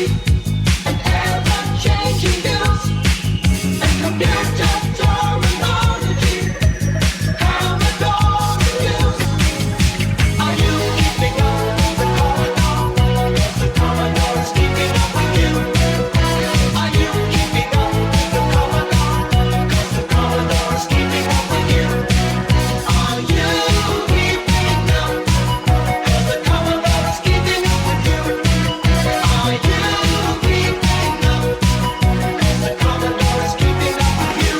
and ever-changing views, and computer terminology, Commodore reviews. Are you keeping up with the Commodore? 'Cause the Commodore is keeping up with you. Are you keeping up with the Commodore? 'Cause the Commodore is keeping up with you. Are you keeping up? 'Cause the Commodore is keeping up with you. Are you keeping up? 'Cause the Commodore is keeping up with you.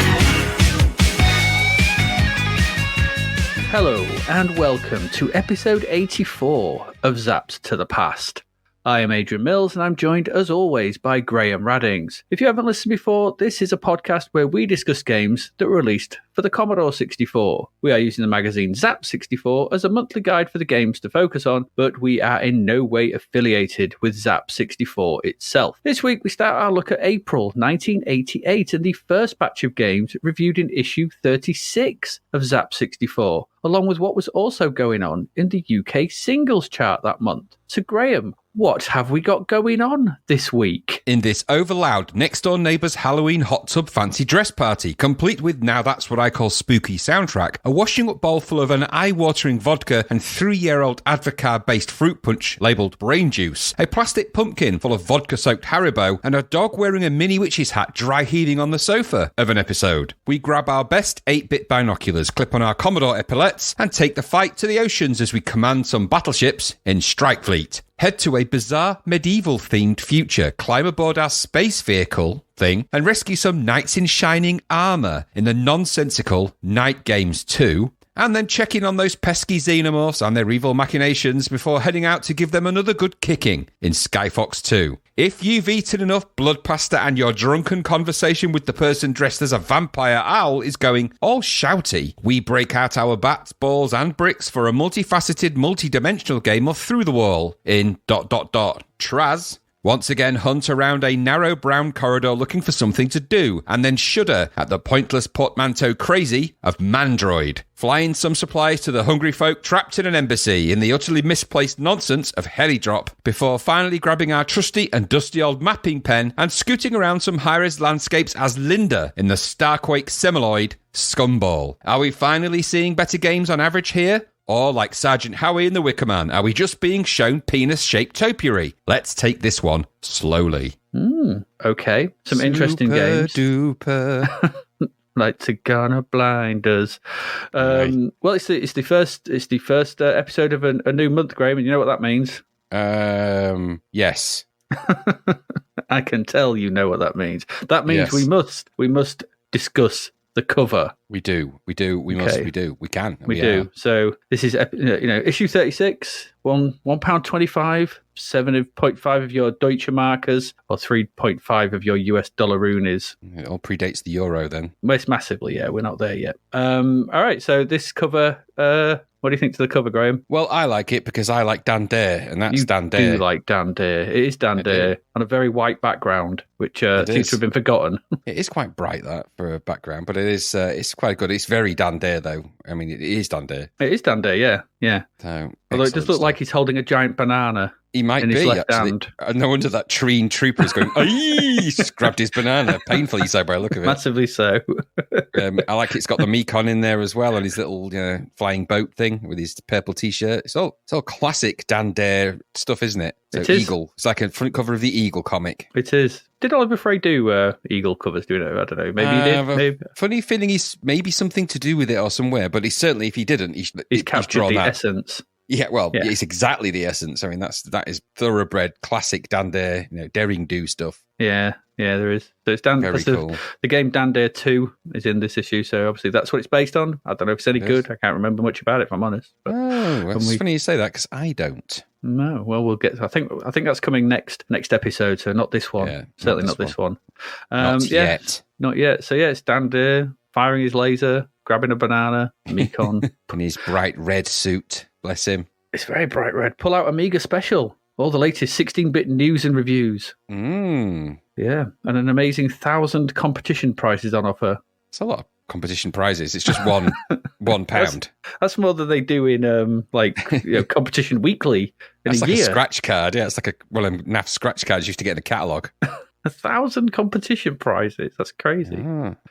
Hello and welcome to episode 84 of Zapped to the Past. I am Adrian Mills and I'm joined as always by Graham Raddings. If you haven't listened before, this is a podcast where we discuss games that were released for the Commodore 64. We are using the magazine Zapped 64 as a monthly guide for the games to focus on, but we are in no way affiliated with Zapped 64 itself. This week we start our look at April 1988 and the first batch of games reviewed in issue 36 of Zapped 64, along with what was also going on in the UK singles chart that month. So Graham, what have we got going on this week? In this overloud next-door neighbour's Halloween hot tub fancy dress party, complete with Now That's What I Call Spooky soundtrack, a washing-up bowl full of an eye-watering vodka and 3-year-old Advocaat-based fruit punch labelled brain juice, a plastic pumpkin full of vodka-soaked Haribo, and a dog wearing a mini witch's hat dry-heaving on the sofa of an episode. We grab our best 8-bit binoculars, clip on our Commodore epaulettes, and take the fight to the oceans as we command some battleships in Strike Fleet. Head to a bizarre medieval-themed future, climb aboard our space vehicle thing, and rescue some knights in shining armour in the nonsensical Night Games 2, and then check in on those pesky xenomorphs and their evil machinations before heading out to give them another good kicking in Skyfox II. If you've eaten enough blood pasta and your drunken conversation with the person dressed as a vampire owl is going all shouty, we break out our bats, balls and bricks for a multifaceted, multi-dimensional game of Through the Wall in ... Traz. Once again, hunt around a narrow brown corridor looking for something to do, and then shudder at the pointless portmanteau crazy of Mandroid. Flying some supplies to the hungry folk trapped in an embassy in the utterly misplaced nonsense of Heli Drop, before finally grabbing our trusty and dusty old mapping pen and scooting around some high-res landscapes as Linda in the Starquake Semiloid Scumball. Are we finally seeing better games on average here? Or, like Sergeant Howie in The Wicker Man, are we just being shown penis-shaped topiary? Let's take this one slowly. Okay, some interesting games. Duper. Lights are gonna blind us. Right. Well, it's the first episode of a new month, Graham, and you know what that means. Yes. I can tell you know what that means. That means Yes. we must discuss the cover. We do. We can. We do. So this is issue 36, £1.25, 7.5 of your Deutsche Markers, or 3.5 of your US dollaroonies. It all predates the euro then. Most massively, yeah. We're not there yet. All right. So this cover. What do you think to the cover, Graham? Well, I like it because I like Dan Dare, and that's Dan Dare. You do like Dan Dare. It is Dan Dare on a very white background, which seems to have been forgotten. It is quite bright, that, for a background, but it's quite good. It's very Dan Dare, though. I mean, it is Dan Dare. It is Dan Dare, yeah. So, although it does look like he's holding a giant banana. He might in be, his left actually. hand. No wonder that treen trooper is going, he's just grabbed his banana. Painfully so by the look of it. Massively so. I like it's got the Mekon in there as well, and his little flying boat thing with his purple T-shirt. It's all classic Dan Dare stuff, isn't it? So It is. Eagle. It's like a front cover of the Eagle comic. It is. Did Oliver Frey do Eagle covers? Do you know? I don't know. Maybe he did. Maybe. Funny feeling he's maybe something to do with it or somewhere, but he's certainly, if he didn't, he's captured drawn the that. essence. Yeah, well, it's exactly the essence. I mean, that is thoroughbred, classic Dan Dare, daring do stuff. Yeah, there is. So it's Dan. Very cool. The game Dan Dare 2 is in this issue, so obviously that's what it's based on. I don't know if it's any good. I can't remember much about it, if I'm honest. But it's funny you say that because I don't. No, well, we'll get. I think that's coming next episode. So not this one. Yeah, certainly not this one. Not yet. Not yet. So yeah, it's Dan Dare firing his laser, grabbing a banana, Mekon in his bright red suit. Bless him. It's very bright red. Pull out Amiga Special. All the latest 16-bit news and reviews. Yeah, and an amazing 1,000 competition prizes on offer. It's a lot of competition prizes. It's just one pound. That's more than they do in competition weekly in That's a like year. a scratch card. Yeah, it's like NAF scratch cards you used to get in the catalogue. 1,000 competition prizes. That's crazy.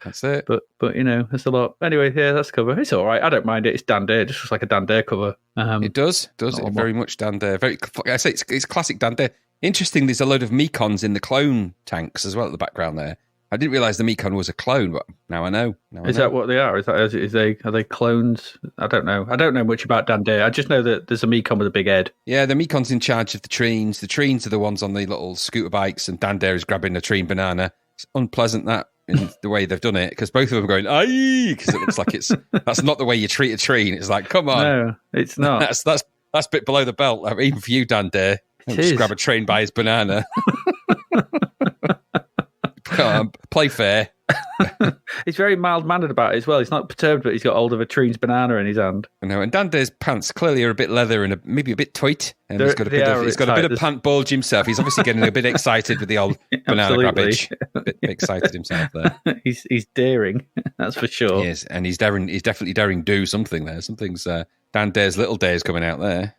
That's it. But there's a lot. Anyway, yeah, that's cover. It's all right. I don't mind it. It's Dan Dare. It just looks like a Dan Dare cover. It does. It very much Dan Dare. I say it's classic Dan Dare. Interesting, there's a load of Mekons in the clone tanks as well at the background there. I didn't realise the Mekon was a clone, but now I know. Is that what they are? Are they clones? I don't know. I don't know much about Dan Dare. I just know that there's a Mekon with a big head. Yeah, the Mekon's in charge of the Treens. The Treens are the ones on the little scooter bikes, and Dan Dare is grabbing the Treen banana. It's unpleasant that in the way they've done it, because both of them are going, aye, because it looks like that's not the way you treat a Treen. It's like, come on. No, it's not. That's a bit below the belt. I mean, even for you, Dan Dare. Just grab a train by his banana. Play fair. He's very mild-mannered about it as well. He's not perturbed, but he's got hold of a Treen's banana in his hand. I know, and Dan Dare's pants clearly are a bit leather and maybe a bit tight. And he's got a bit of pant bulge himself. He's obviously getting a bit excited with the old banana grabbage. A bit excited himself there. He's daring, that's for sure. Yes, and he's definitely daring do something there. Something's Dan Dare's little days coming out there.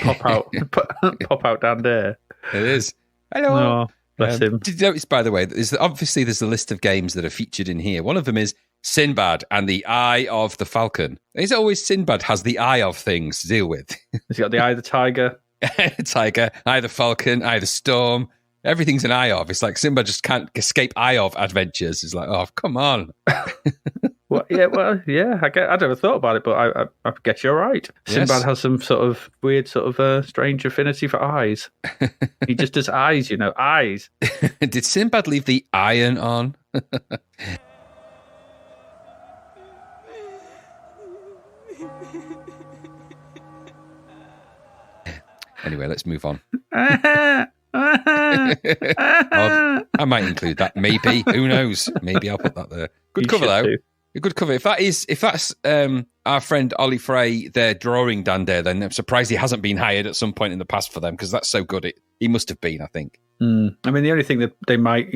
Pop out Dan Dare. It is. Hello. Oh, bless him. Did you notice, by the way, there's a list of games that are featured in here. One of them is Sinbad and the Eye of the Falcon. Is it always Sinbad has the eye of things to deal with? Has he got the eye of the tiger? Tiger, Eye of the Falcon, Eye of the Storm. Everything's an eye of. It's like Sinbad just can't escape eye of adventures. It's like, oh, come on. I never thought about it, but I guess you're right. Yes. Sinbad has some sort of weird, strange affinity for eyes. He just does eyes, eyes. Did Sinbad leave the iron on? Anyway, let's move on. I might include that. Maybe. Who knows? Maybe I'll put that there. Good cover, though. A good cover. If that's our friend Ollie Frey, their drawing Dan Dare, then I'm surprised he hasn't been hired at some point in the past for them, because that's so good. He must have been, I think. I mean, the only thing that they might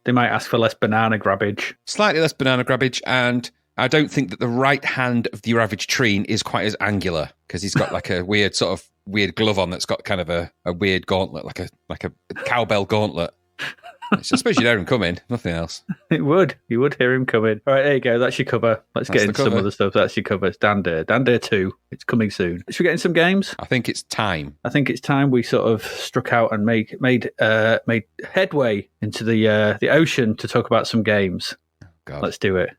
ask for less banana grabbage. Slightly less banana grabbage, and I don't think that the right hand of your average Treen is quite as angular, because he's got like a weird glove on that's got kind of a weird gauntlet, like a cowbell gauntlet. I suppose you'd hear him coming, nothing else. You would hear him coming. All right, there you go. That's your cover. Let's get into some other stuff. That's your cover. It's Dan Dare. Dan Dare 2. It's coming soon. Should we get in some games? I think it's time. I think it's time we sort of struck out and made headway into the ocean to talk about some games. God. Let's do it.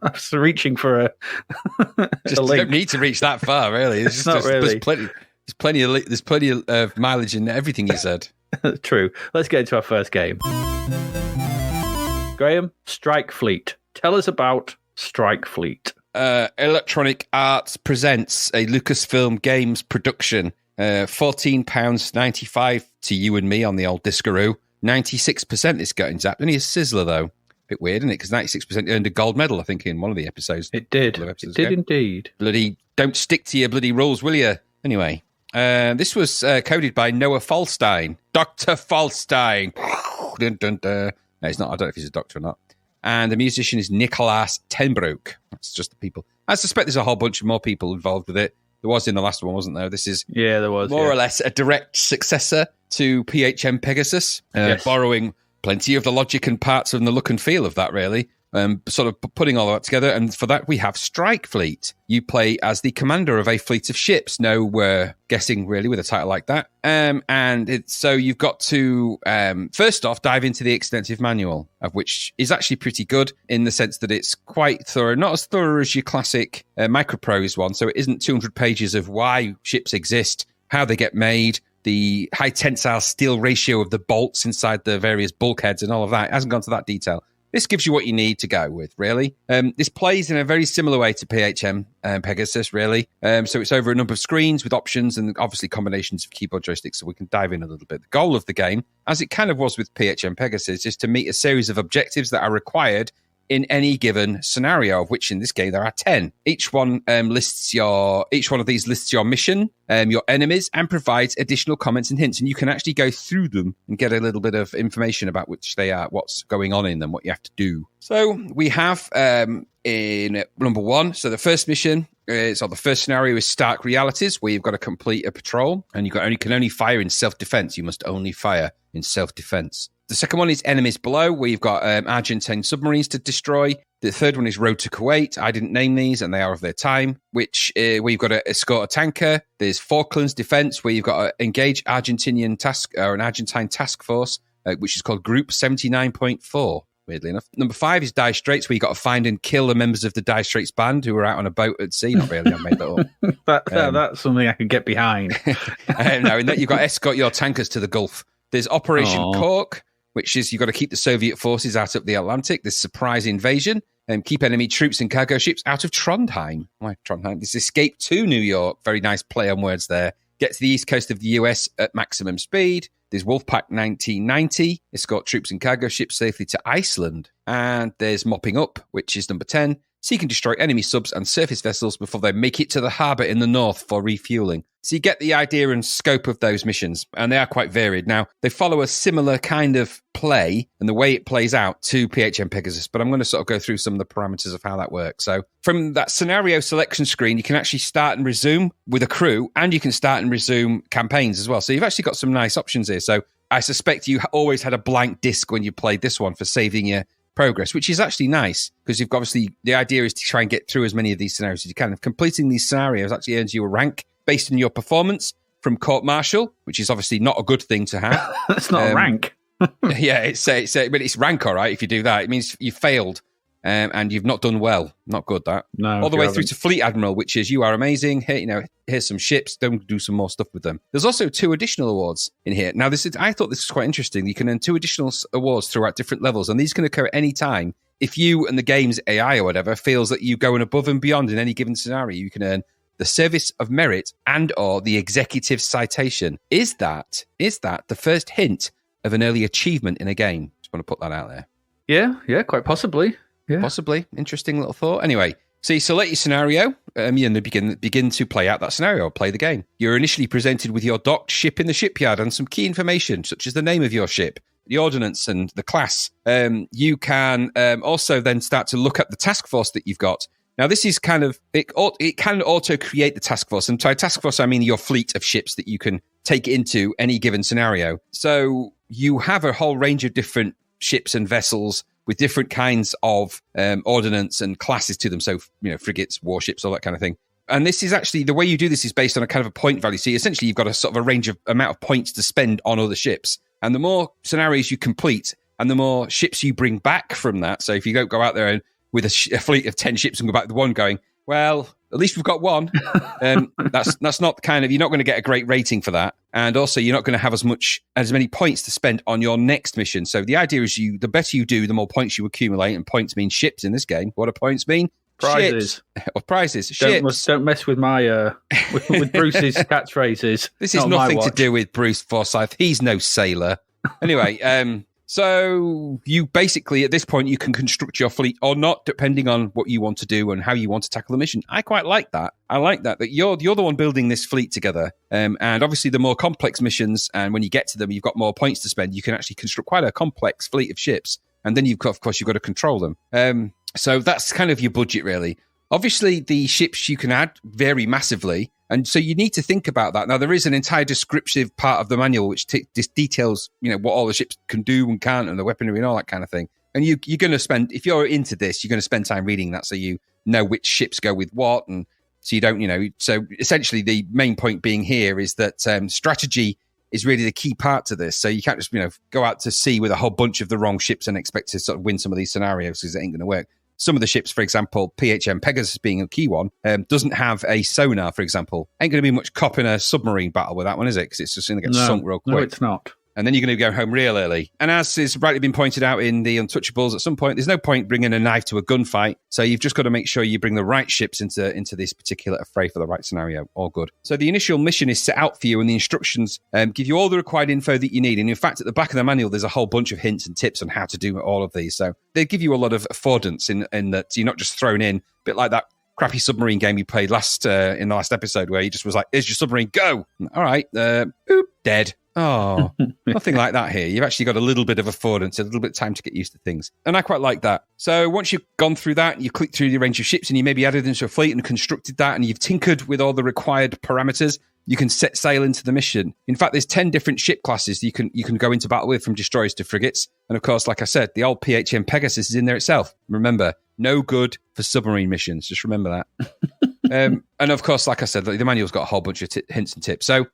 I was reaching for a just link. Don't need to reach that far, really. It's not really. There's plenty of mileage in everything you said. True. Let's get into our first game. Graham, Strike Fleet. Tell us about Strike Fleet. Electronic Arts presents a Lucasfilm Games production. £14.95 to you and me on the old Discaroo. 96% it's getting zapped. Only a sizzler, though. Bit weird, isn't it? Because 96% earned a gold medal, I think, in one of the episodes. It did. It did indeed. Bloody, don't stick to your bloody rules, will you? Anyway, this was coded by Noah Falstein. Dr. Falstein. Dun, dun, dun. No, he's not. I don't know if he's a doctor or not. And the musician is Nicolas Tenbroek. That's just the people. I suspect there's a whole bunch of more people involved with it. There was in the last one, wasn't there? This is there was more or less a direct successor to PHM Pegasus, yes. Borrowing plenty of the logic and parts and the look and feel of that, really. Sort of putting all that together. And for that, we have Strike Fleet. You play as the commander of a fleet of ships. No guessing, really, with a title like that. So you've got to, first off, dive into the extensive manual, of which is actually pretty good in the sense that it's quite thorough. Not as thorough as your classic Microprose one. So it isn't 200 pages of why ships exist, how they get made, the high tensile steel ratio of the bolts inside the various bulkheads and all of that. It hasn't gone to that detail. This gives you what you need to go with, really. This plays in a very similar way to PHM Pegasus, really. So it's over a number of screens with options and obviously combinations of keyboard joysticks, so we can dive in a little bit. The goal of the game, as it kind of was with PHM Pegasus, is to meet a series of objectives that are required in any given scenario, of which in this game there are 10. Each one of these lists your mission, your enemies, and provides additional comments and hints. And you can actually go through them and get a little bit of information about which they are, what's going on in them, what you have to do. So we have in number 1, so the first mission is, or the first scenario is Stark Realities, where you've got to complete a patrol, and you can only fire in self-defense. You must only fire in self-defense. The second one is Enemies Below, where you've got Argentine submarines to destroy. The third one is Road to Kuwait. I didn't name these, and they are of their time, where you've got to escort a tanker. There's Falklands Defense, where you've got to engage an Argentine task force, which is called Group 79.4. Weirdly enough. Number 5 is Dire Straits, where you got to find and kill the members of the Dire Straits band who are out on a boat at sea. Not really, I made that up. That's something I could get behind. No, in that you've got to escort your tankers to the Gulf. There's Operation Cork, which is you've got to keep the Soviet forces out of the Atlantic. There's Surprise Invasion, and keep enemy troops and cargo ships out of Trondheim. Why Trondheim? There's Escape to New York. Very nice play on words there. Get to the east coast of the US at maximum speed. There's Wolfpack 1990, escort troops and cargo ships safely to Iceland. And there's Mopping Up, which is number 10. Seek and destroy enemy subs and surface vessels before they make it to the harbour in the north for refueling. So you get the idea and scope of those missions, and they are quite varied. Now, they follow a similar kind of play and the way it plays out to PHM Pegasus, but I'm going to sort of go through some of the parameters of how that works. So from that scenario selection screen, you can actually start and resume with a crew, and you can start and resume campaigns as well. So you've actually got some nice options here. So I suspect you always had a blank disc when you played this one for saving your progress, which is actually nice because you've obviously, the idea is to try and get through as many of these scenarios as you can. Completing these scenarios actually earns you a rank based on your performance from court martial, which is obviously not a good thing to have. That's not a rank. Yeah, but it's rank, all right. If you do that, it means you failed and you've not done well. Not good, that. No, all the way through to Fleet Admiral, which is you are amazing. Here, here's some ships. Don't do some more stuff with them. There's also 2 additional awards in here. Now, I thought this was quite interesting. You can earn 2 additional awards throughout different levels, and these can occur at any time. If you and the game's AI or whatever feels that you go above and beyond in any given scenario, you can earn the Service of Merit and or the Executive Citation. Is that the first hint of an early achievement in a game? Just want to put that out there. Yeah, quite possibly. Yeah. Possibly. Interesting little thought. Anyway, so you select your scenario and begin to play out that scenario or play the game. You're initially presented with your docked ship in the shipyard and some key information, such as the name of your ship, the ordnance, and the class. You can also then start to look at the task force that you've got. Now, this is kind of, it can auto-create the task force. And by task force, I mean your fleet of ships that you can take into any given scenario. So you have a whole range of different ships and vessels with different kinds of ordnance and classes to them. So, frigates, warships, all that kind of thing. And this is actually, the way you do this is based on a kind of a point value. So essentially, you've got a sort of a range of amount of points to spend on other ships. And the more scenarios you complete and the more ships you bring back from that. So if you don't go out there and with a fleet of 10 ships and go back to one going, well, at least we've got one. That's not kind of, you're not going to get a great rating for that. And also you're not going to have as many points to spend on your next mission. So the idea is the better you do, the more points you accumulate, and points mean ships in this game. What do points mean? Prizes. Or prizes. Ships. Don't mess with my with Bruce's catchphrases. This is nothing to do with Bruce Forsyth. He's no sailor. Anyway, so you basically, at this point, you can construct your fleet or not, depending on what you want to do and how you want to tackle the mission. I quite like that. I like that you're the one building this fleet together. And obviously, the more complex missions, and when you get to them, you've got more points to spend. You can actually construct quite a complex fleet of ships. And then you've got to control them. So that's kind of your budget, really. Obviously, the ships you can add vary massively. And so you need to think about that. Now, there is an entire descriptive part of the manual which details, what all the ships can do and can't, and the weaponry and all that kind of thing. And you're going to spend, if you're into this, you're going to spend time reading that so you know which ships go with what. And so you don't, so essentially the main point being here is that strategy is really the key part to this. So you can't just, go out to sea with a whole bunch of the wrong ships and expect to sort of win some of these scenarios, because it ain't going to work. Some of the ships, for example, PHM Pegasus being a key one, doesn't have a sonar, for example. Ain't going to be much cop in a submarine battle with that one, is it? Because it's just going to get sunk real quick. No, it's not. And then you're going to go home real early. And as has rightly been pointed out in the Untouchables, at some point, there's no point bringing a knife to a gunfight. So you've just got to make sure you bring the right ships into this particular affray for the right scenario. All good. So the initial mission is set out for you, and the instructions give you all the required info that you need. And in fact, at the back of the manual, there's a whole bunch of hints and tips on how to do all of these. So they give you a lot of affordance in that you're not just thrown in, a bit like that crappy submarine game you played in the last episode, where you just was like, "Here's your submarine, go!" All right, boop, dead. Oh, nothing like that here. You've actually got a little bit of affordance, a little bit of time to get used to things. And I quite like that. So once you've gone through that, you click through the range of ships and you maybe added into a fleet and constructed that, and you've tinkered with all the required parameters, you can set sail into the mission. In fact, there's 10 different ship classes you can go into battle with, from destroyers to frigates. And of course, like I said, the old PHM Pegasus is in there itself. Remember, no good for submarine missions. Just remember that. And of course, like I said, the manual's got a whole bunch of hints and tips. So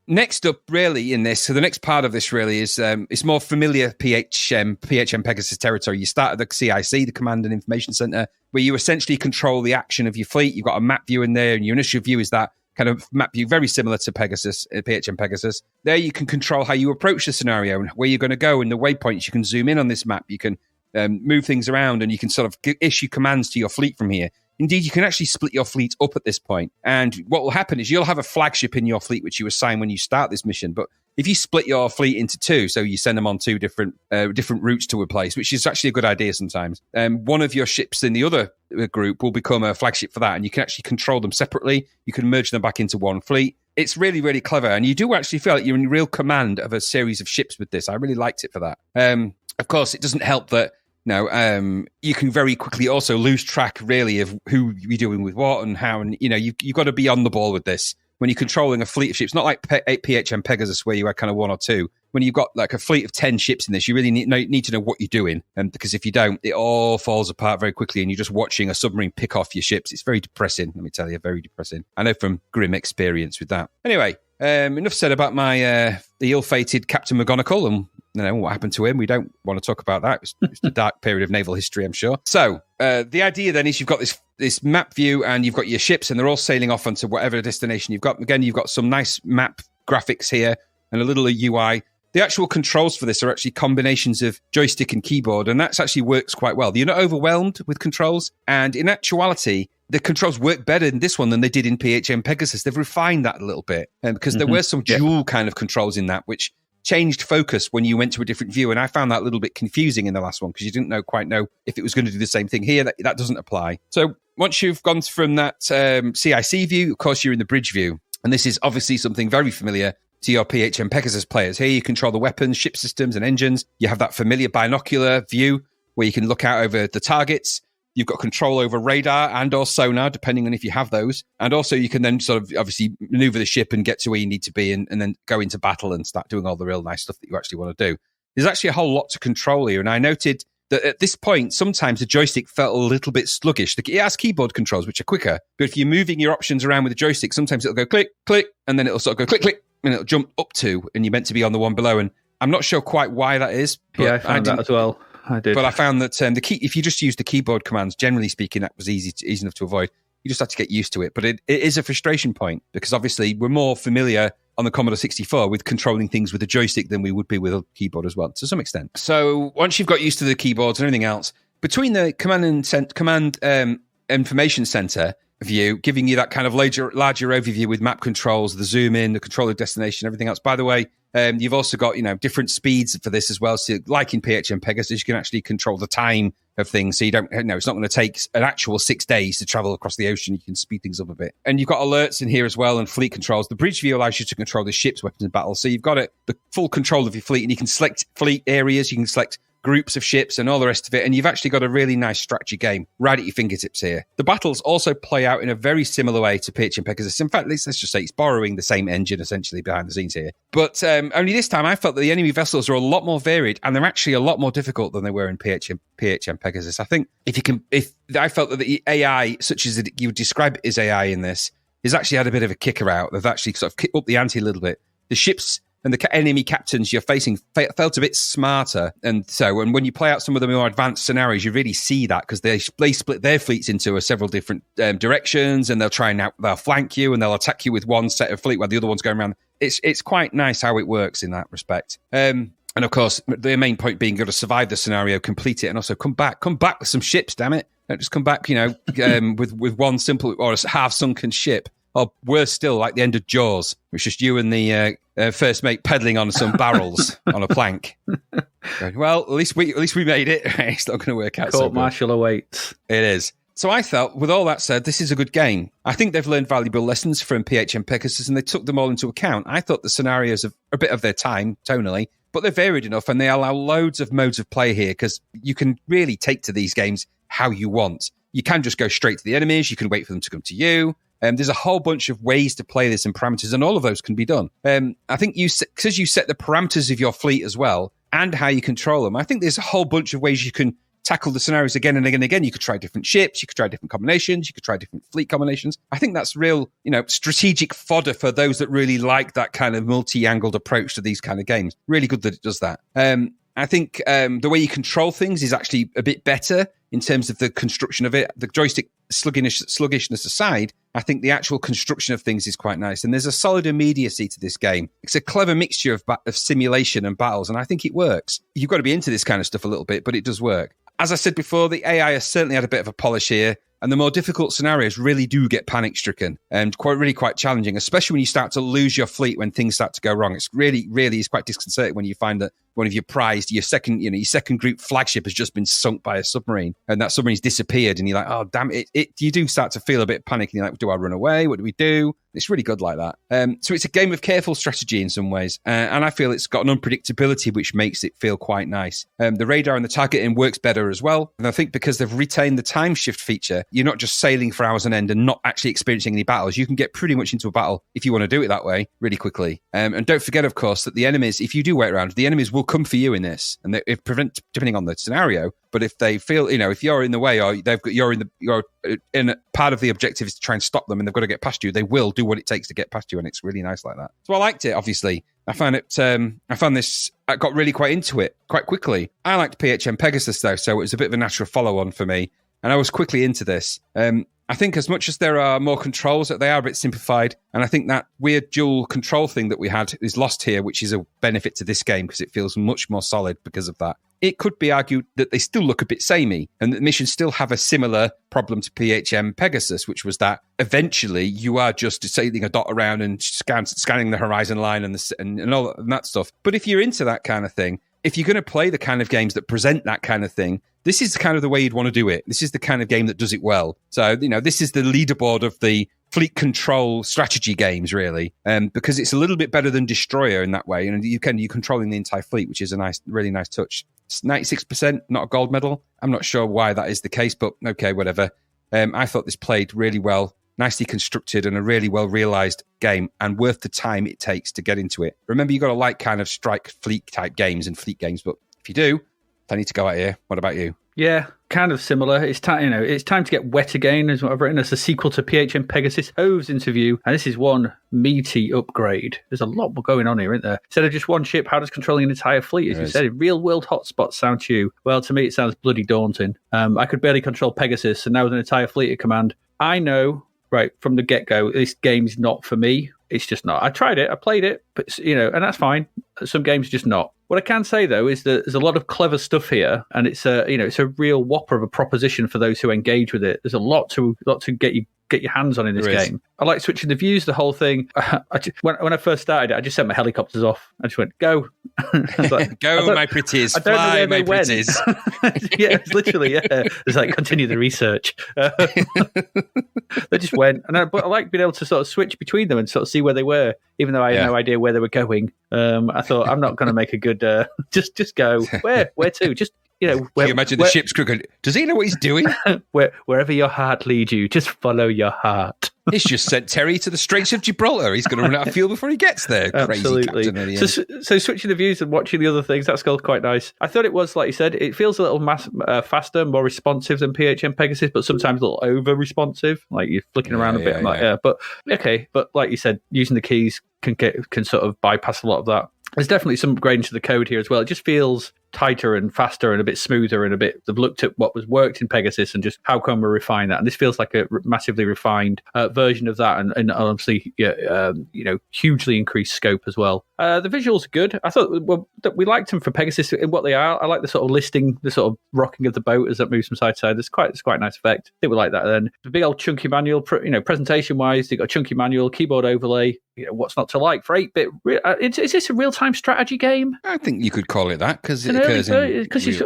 next up, really, in this, so the next part of this really is it's more familiar PHM Pegasus territory. You start at the CIC, the Command and Information Center, where you essentially control the action of your fleet. You've got a map view in there, and your initial view is that kind of map view, very similar to Pegasus, PHM Pegasus. There you can control how you approach the scenario and where you're going to go, and the waypoints. You can zoom in on this map. You can move things around, and you can sort of issue commands to your fleet from here. Indeed, you can actually split your fleet up at this point. And what will happen is you'll have a flagship in your fleet, which you assign when you start this mission. But if you split your fleet into two, so you send them on two different routes to a place, which is actually a good idea sometimes, one of your ships in the other group will become a flagship for that. And you can actually control them separately. You can merge them back into one fleet. It's really, really clever. And you do actually feel like you're in real command of a series of ships with this. I really liked it for that. Of course, it doesn't help that you can very quickly also lose track, really, of who you're doing with what and how. And, you've got to be on the ball with this. When you're controlling a fleet of ships, not like PHM Pegasus, where you had kind of one or two. When you've got like a fleet of 10 ships in this, you really need to know what you're doing. Because if you don't, it all falls apart very quickly, and you're just watching a submarine pick off your ships. It's very depressing, let me tell you, very depressing. I know from grim experience with that. Anyway, enough said about my the ill-fated Captain McGonagall and what happened to him. We don't want to talk about that. It's a dark period of naval history, I'm sure. So the idea then is you've got this map view, and you've got your ships, and they're all sailing off onto whatever destination you've got. Again, you've got some nice map graphics here and a little UI. The actual controls for this are actually combinations of joystick and keyboard, and that actually works quite well. You're not overwhelmed with controls, and in actuality, the controls work better in this one than they did in PHM Pegasus. They've refined that a little bit, because there were some dual kind of controls in that, which changed focus when you went to a different view, and I found that a little bit confusing in the last one, because you didn't quite know if it was going to do the same thing here. That doesn't apply. So once you've gone from that CIC view, of course, you're in the bridge view, and this is obviously something very familiar to your PHM Pegasus players. Here you control the weapons, ship systems, and engines. You have that familiar binocular view where you can look out over the targets. You've got control over radar and or sonar, depending on if you have those. And also you can then sort of obviously maneuver the ship and get to where you need to be, and then go into battle and start doing all the real nice stuff that you actually want to do. There's actually a whole lot to control here. And I noted that at this point, sometimes the joystick felt a little bit sluggish. It has keyboard controls, which are quicker. But if you're moving your options around with the joystick, sometimes it'll go click, click, and then it'll sort of go click, click, and it'll jump up to, and you're meant to be on the one below. And I'm not sure quite why that is. Yeah, I found that as well. I did. But I found that the key, if you just use the keyboard commands, generally speaking, that was easy enough to avoid. You just have to get used to it. But it is a frustration point, because obviously we're more familiar on the Commodore 64 with controlling things with a joystick than we would be with a keyboard as well, to some extent. So once you've got used to the keyboards and everything else, between the command information center view, giving you that kind of larger overview with map controls, the zoom in, the control of destination, everything else. By the way, you've also got different speeds for this as well. So like in PHM Pegasus, you can actually control the time of things. So you don't it's not going to take an actual 6 days to travel across the ocean. You can speed things up a bit. And you've got alerts in here as well, and fleet controls. The bridge view allows you to control the ships, weapons, and battles. So you've got the full control of your fleet, and you can select fleet areas. You can select groups of ships and all the rest of it, and you've actually got a really nice strategy game right at your fingertips here. The battles also play out in a very similar way to PHM Pegasus. In fact, let's just say it's borrowing the same engine essentially behind the scenes here. But only this time I felt that the enemy vessels are a lot more varied, and they're actually a lot more difficult than they were in PHM Pegasus. I think if I felt that the AI, such as you would describe it as AI in this, has actually had a bit of a kicker out. They've actually sort of kicked up the ante a little bit. The ships and the enemy captains you're facing felt a bit smarter. And when you play out some of the more advanced scenarios, you really see that, because they split their fleets into several different directions, and they'll flank you, and they'll attack you with one set of fleet while the other one's going around. it's quite nice how it works in that respect. And of course, the main point being, you've got to survive the scenario, complete it, and also come back with some ships. Damn it! Don't just come back, with one simple or a half-sunken ship. Or worse still, like the end of Jaws, which is just you and the first mate pedaling on some barrels on a plank. Going, well, at least we made it. It's not going to work out. Court martial awaits. It is. So I felt, with all that said, this is a good game. I think they've learned valuable lessons from PHM Pegasus, and they took them all into account. I thought the scenarios are a bit of their time, tonally, but they're varied enough, and they allow loads of modes of play here, because you can really take to these games how you want. You can just go straight to the enemies. You can wait for them to come to you. There's a whole bunch of ways to play this and parameters, and all of those can be done. I think because you set the parameters of your fleet as well, and how you control them, I think there's a whole bunch of ways you can tackle the scenarios again and again and again. You could try different ships, you could try different combinations, you could try different fleet combinations. I think that's real, strategic fodder for those that really like that kind of multi-angled approach to these kind of games. Really good that it does that. I think the way you control things is actually a bit better in terms of the construction of it. The joystick sluggishness aside, I think the actual construction of things is quite nice. And there's a solid immediacy to this game. It's a clever mixture of simulation and battles, and I think it works. You've got to be into this kind of stuff a little bit, but it does work. As I said before, the AI has certainly had a bit of a polish here, and the more difficult scenarios really do get panic-stricken and quite challenging, especially when you start to lose your fleet when things start to go wrong. It's really is quite disconcerting when you find that one of your prized, your second group flagship has just been sunk by a submarine, and that submarine's disappeared, and you're like, oh, damn it. You do start to feel a bit panic, and you're like, do I run away? What do we do? It's really good like that. So it's a game of careful strategy in some ways, and I feel it's got an unpredictability which makes it feel quite nice. The radar and the targeting works better as well, and I think because they've retained the time shift feature, you're not just sailing for hours on end and not actually experiencing any battles. You can get pretty much into a battle, if you want to do it that way, really quickly. And don't forget, of course, that the enemies, if you do wait around, the enemies will come for you in this, and depending on the scenario. But if they feel, if you're in the way, or you're in part of the objective is to try and stop them, and they've got to get past you, they will do what it takes to get past you, and it's really nice like that. So I liked it. Obviously, I found this. I got really quite into it quite quickly. I liked PHM Pegasus though, so it was a bit of a natural follow-on for me, and I was quickly into this. I think as much as there are more controls, that they are a bit simplified, and I think that weird dual control thing that we had is lost here, which is a benefit to this game because it feels much more solid because of that. It could be argued that they still look a bit samey, and that missions still have a similar problem to PHM Pegasus, which was that eventually you are just sailing a dot around and scanning the horizon line and all that stuff. But if you're into that kind of thing, if you're going to play the kind of games that present that kind of thing, this is kind of the way you'd want to do it. This is the kind of game that does it well. So, this is the leaderboard of the fleet control strategy games, really, because it's a little bit better than Destroyer in that way. And you're controlling the entire fleet, which is a really nice touch. It's 96%, not a gold medal. I'm not sure why that is the case, but okay, whatever. I thought this played really well, nicely constructed, and a really well realized game, and worth the time it takes to get into it. Remember, you've got to like kind of strike fleet type games and fleet games, but if you do, I need to go out here. What about you? Yeah, kind of similar. It's time, it's time to get wet again, is what I've written. As a sequel to PHM Pegasus Hove's interview, and this is one meaty upgrade. There's a lot more going on here, isn't there? Instead of just one ship, how does controlling an entire fleet, as you said, real world hotspots sound to you? Well, to me, it sounds bloody daunting. I could barely control Pegasus, and now with an entire fleet at command, I know right from the get-go, this game's not for me. It's just not. I tried it, I played it, but and that's fine. Some games just not. What I can say though is that there's a lot of clever stuff here, and it's a real whopper of a proposition for those who engage with it. There's a lot to get your hands on in this game. I like switching the views, the whole thing. When I first started, I just set my helicopters off. I just went, go. Like, go, my pretties. Fly, my pretties. Yeah, it's literally, It's like, continue the research. They just went. But I like being able to sort of switch between them and sort of see where they were, even though I had no idea where they were going. I thought, I'm not going to make a good, just go. Where to? Just, can you imagine the ship's crew going, does he know what he's doing? Wherever your heart leads you, just follow your heart. He's just sent Terry to the Straits of Gibraltar. He's going to run out of fuel before he gets there. Absolutely. Crazy captain. So switching the views and watching the other things, that's quite nice. I thought it was, like you said, it feels a little faster, more responsive than PHM Pegasus, but sometimes a little over-responsive. Like you're flicking around a bit. But okay. But like you said, using the keys can sort of bypass a lot of that. There's definitely some upgrading to the code here as well. It just feels tighter and faster and a bit smoother and a bit. They've looked at what was worked in Pegasus and just how can we refine that. And this feels like a massively refined version of that, and obviously, hugely increased scope as well. The visuals are good. I thought that we liked them for Pegasus in what they are. I like the sort of listing, the sort of rocking of the boat as it moves from side to side. It's quite a nice effect. I think we like that. Then the big old chunky manual, presentation wise, they got a chunky manual, keyboard overlay. What's not to like for 8-bit? Is this a real-time strategy game? I think you could call it that because it occurs in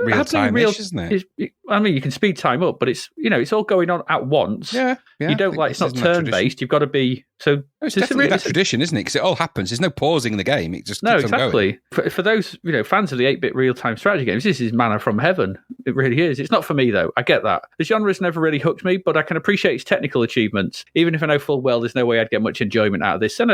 real time, isn't it? I mean, you can speed time up, but it's it's all going on at once. Yeah. You don't it's not turn-based. You've got to be so. It's definitely that tradition, isn't it? Because it all happens. There's no pausing in the game. It just keeps on going. For those fans of the 8-bit real-time strategy games, this is manna from heaven. It really is. It's not for me though. I get that the genre has never really hooked me, but I can appreciate its technical achievements, even if I know full well there's no way I'd get much enjoyment out of this. And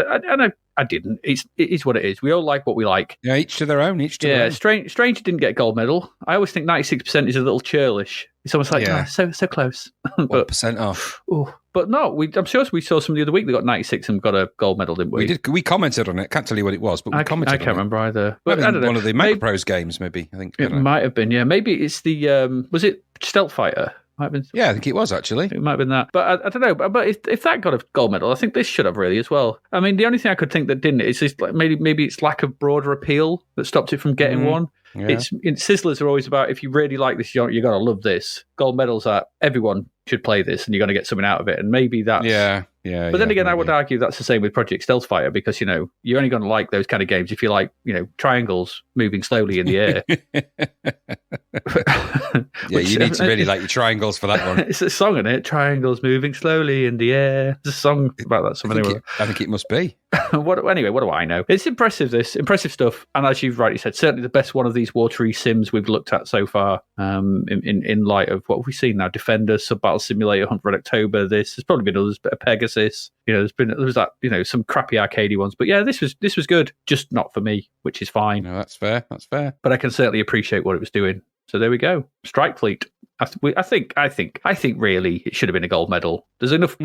I didn't. It is what it is. We all like what we like. Yeah, each to their own. Stranger didn't get a gold medal. I always think 96% is a little churlish. It's almost like so close. 1% off. But no, I'm sure we saw some the other week that got 96 and got a gold medal, didn't we? We commented on it. Can't tell you what it was, but we commented. I can't remember either. But I don't know. One of the Macpros games, maybe. I think it might have been. Yeah, maybe it's the was it Stealth Fighter? Might have been. Yeah, I think it was actually. It might have been that, but I don't know. But if that got a gold medal, I think this should have really as well. I mean, the only thing I could think that didn't is just like maybe it's lack of broader appeal that stopped it from getting one. Yeah. Sizzlers are always about if you really like this, you're going to love this. Gold medals are everyone should play this, and you're going to get something out of it. And maybe that's But then again, I would argue that's the same with Project Stealth Fighter because you're only going to like those kind of games if you like triangles moving slowly in the air. You need to really like your triangles for that one. It's a song, isn't it? Triangles moving slowly in the air. There's a song about that. I think it must be. What do I know? It's impressive stuff, and as you've rightly said, certainly the best one of these watery sims we've looked at so far. In light of what have we seen now? Defender, Sub Battle Simulator, Hunt for Red October. There's probably been others, but a Pegasus. There was that some crappy arcadey ones, but yeah, this was good, just not for me, which is fine. No, that's fair. But I can certainly appreciate what it was doing. So there we go. Strike Fleet. I think really it should have been a gold medal. There's enough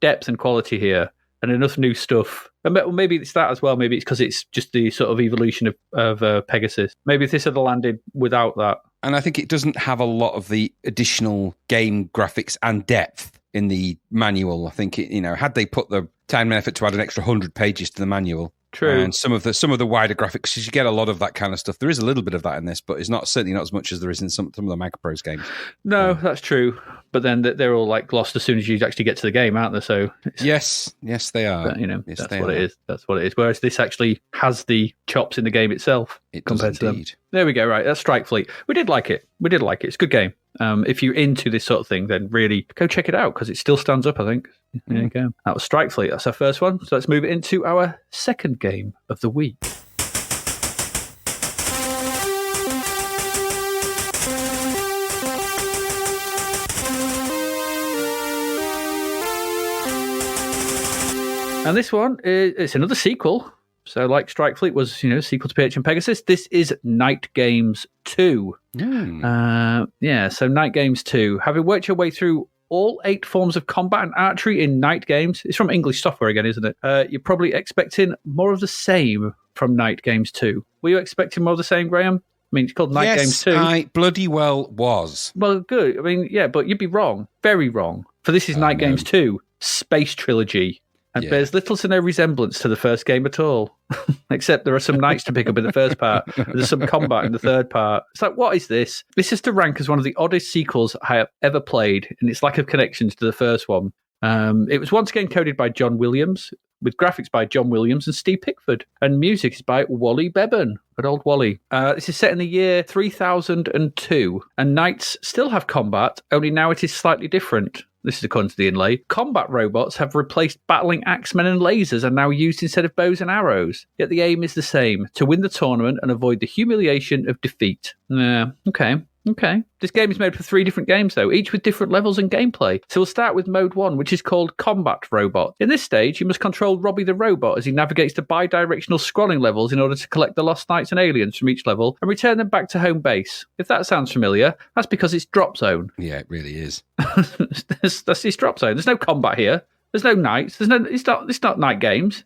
depth and quality here, and enough new stuff. And maybe it's that as well. Maybe it's because it's just the sort of evolution of Pegasus. Maybe if this had landed without that. And I think it doesn't have a lot of the additional game graphics and depth in the manual. I think had they put the time and effort to add an extra 100 pages to the manual. True. And some of the wider graphics, you get a lot of that kind of stuff. There is a little bit of that in this, but it's certainly not as much as there is in some of the Macpros games. No, that's true. But then they're all like glossed as soon as you actually get to the game, aren't they? So yes, they are. But, that's what it is. That's what it is. Whereas this actually has the chops in the game itself compared to them. There we go. Right, that's Strike Fleet. We did like it. It's a good game. If you're into this sort of thing, then really go check it out because it still stands up, I think. There you go. That was Strike Fleet. That's our first one. So let's move it into our second game of the week. And this one it's another sequel. So like Strike Fleet was, sequel to PH and Pegasus, this is Night Games 2. So Night Games 2. Having worked your way through all 8 forms of combat and archery in Night Games, it's from English Software again, isn't it? You're probably expecting more of the same from Night Games 2. Were you expecting more of the same, Graham? I mean, it's called Night Games 2. I bloody well was. Well, good. I mean, yeah, but you'd be wrong. Very wrong. For this is Night Games 2, Space Trilogy. And bears little to no resemblance to the first game at all. Except there are some knights to pick up in the first part. There's some combat in the third part. It's like, what is this? This is to rank as one of the oddest sequels I have ever played, and its lack of connections to the first one. It was once again coded by John Williams, with graphics by John Williams and Steve Pickford, and music is by Wally Beban. Good old Wally. This is set in the year 3002, and knights still have combat, only now it is slightly different. This is according to the inlay. Combat robots have replaced battling axemen and lasers and now used instead of bows and arrows. Yet the aim is the same, to win the tournament and avoid the humiliation of defeat. Okay. This game is made for 3 different games, though, each with different levels and gameplay. So we'll start with Mode 1, which is called Combat Robot. In this stage, you must control Robbie the Robot as he navigates the bi-directional scrolling levels in order to collect the lost knights and aliens from each level and return them back to home base. If that sounds familiar, that's because it's Drop Zone. Yeah, it really is. That's his Drop Zone. There's no combat here. There's no knights. It's not Night Games.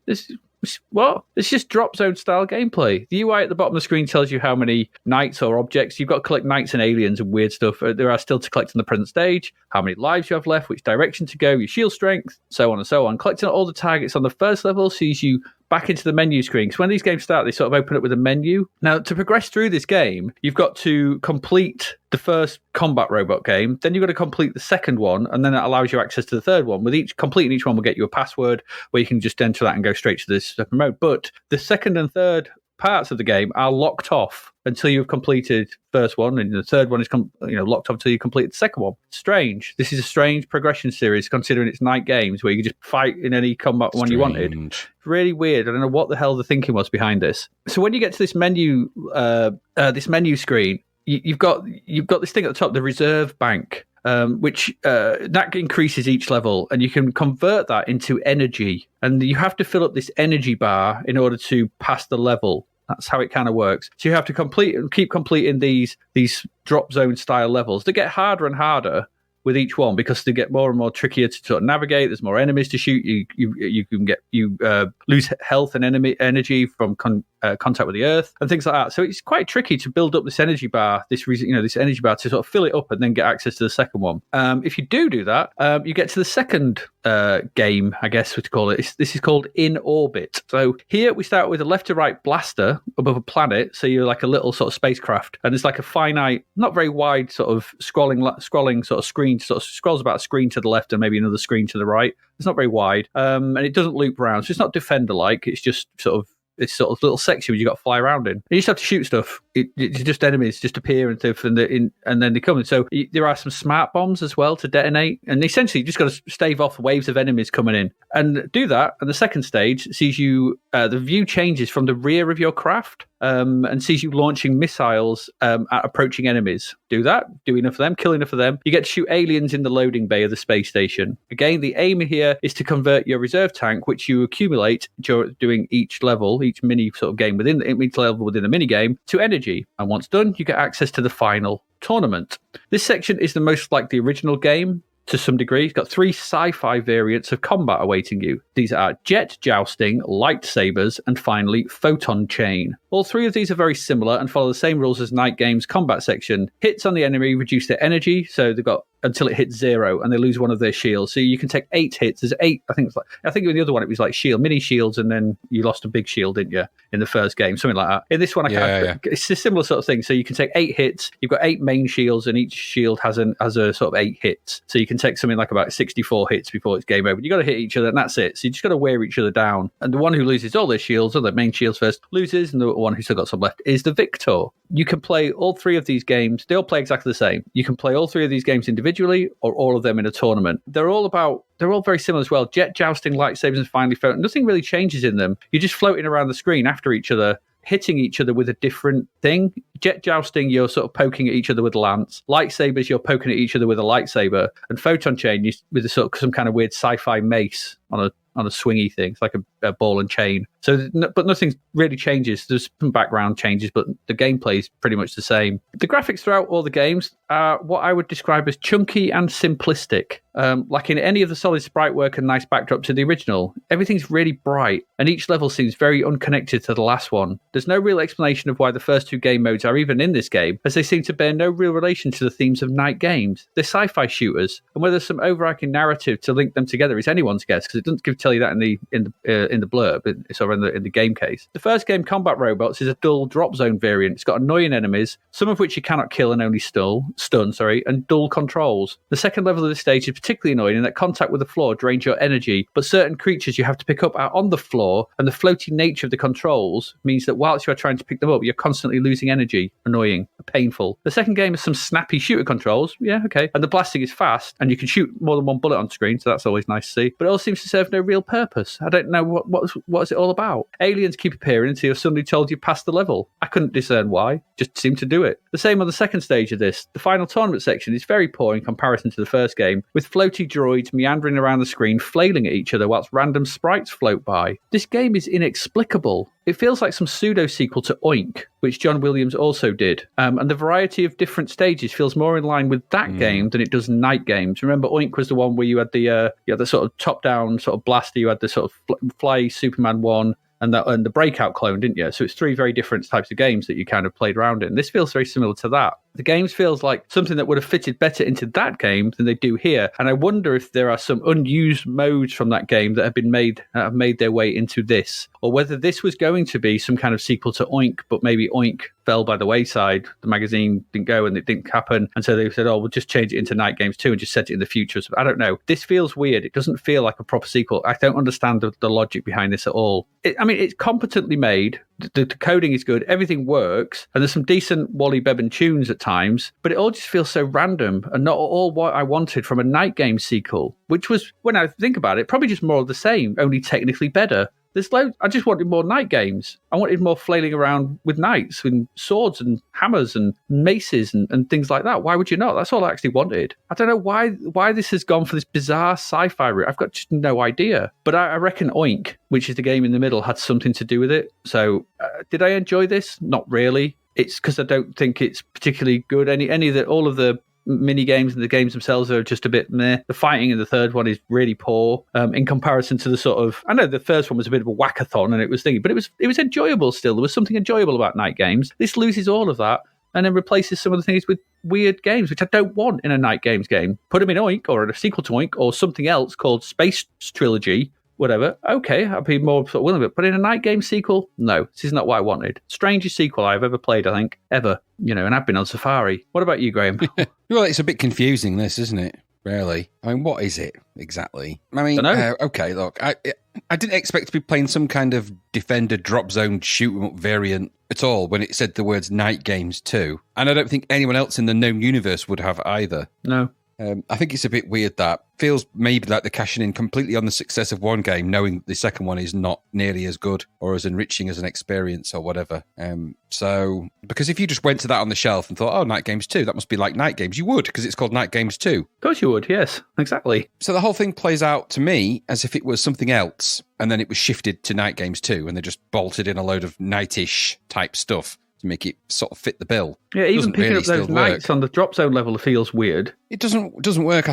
What? It's just drop zone style gameplay. The UI at the bottom of the screen tells you how many knights or objects you've got to collect, knights and aliens and weird stuff there are still to collect on the present stage, how many lives you have left, which direction to go, your shield strength, so on and so on. Collecting all the targets on the first level sees you back into the menu screen. Because when these games start, they sort of open up with a menu. Now, to progress through this game, you've got to complete the first combat robot game, then you've got to complete the second one, and then that allows you access to the third one. With completing each one will get you a password where you can just enter that and go straight to this second mode. But the second and third parts of the game are locked off until you've completed the first one, and the third one is locked off until you complete the second one. Strange. This is a strange progression series, considering it's night games where you can just fight in any combat one you wanted. Really weird. I don't know what the hell the thinking was behind this. So when you get to this menu screen, you've got this thing at the top, the reserve bank. Which that increases each level, and you can convert that into energy, and you have to fill up this energy bar in order to pass the level. That's how it kind of works. So you have to keep completing these drop zone style levels. They get harder and harder with each one because they get more and more trickier to sort of navigate. There's more enemies to shoot. You can lose health and energy from contact with the earth and things like that. So it's quite tricky to build up this energy bar, this energy bar to sort of fill it up and then get access to the second one. If you do that, you get to the second game, I guess what to call it. This is called In Orbit. So here we start with a left to right blaster above a planet. So you're like a little sort of spacecraft, and it's like a finite, not very wide sort of scrolling sort of screen, sort of scrolls about a screen to the left and maybe another screen to the right. It's not very wide, and it doesn't loop around. So it's not Defender-like. It's just sort of little section where you got to fly around in. You just have to shoot stuff. It's just enemies just appear and stuff, and then they come in. So there are some smart bombs as well to detonate, and essentially you just got to stave off waves of enemies coming in and do that. And the second stage sees you the view changes from the rear of your craft. And sees you launching missiles at approaching enemies. Do that, do enough of them, kill enough of them. You get to shoot aliens in the loading bay of the space station. Again, the aim here is to convert your reserve tank, which you accumulate doing each level, each mini sort of game within each level within the mini game, to energy. And once done, you get access to the final tournament. This section is the most like the original game. To some degree, it's got 3 sci-fi variants of combat awaiting you. These are jet jousting, lightsabers, and finally photon chain. All 3 of these are very similar and follow the same rules as Night Game's combat section. Hits on the enemy reduce their energy, so they've got until it hits 0, and they lose one of their shields. So you can take 8 hits. There's 8. I think in the other one it was like mini shields, and then you lost a big shield, didn't you, in the first game, something like that. In this one, it's a similar sort of thing. So you can take 8 hits. You've got 8 main shields, and each shield has a sort of 8 hits. So you can take something like about 64 hits before it's game over. You got to hit each other, and that's it. So you just got to wear each other down. And the one who loses all their shields, or their main shields first, loses, and the one who's still got some left is the victor. You can play all 3 of these games. They all play exactly the same. You can play all 3 of these games individually, or all of them in a tournament. They're all very similar as well. Jet jousting, lightsabers, and finally photon. Nothing really changes in them. You're just floating around the screen after each other, hitting each other with a different thing. Jet jousting, you're sort of poking at each other with a lance. Lightsabers, you're poking at each other with a lightsaber. And photon chain, with some kind of weird sci-fi mace on a swingy thing. It's like a ball and chain. So, but nothing really changes. There's some background changes, but the gameplay is pretty much the same. The graphics throughout all the games are what I would describe as chunky and simplistic. Like in any of the solid sprite work and nice backdrop to the original, everything's really bright, and each level seems very unconnected to the last one. There's no real explanation of why the first 2 game modes are even in this game, as they seem to bear no real relation to the themes of night games. They're sci-fi shooters, and whether there's some overarching narrative to link them together is anyone's guess, because it doesn't tell you that in the blurb, in the game case. The first game, Combat Robots, is a dull drop zone variant. It's got annoying enemies, some of which you cannot kill and only stun, and dull controls. The second level of this stage is particularly annoying in that contact with the floor drains your energy, but certain creatures you have to pick up are on the floor, and the floating nature of the controls means that whilst you are trying to pick them up, you're constantly losing energy. Annoying, painful. The second game has some snappy shooter controls, and the blasting is fast, and you can shoot more than one bullet on screen, so that's always nice to see, but it all seems to serve no real purpose. I don't know what is it all about. Aliens keep appearing until you're suddenly told you passed the level. I couldn't discern why, just seemed to do it. The same on the second stage of this. The final tournament section is very poor in comparison to the first game, with floaty droids meandering around the screen flailing at each other whilst random sprites float by. This game is inexplicable. It feels like some pseudo-sequel to Oink, which John Williams also did. And the variety of different stages feels more in line with that game than it does Night Games. Remember, Oink was the one where you had the sort of top-down sort of blaster, you had the sort of fly Superman one, and the Breakout clone, didn't you? So it's 3 very different types of games that you kind of played around in. This feels very similar to that. The games feels like something that would have fitted better into that game than they do here. And I wonder if there are some unused modes from that game that have made their way into this, or whether this was going to be some kind of sequel to Oink, but maybe Oink fell by the wayside. The magazine didn't go and it didn't happen. And so they said, oh, we'll just change it into Night Games 2 and just set it in the future. So I don't know. This feels weird. It doesn't feel like a proper sequel. I don't understand the logic behind this at all. It's competently made. The coding is good. Everything works. And there's some decent Wally Beban tunes at times, but it all just feels so random and not all what I wanted from a Night Game sequel, which was, when I think about it, probably just more of the same, only technically better. There's loads. I just wanted more Night Games. I wanted more flailing around with knights and swords and hammers and maces and things like that. Why would you not? That's all I actually wanted. I don't know why this has gone for this bizarre sci-fi route. I've got just no idea. But I reckon Oink, which is the game in the middle, had something to do with it. So did I enjoy this? Not really. It's because I don't think it's particularly good. All of the mini games and the games themselves are just a bit meh. The fighting in the third one is really poor in comparison to the sort of, I know the first one was a bit of a whackathon and it was thingy, but it was enjoyable still. There was something enjoyable about Night Games. This loses all of that and then replaces some of the things with weird games, which I don't want in a Night Games game. Put them in Oink or in a sequel to Oink or something else called Space Trilogy, whatever. Okay, I'd be more sort of willing to it. But in a Night Game sequel, no, this is not what I wanted. Strangest sequel I've ever played, I think, ever. And I've been on Safari. What about you, Graham? Well, it's a bit confusing, this, isn't it? Really? I mean, what is it exactly? I mean, okay, look, I didn't expect to be playing some kind of Defender drop zone shoot 'em up variant at all when it said the words Night Games 2. And I don't think anyone else in the known universe would have either. No. I think it's a bit weird that feels maybe like they're cashing in completely on the success of one game, knowing the second one is not nearly as good or as enriching as an experience or whatever. So, because if you just went to that on the shelf and thought, oh, Night Games 2, that must be like Night Games, you would, because it's called Night Games 2. Of course you would, yes, exactly. So the whole thing plays out to me as if it was something else, and then it was shifted to Night Games 2, and they just bolted in a load of nightish type stuff to make it sort of fit the bill. Yeah, even picking up those knights on the drop zone level feels weird. It doesn't work. I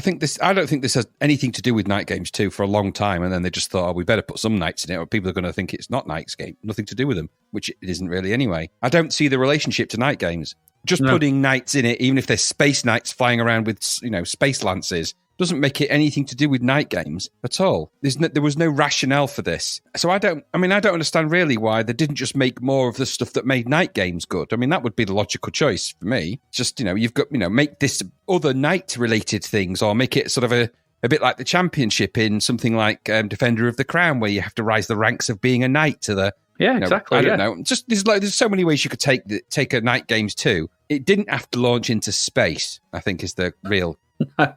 don't think this has anything to do with Night Games 2 for a long time, and then they just thought, oh, we better put some knights in it, or people are going to think it's not Night's game. Nothing to do with them, which it isn't really anyway. I don't see the relationship to Night Games. Just putting knights in it, even if they're space knights flying around with, space lances, doesn't make it anything to do with Night Games at all. There was no rationale for this. So I don't understand really why they didn't just make more of the stuff that made Night Games good. I mean, that would be the logical choice for me. Just, you've got, make this other night-related things, or make it sort of a bit like the Championship in something like Defender of the Crown, where you have to rise the ranks of being a knight to the... Yeah, exactly. I don't know. Just there's so many ways you could take a Night Games 2. It didn't have to launch into space, I think is the real...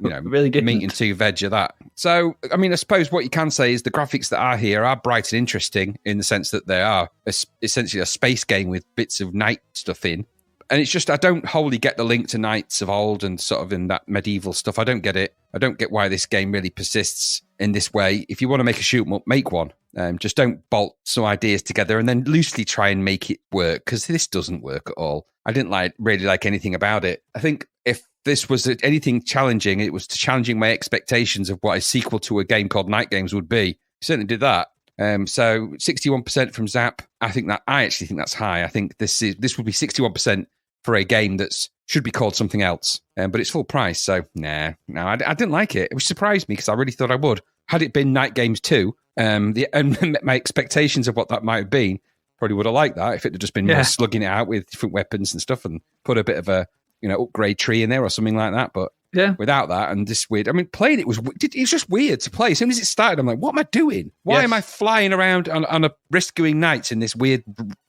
really didn't. Meat and two veg of that. So, I mean, I suppose what you can say is the graphics that are here are bright and interesting in the sense that they are essentially a space game with bits of night stuff in. And it's just, I don't wholly get the link to knights of old and sort of in that medieval stuff. I don't get it. I don't get why this game really persists in this way. If you want to make a shoot 'em up, make one. Just don't bolt some ideas together and then loosely try and make it work, because this doesn't work at all. I didn't really like anything about it. I think if this was anything challenging, it was challenging my expectations of what a sequel to a game called Night Games would be. It certainly did that. So 61% from Zap. I actually think that's high. I think this would be 61% for a game that should be called something else. But it's full price, so no, I didn't like it. It surprised me because I really thought I would. Had it been Night Games 2, and my expectations of what that might have been, probably would have liked that if it had just been more slugging it out with different weapons and stuff and put a bit of a upgrade tree in there or something like that. But without that and this weird, I mean, playing it was just weird to play. As soon as it started, I'm like, what am I doing? Why am I flying around on a rescuing knights in this weird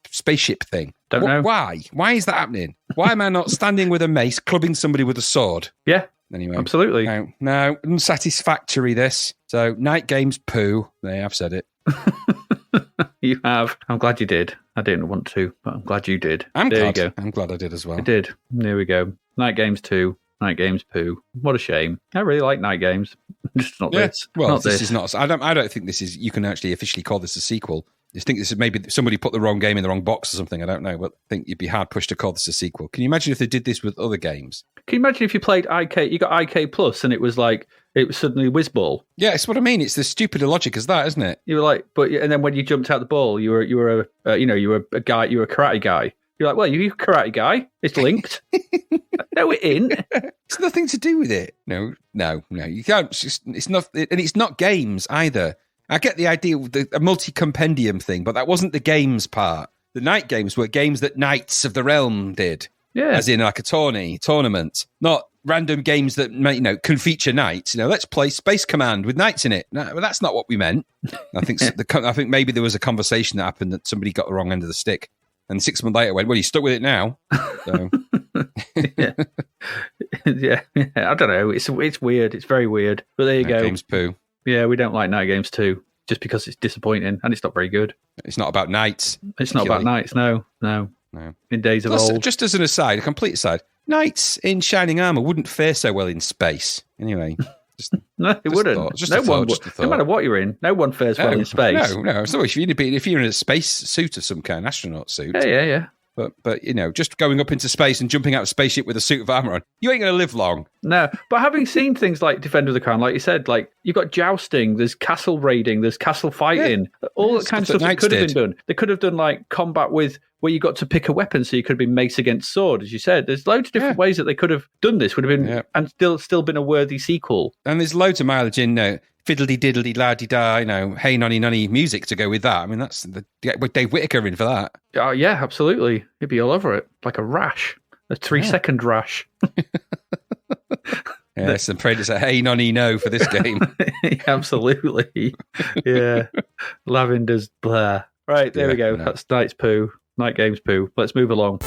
spaceship thing? Don't know. Why? Why is that happening? Why am I not standing with a mace, clubbing somebody with a sword? Yeah. Anyway. Absolutely. No, unsatisfactory this. So, Night Games poo. There, I've said it. You have. I'm glad you did. I didn't want to, but I'm glad you did. There you go. I'm glad I did as well. I did. There we go. Night Games 2. Night Games poo. What a shame. I really like Night Games. Just not this. Well, not this is not. I don't think this is. You can actually officially call this a sequel. You think this is maybe somebody put the wrong game in the wrong box or something? I don't know, but I think you'd be hard pushed to call this a sequel. Can you imagine if they did this with other games? Can you imagine if you played IK, you got IK Plus, and it was suddenly Whizball? Yeah, it's what I mean. It's the stupider logic as that, isn't it? You were like, and then when you jumped out the ball, you were a guy, you were a karate guy. You're like, well, you're a karate guy. It's linked. No, it ain't. It's nothing to do with it. No. You can't. It's not, and it's not games either. I get the idea of a multi-compendium thing, but that wasn't the games part. The night games were games that Knights of the Realm did. Yeah. As in like a tournament, not random games that can feature knights. Let's play Space Command with knights in it. No, that's not what we meant. I think maybe there was a conversation that happened that somebody got the wrong end of the stick. And 6 months later went, well, you stuck with it now. So. yeah. I don't know. It's weird. It's very weird. But there you go. Games poo. Yeah, we don't like night games too, just because it's disappointing and it's not very good. It's not about knights. It's not about knights. No. In days of old. Just as an aside, a complete aside, knights in shining armour wouldn't fare so well in space. Anyway. No, it wouldn't. No matter what you're in, no one fares well in space. No. So if you're in a space suit of some kind, astronaut suit. Yeah. But just going up into space and jumping out of a spaceship with a suit of armour on, you ain't going to live long. No, but having seen things like Defender of the Crown, like you said, like you've got jousting, there's castle raiding, there's castle fighting, all that kind of stuff that could have been done. They could have done like combat with where you got to pick a weapon, so you could have been mace against sword, as you said. There's loads of different ways that they could have done this. Would have been and still been a worthy sequel. And there's loads of mileage in fiddly diddly la di da, hey nonny nonny music to go with that. I mean, that's with Dave Whittaker in for that. Oh yeah, absolutely. He'd be all over it like a rash, a 3-second rash. Yes, I'm afraid it's a hey nonny no for this game. Absolutely. Yeah, Lavender's blah. Right, there we go. No. That's Night's poo. Night games poo. Let's move along.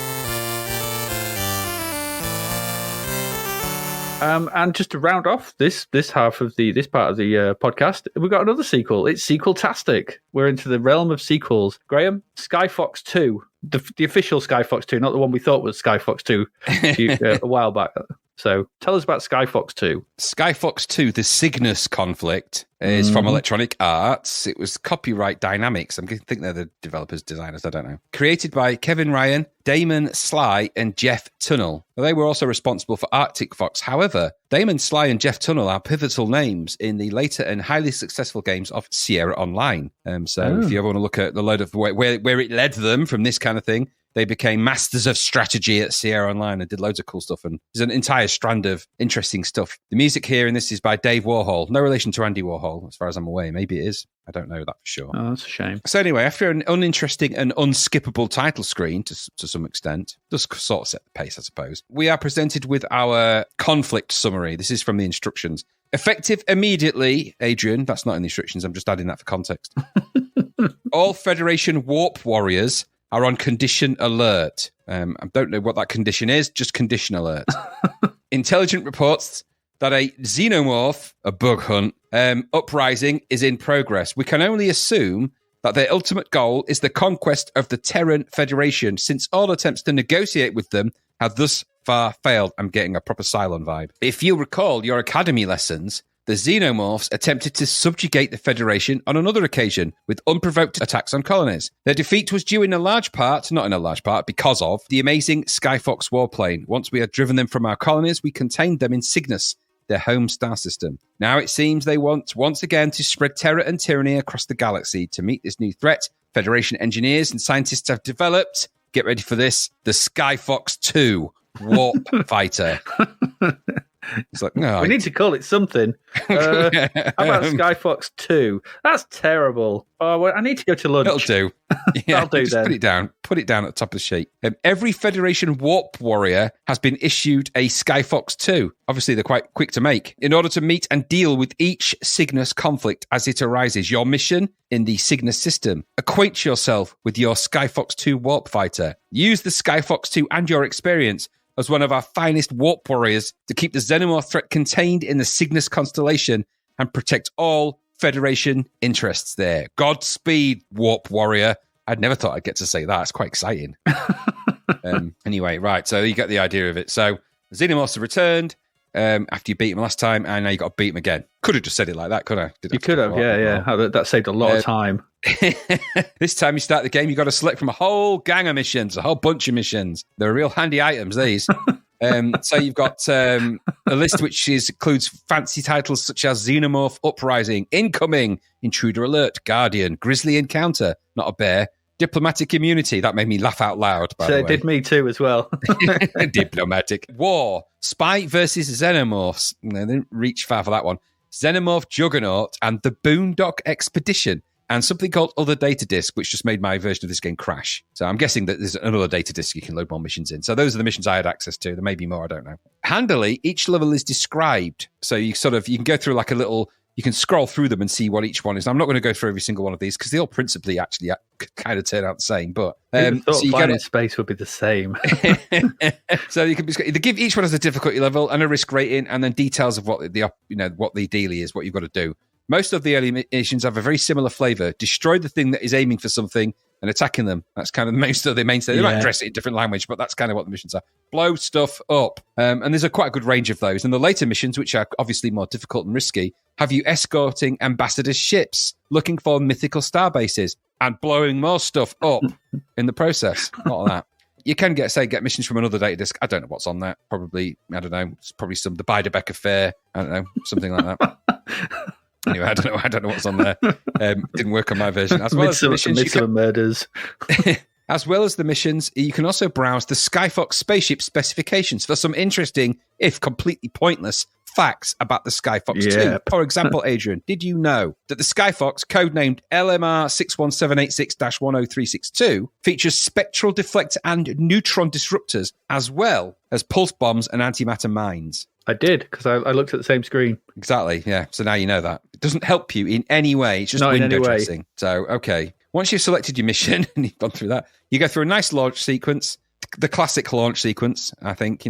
And just to round off this half of this part of the podcast, we've got another sequel. It's sequel-tastic. We're into the realm of sequels. Graham, Skyfox II, the official Skyfox II, not the one we thought was Skyfox II a while back. So tell us about Skyfox II. Skyfox II, the Cygnus conflict, is from Electronic Arts. It was Copyright Dynamics. I think they're the developers, designers, I don't know. Created by Kevin Ryan, Damon Sly, and Jeff Tunnell. They were also responsible for Arctic Fox. However, Damon Sly and Jeff Tunnell are pivotal names in the later and highly successful games of Sierra Online. If you ever want to look at the load of where it led them from this kind of thing, they became masters of strategy at Sierra Online and did loads of cool stuff. And there's an entire strand of interesting stuff. The music here in this is by Dave Warhol. No relation to Andy Warhol, as far as I'm aware. Maybe it is. I don't know that for sure. Oh, that's a shame. So anyway, after an uninteresting and unskippable title screen, to some extent, does sort of set the pace, I suppose, we are presented with our conflict summary. This is from the instructions. Effective immediately, Adrian, that's not in the instructions, I'm just adding that for context. All Federation warp warriors are on condition alert. I don't know what that condition is, just condition alert. Intelligent reports that a xenomorph, a bug hunt, uprising is in progress. We can only assume that their ultimate goal is the conquest of the Terran Federation, since all attempts to negotiate with them have thus far failed. I'm getting a proper Cylon vibe. If you recall your academy lessons, the xenomorphs attempted to subjugate the Federation on another occasion with unprovoked attacks on colonies. Their defeat was due because of the amazing Skyfox warplane. Once we had driven them from our colonies, we contained them in Cygnus, their home star system. Now it seems they want once again to spread terror and tyranny across the galaxy. To meet this new threat, Federation engineers and scientists have developed, get ready for this, the Skyfox II warp fighter. It's like, no, we need to call it something. How about Skyfox 2? That's terrible. Oh, well, I need to go to lunch. It'll do. Yeah, I'll do just then. Put it down at the top of the sheet. Every Federation warp warrior has been issued a Skyfox 2. Obviously, they're quite quick to make. In order to meet and deal with each Cygnus conflict as it arises, your mission in the Cygnus system, acquaint yourself with your Skyfox 2 warp fighter. Use the Skyfox 2 and your experience as one of our finest warp warriors to keep the xenomorph threat contained in the Cygnus constellation and protect all Federation interests there. Godspeed, warp warrior. I'd never thought I'd get to say that. It's quite exciting. Anyway, right. So you get the idea of it. So the xenomorphs have returned. after you beat him last time, and now you got to beat him again. Could have just said it like that, could I? You could have, yeah. That saved a lot of time. This time you start the game, you got to select from a whole gang of missions, a whole bunch of missions. They're real handy items, these. So you've got a list which includes fancy titles such as Xenomorph Uprising, Incoming, Intruder Alert, Guardian, Grizzly Encounter, not a bear, Diplomatic Immunity. That made me laugh out loud, by the way. It did me too as well. Diplomatic. War, Spy versus Xenomorphs. No, they didn't reach far for that one. Xenomorph Juggernaut and the Boondock Expedition. And something called Other Data Disk, which just made my version of this game crash. So I'm guessing that there's another data disk you can load more missions in. So those are the missions I had access to. There may be more, I don't know. Handily, each level is described. So you can go through like a little, you can scroll through them and see what each one is. I'm not going to go through every single one of these because they all principally actually kind of turn out the same. But so you in space would be the same. So you can they give each one has a difficulty level and a risk rating, and then details of what what the dealie is, what you've got to do. Most of the early missions have a very similar flavour. Destroy the thing that is aiming for something and attacking them. That's kind of most of the mainstay. They might dress it in different language, but that's kind of what the missions are. Blow stuff up. And there's quite a good range of those. And the later missions, which are obviously more difficult and risky, have you escorting ambassadors' ships, looking for mythical star bases, and blowing more stuff up in the process. Not of that. You can get missions from another data disk. I don't know what's on that. Probably, I don't know. It's probably the Beiderbecke affair. I don't know. Something like that. Anyway, I don't know what's on there. Didn't work on my version. As well as the missions, murders. As well as the missions, you can also browse the Skyfox spaceship specifications for some interesting, if completely pointless, facts about the Skyfox II. For example, Adrian, did you know that the Skyfox, codenamed LMR 61786-10362, features spectral deflector and neutron disruptors, as well as pulse bombs and antimatter mines? I did, because I looked at the same screen. Exactly, yeah. So now you know that. It doesn't help you in any way. It's just window dressing. So, okay. Once you've selected your mission and you've gone through that, you go through a nice launch sequence, the classic launch sequence, I think,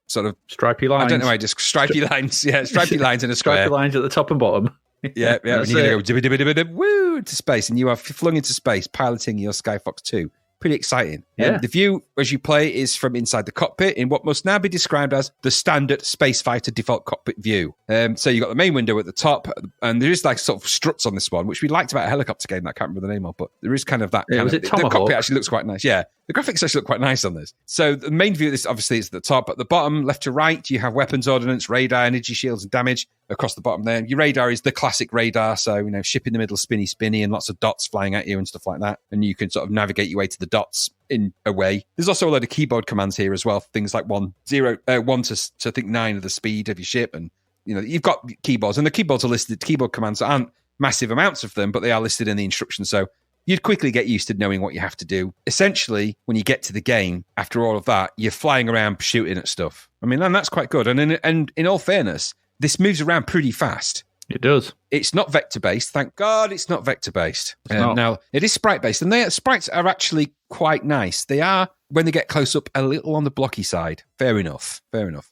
sort of... Stripy lines. I don't know, just stripy lines. Yeah, stripy lines in a square. Stripy lines at the top and bottom. Yeah. And you're going to go woo into space, and you are flung into space piloting your Skyfox 2. Pretty exciting. Yeah. The view as you play is from inside the cockpit in what must now be described as the standard space fighter default cockpit view. So you've got the main window at the top, and there is like sort of struts on this one, which we liked about a helicopter game that I can't remember the name of, but there is kind of that. Was it Tomahawk? The cockpit actually looks quite nice. Yeah. The graphics actually look quite nice on this. So the main view of this obviously is at the top. At the bottom, left to right, you have weapons ordnance, radar, energy shields, and damage across the bottom there. Your radar is the classic radar. So, ship in the middle, spinny, and lots of dots flying at you and stuff like that. And you can sort of navigate your way to the dots in a way. There's also a load of keyboard commands here as well. Things like 1 to I think 9 of the speed of your ship. And, you've got keyboards, and the keyboards are listed. Keyboard commands aren't massive amounts of them, but they are listed in the instructions. So you'd quickly get used to knowing what you have to do. Essentially, when you get to the game, after all of that, you're flying around shooting at stuff. I mean, and that's quite good. And in all fairness, this moves around pretty fast. It does. It's not vector-based. Thank God it's not vector-based. Now, it is sprite-based, and sprites are actually quite nice. They are, when they get close up, a little on the blocky side. Fair enough.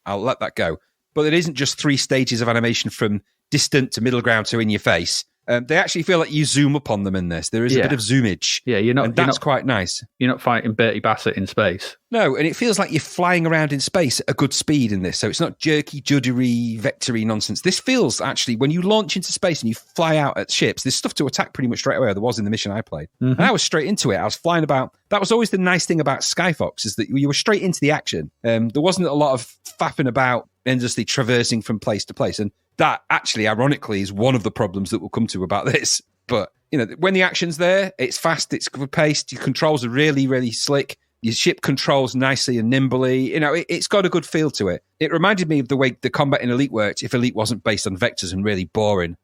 I'll let that go. But it isn't just 3 stages of animation from distant to middle ground to in your face. They actually feel like you zoom up on them in this. There is a bit of zoomage. Yeah, that's quite nice. You're not fighting Bertie Bassett in space. No, and it feels like you're flying around in space at a good speed in this. So it's not jerky, juddery, vectory nonsense. This feels actually, when you launch into space and you fly out at ships, there's stuff to attack pretty much straight away. There was in the mission I played. Mm-hmm. And I was straight into it. I was flying about. That was always the nice thing about Skyfox, is that you were straight into the action. There wasn't a lot of faffing about, endlessly traversing from place to place. And that actually, ironically, is one of the problems that we'll come to about this. But, when the action's there, it's fast, it's paced, your controls are really, really slick. Your ship controls nicely and nimbly. It's got a good feel to it. It reminded me of the way the combat in Elite worked if Elite wasn't based on vectors and really boring.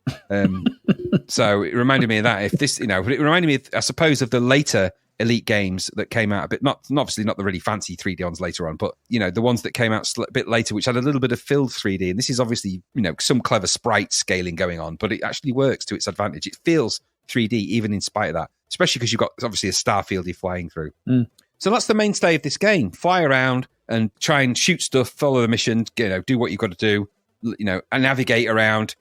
So it reminded me of that. If this, it reminded me, I suppose, of the later Elite games that came out a bit, obviously not the really fancy 3D ones later on, but, the ones that came out a bit later, which had a little bit of filled 3D. And this is obviously, some clever sprite scaling going on, but it actually works to its advantage. It feels 3D even in spite of that, especially because you've got obviously a star field you're flying through. So that's the mainstay of this game. Fly around and try and shoot stuff, follow the mission, do what you've got to do, and navigate around.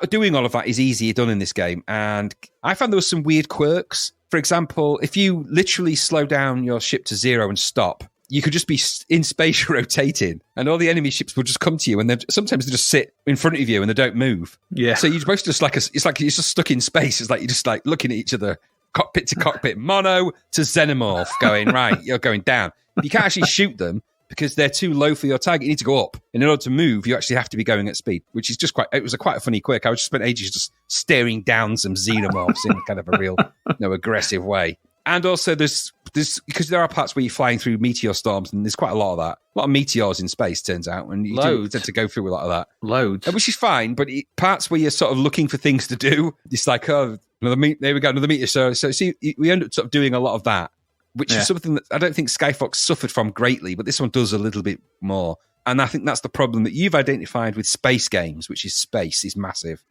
Doing all of that is easier done in this game. And I found there was some weird quirks. For example, if you literally slow down your ship to 0 and stop, you could just be in space rotating, and all the enemy ships will just come to you, and sometimes they just sit in front of you and they don't move. Yeah. So you're supposed to just it's like you're just stuck in space. It's like you're just like looking at each other, cockpit to cockpit, mono to xenomorph, going right. You're going down. You can't actually shoot them because they're too low for your target. You need to go up. And in order to move, you actually have to be going at speed, which is just quite a funny quirk. I just spent ages just staring down some xenomorphs in kind of a real, aggressive way. And also there's because there are parts where you're flying through meteor storms, and there's quite a lot of that. A lot of meteors in space, turns out, and you do tend to go through a lot of that. Loads. Which is fine, but parts where you're sort of looking for things to do, it's like, oh, there we go, another meteor. So see, we end up sort of doing a lot of that, which is something that I don't think Skyfox suffered from greatly, but this one does a little bit more. And I think that's the problem that you've identified with space games, which is space is massive.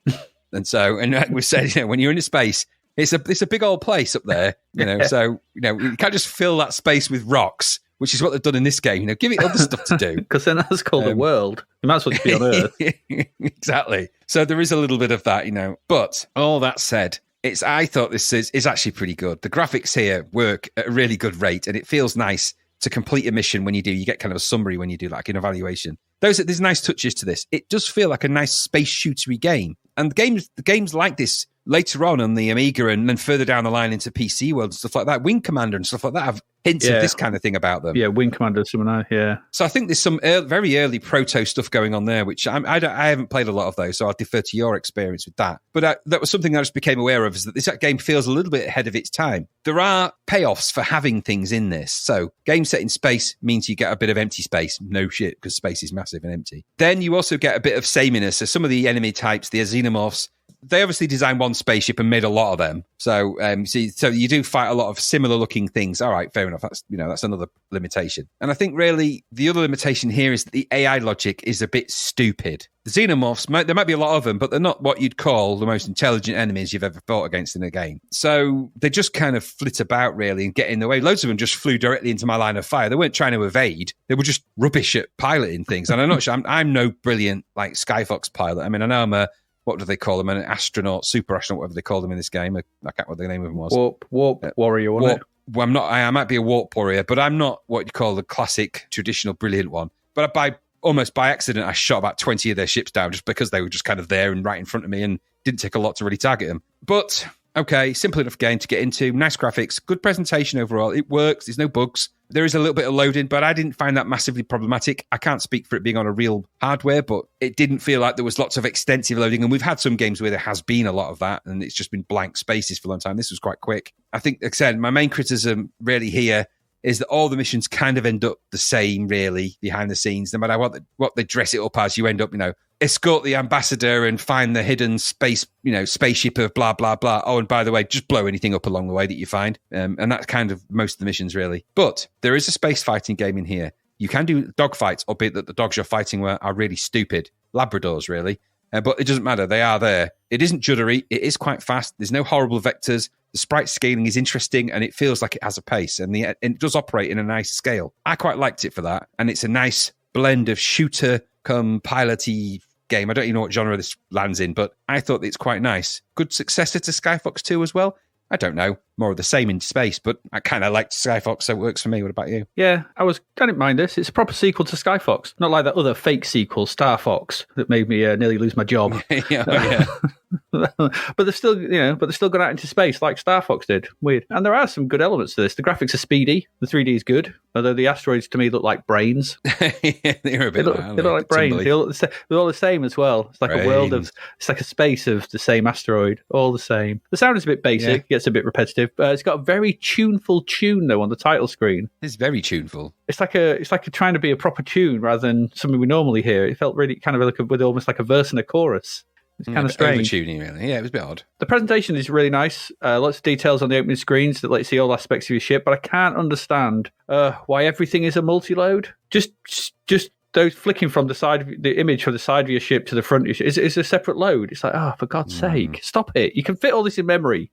And like we said, when you're in space, it's a big old place up there, so, you can't just fill that space with rocks, which is what they've done in this game. Give it other stuff to do. Because then that's called the world. You might as well just be on Earth. Exactly. So there is a little bit of that, But all that said, I thought this is actually pretty good. The graphics here work at a really good rate, and it feels nice to complete a mission when you do. You get kind of a summary when you do like an evaluation. There's nice touches to this. It does feel like a nice space shootery game. And the games like this later on the Amiga and then further down the line into PC world and stuff like that, Wing Commander and stuff like that have hints of this kind of thing about them. Yeah, Wing Commander, yeah. So I think there's some very early proto stuff going on there, which I haven't played a lot of those, so I'll defer to your experience with that. But that was something I just became aware of, is that this game feels a little bit ahead of its time. There are payoffs for having things in this. So game set in space means you get a bit of empty space. No shit, because space is massive and empty. Then you also get a bit of sameness. So some of the enemy types, the xenomorphs, they obviously designed one spaceship and made a lot of them. So so you do fight a lot of similar looking things. All right, fair enough. That's another limitation. And I think really the other limitation here is that the AI logic is a bit stupid. The xenomorphs, there might be a lot of them, but they're not what you'd call the most intelligent enemies you've ever fought against in a game. So they just kind of flit about really and get in the way. Loads of them just flew directly into my line of fire. They weren't trying to evade. They were just rubbish at piloting things. And I'm not sure, I'm no brilliant like Skyfox pilot. I mean, I know I'm what do they call them? An astronaut, super astronaut, whatever they call them in this game. I can't remember what the name of them was. Warp warrior, wasn't it? Well, I'm not. I might be a warp warrior, but I'm not what you call the classic, traditional, brilliant one. But almost by accident, I shot about 20 of their ships down just because they were just kind of there and right in front of me, and didn't take a lot to really target them. But okay, simple enough game to get into. Nice graphics, good presentation overall. It works. There's no bugs. There is a little bit of loading, but I didn't find that massively problematic. I can't speak for it being on a real hardware, but it didn't feel like there was lots of extensive loading. And we've had some games where there has been a lot of that, and it's just been blank spaces for a long time. This was quite quick. I think, like I said, my main criticism really here is that all the missions kind of end up the same, really, behind the scenes. No matter what they dress it up as, you end up, escort the ambassador and find the hidden spaceship of blah, blah, blah. Oh, and by the way, just blow anything up along the way that you find. And that's kind of most of the missions, really. But there is a space fighting game in here. You can do dogfights, albeit that the dogs you're fighting are really stupid. Labradors, really. But it doesn't matter. They are there. It isn't juddery. It is quite fast. There's no horrible vectors. The sprite scaling is interesting, and it feels like it has a pace, and it does operate in a nice scale. I quite liked it for that, and it's a nice blend of shooter come pilot-y game. I don't even know what genre this lands in, but I thought it's quite nice. Good successor to Skyfox 2 as well. I don't know, more of the same in space, but I kind of liked Skyfox, so it works for me. What about you? Yeah, I didn't mind this. It's a proper sequel to Skyfox, not like that other fake sequel, Star Fox, that made me nearly lose my job. yeah. But they're still, gone out into space like Star Fox did. Weird. And there are some good elements to this. The graphics are speedy. The 3D is good. Although the asteroids to me look like brains. They're a bit. They look like brains. They're all the same as well. It's like a world of. It's like a space of the same asteroid. All the same. The sound is a bit basic. It gets a bit repetitive. It's got a very tuneful tune though on the title screen. It's very tuneful. It's like trying to be a proper tune rather than something we normally hear. It felt really kind of with almost like a verse and a chorus. It's kind of strange. Over-tuning, really. Yeah, it was a bit odd. The presentation is really nice. Lots of details on the opening screens that let you see all aspects of your ship, but I can't understand why everything is a multi-load. Just those flicking from the image from the side of your ship to the front of your ship is a separate load. It's like, for God's sake, stop it. You can fit all this in memory.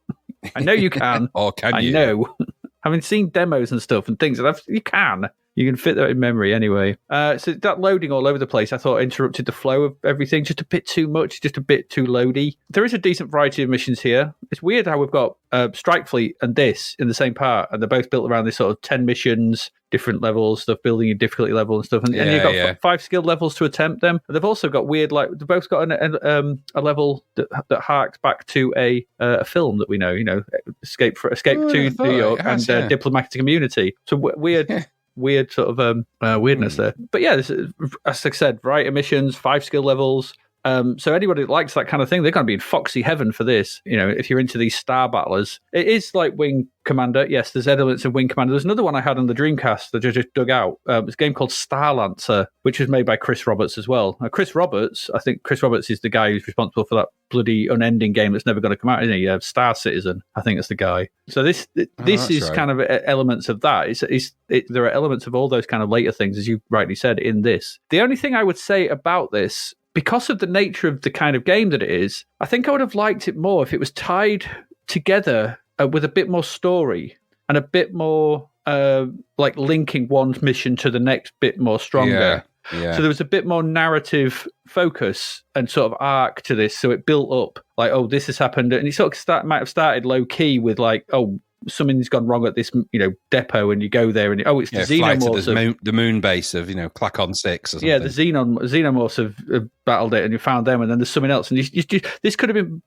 I know you can. Or can you? I know. Having seen demos and stuff and things, you can. You can fit that in memory anyway. So that loading all over the place, I thought interrupted the flow of everything just a bit too much, just a bit too loady. There is a decent variety of missions here. It's weird how we've got Strike Fleet and this in the same part, and they're both built around this sort of 10 missions, different levels, stuff, building your difficulty level and stuff. And you've got 5 skill levels to attempt them. And they've also got weird, like, they've both got a level that harks back to a film that we know, Escape to New York and Diplomatic Immunity. So weird. Weird sort of weirdness there. But yeah, this is, as I said, variety of missions, 5 skill levels. So anybody that likes that kind of thing, they're going to be in foxy heaven for this. If you're into these star battlers, it is like Wing Commander. Yes, there's elements of Wing Commander. There's another one I had on the Dreamcast that I just dug out. It's a game called Star Lancer, which was made by Chris Roberts as well. Now, I think Chris Roberts is the guy who's responsible for that bloody unending game that's never going to come out, isn't he? Star Citizen, I think that's the guy. So this is right. Kind of elements of that. There are elements of all those kind of later things, as you rightly said, in this. The only thing I would say about this, because of the nature of the kind of game that it is, I think I would have liked it more if it was tied together with a bit more story and a bit more like linking one mission to the next bit more stronger. Yeah. So there was a bit more narrative focus and sort of arc to this. So it built up like, oh, this has happened. And it sort of might have started low key with like, oh, something's gone wrong at this, depot, and you go there, and it's the xenomorphs, the moon base of Clacon 6 or something. Yeah, the xenomorphs have battled it, and you found them, and then there's something else, and this could have been,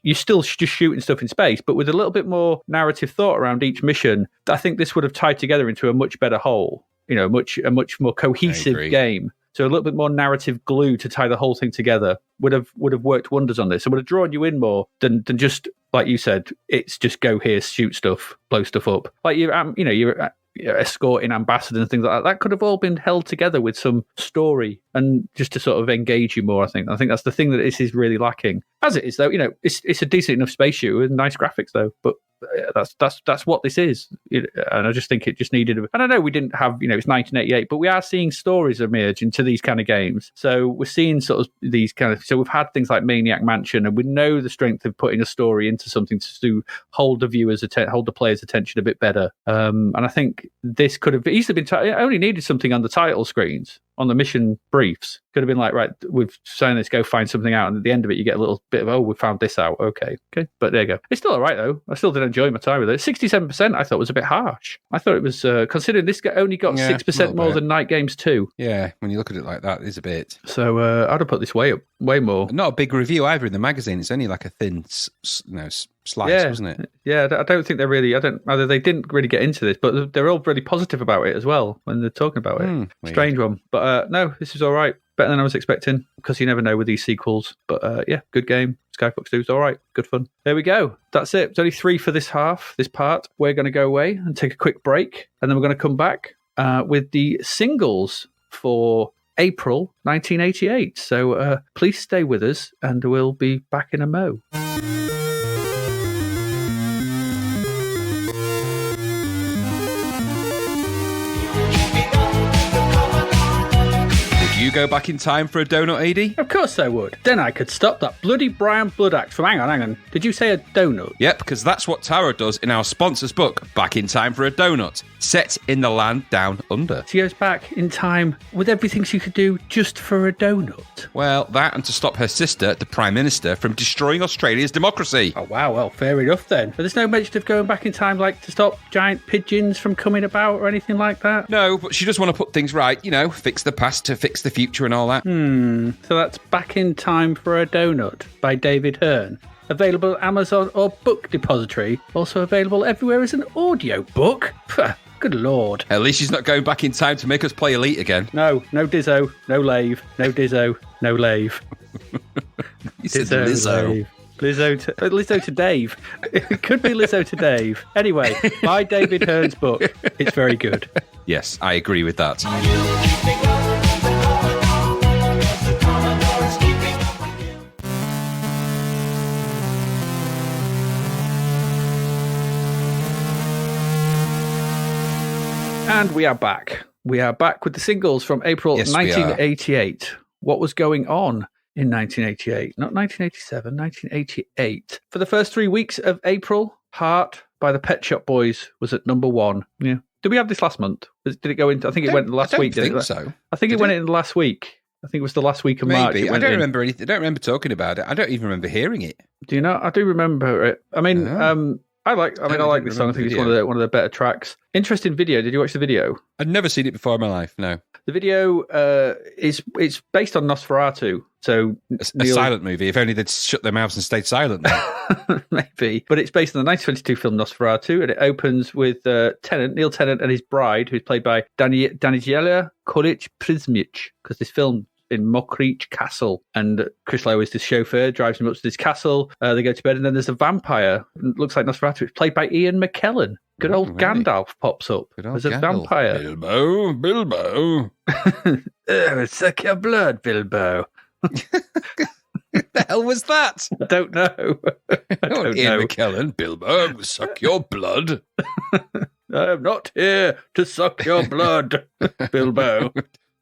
you're still just shooting stuff in space, but with a little bit more narrative thought around each mission. I think this would have tied together into a much better whole, a much more cohesive game. So a little bit more narrative glue to tie the whole thing together would have worked wonders on this. It would have drawn you in more than just, like you said, it's just go here, shoot stuff, blow stuff up. Like you're escorting ambassadors and things like that. That could have all been held together with some story and just to sort of engage you more. I think that's the thing that this is really lacking. As it is, though, it's a decent enough space shooter with nice graphics, though. But that's what this is, and I just think it just needed. And I know we didn't have, it's 1988, but we are seeing stories emerge into these kind of games. So we're seeing sort of these kind of. So we've had things like Maniac Mansion, and we know the strength of putting a story into something to hold the player's attention a bit better. And I think this could have easily been. It only needed something on the title screens, on the mission briefs. Could have been like, right, we've signed this, go find something out, and at the end of it, you get a little bit of, oh, we found this out. Okay. But there you go. It's still all right, though. I still did enjoy my time with it. 67% I thought was a bit harsh. I thought it was, considering this only got 6% more than Night Games 2. Yeah, when you look at it like that, it's a bit. So I'd have put this way more. Not a big review either in the magazine. It's only like a thin slice, wasn't it? Yeah, I don't think either they didn't really get into this, but they're all really positive about it as well when they're talking about it. Strange one. But no, this is all right. Better than I was expecting, because you never know with these sequels. But yeah, good game. Skyfox II is all right. Good fun. There we go. That's it. It's only 3 for this part. We're going to go away and take a quick break, and then we're going to come back with the singles for April 1988. So please stay with us, and we'll be back in a mo. You go back in time for a donut, Edie? Of course I would. Then I could stop that bloody Brian Bloodaxe from... Hang on. Did you say a donut? Yep, because that's what Tara does in our sponsor's book, Back in Time for a Donut, set in the land down under. She goes back in time with everything she could do just for a donut. Well, that and to stop her sister, the Prime Minister, from destroying Australia's democracy. Oh, wow. Well, fair enough then. But there's no mention of going back in time, like, to stop giant pigeons from coming about or anything like that? No, but she does want to put things right, fix the past to fix the future and all that. So that's Back in Time for a Donut by David Hearn. Available at Amazon or Book Depository. Also available everywhere as an audio book. Good lord. At least she's not going back in time to make us play Elite again. No Dizzo, no Lave. No Dizzo, no Lave. Lizzo. Lizzo to Dave. It could be Lizzo to Dave. Anyway, buy David Hearn's book. It's very good. Yes, I agree with that. And we are back. We are back with the singles from April 1988. What was going on in 1988? Not 1987, 1988. For the first 3 weeks of April, Heart by the Pet Shop Boys was at number 1. Yeah, Did we have this last month? Did it go into? I think it went last week. I don't didn't think it? so. I think it went in last week. I think it was the last week of March. Maybe. I don't remember anything. I don't remember talking about it. I don't even remember hearing it. Do you know? I do remember it. I mean, I like this song. I think it's one of the better tracks. Interesting video. Did you watch the video? I'd never seen it before in my life. No. The video it's based on Nosferatu. So a silent movie. If only they'd shut their mouths and stayed silent. Maybe. But it's based on the 1922 film Nosferatu, and it opens with Neil Tennant and his bride, who's played by Daniela Kuric-Przmyk, because this film in Mokrich Castle, and Chris Lowe is the chauffeur, drives him up to this castle. They go to bed, and then there's a vampire. It looks like Nosferatu. It's played by Ian McKellen. Good old Gandalf pops up as a vampire. Bilbo. Suck your blood, Bilbo. What the hell was that? I don't know. I don't Ian know. McKellen, Bilbo, suck your blood. I am not here to suck your blood, Bilbo.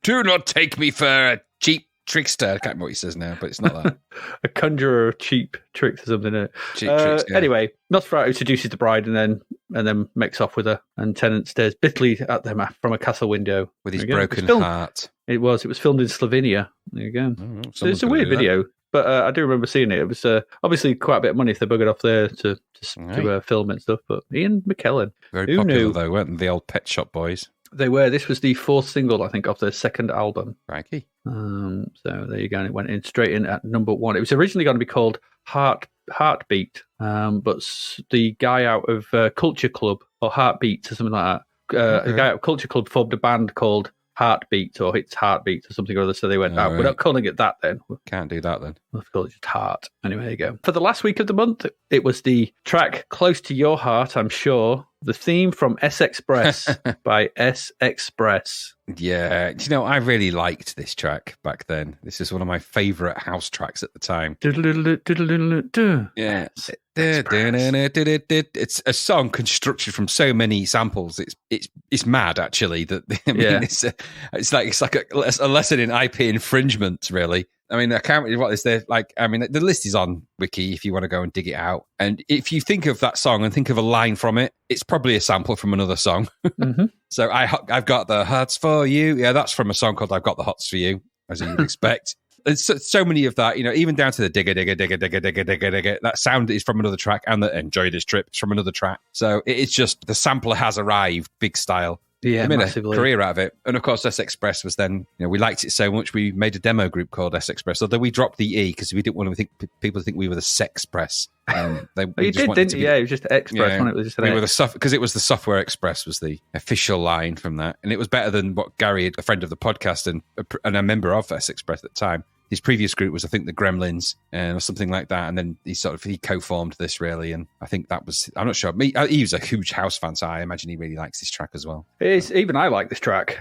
Do not take me for a cheap trickster. I can't remember what he says now, but it's not that. A conjurer of cheap tricks or something. Cheap tricks, yeah. Anyway, Nosferatu seduces the bride and then makes off with her, and Tennant stares bitterly at them from a castle window. With his broken heart. It was filmed in Slovenia. There you go. So it's a weird video, but I do remember seeing it. It was obviously quite a bit of money if they buggered off there to film it and stuff. But Ian McKellen. Very popular, though, weren't they? The old Pet Shop Boys. They were. This was the fourth single, I think, of their second album. Crikey. So there you go. And it went in straight in at number one. It was originally going to be called Heartbeat, but the guy out of Culture Club, or Heartbeat or something like that, the guy out of Culture Club formed a band called Heartbeat, or It's Heartbeat or something or other. So they went, we're not calling it that then. Can't do that then. We'll call it just Heart. Anyway, there you go. For the last week of the month, it was the track Close to Your Heart, I'm sure. The theme from S Express by S Express. Yeah. Do you know, I really liked this track back then. This is one of my favourite house tracks at the time. Yeah. It's a song constructed from so many samples. It's mad, actually. That it's like a lesson in IP infringement, really. I mean, I can't really what this. They're like. I mean, the list is on Wiki if you want to go and dig it out. And if you think of that song and think of a line from it, it's probably a sample from another song. Mm-hmm. So I've got the hearts for you. Yeah, that's from a song called "I've Got the Hots for You," as you'd expect. There's so many of that, even down to the digger. That sound is from another track, and the enjoy this trip is from another track. So it's just the sampler has arrived, big style. Yeah, I made massively. a career out of it. And of course, S Express was then, we liked it so much, we made a demo group called S Express, although we dropped the E because we didn't want people to think we were the Sexpress. You did, didn't you? Yeah, it was just Express. Yeah, it was just an because it was the Software Express was the official line from that. And it was better than what Gary, a friend of the podcast and a member of S Express at the time, his previous group was, I think, the Gremlins or something like that. And then he co-formed this, really. And I think that was, I'm not sure. He was a huge house fan, so I imagine he really likes this track as well. Even I like this track,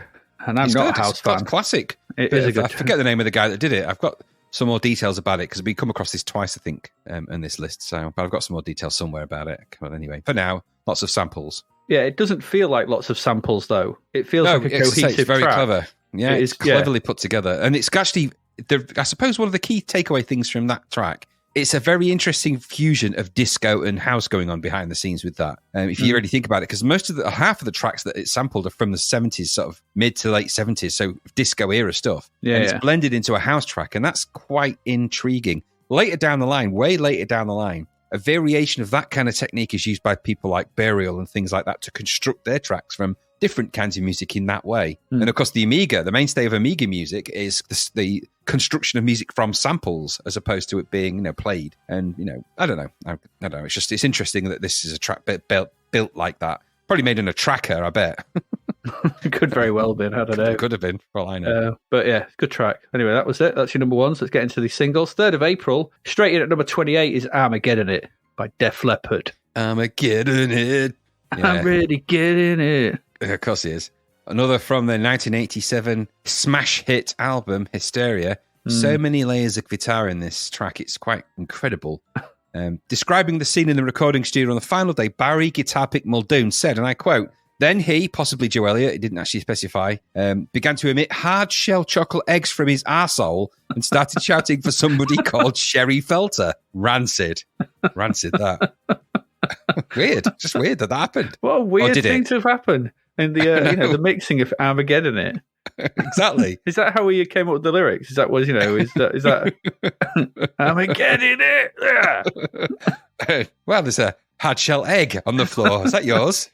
and I'm not a house fan. It's classic. It is a good I forget the name of the guy that did it. I've got some more details about it because we come across this twice, I think, in this list. So, but I've got some more details somewhere about it. But anyway, for now, lots of samples. Yeah, it doesn't feel like lots of samples, though. It feels like a cohesive it's very track. clever. Yeah, it's cleverly put together. And it's actually, I suppose one of the key takeaway things from that track, it's a very interesting fusion of disco and house going on behind the scenes with that. If you really think about it, because half of the tracks that it's sampled are from the 70s, sort of mid to late 70s, so disco era stuff. Yeah, and it's blended into a house track, and that's quite intriguing. Way later down the line, a variation of that kind of technique is used by people like Burial and things like that to construct their tracks from different kinds of music in that way. And of course, the mainstay of Amiga music is the construction of music from samples as opposed to it being, played. And, I don't know. It's interesting that this is a track built like that. Probably made in a tracker, I bet. It could very well have been. I don't know. Could have been, for all I know. But yeah, good track. Anyway, that was it. That's your number one. So let's get into the singles. 3rd of April, straight in at number 28 is Armageddon It by Def Leppard. Armageddon It. Yeah. I'm really getting it. Of course it is. Another from the 1987 smash hit album, Hysteria. So many layers of guitar in this track. It's quite incredible. Describing the scene in the recording studio on the final day, Barry Guitar Pick Muldoon said, and I quote, "Then he, possibly Joe Elliott, he didn't actually specify, began to emit hard-shell chocolate eggs from his arsehole and started shouting for somebody called Sherry Felter. Rancid. Rancid, that. Weird. Just weird that happened. What a weird thing to have happened. in the the mixing of Armageddon. It Exactly. is that how he came up with the lyrics? Is that is that Armageddon? It Well, there's a hard shell egg on the floor. Is that yours?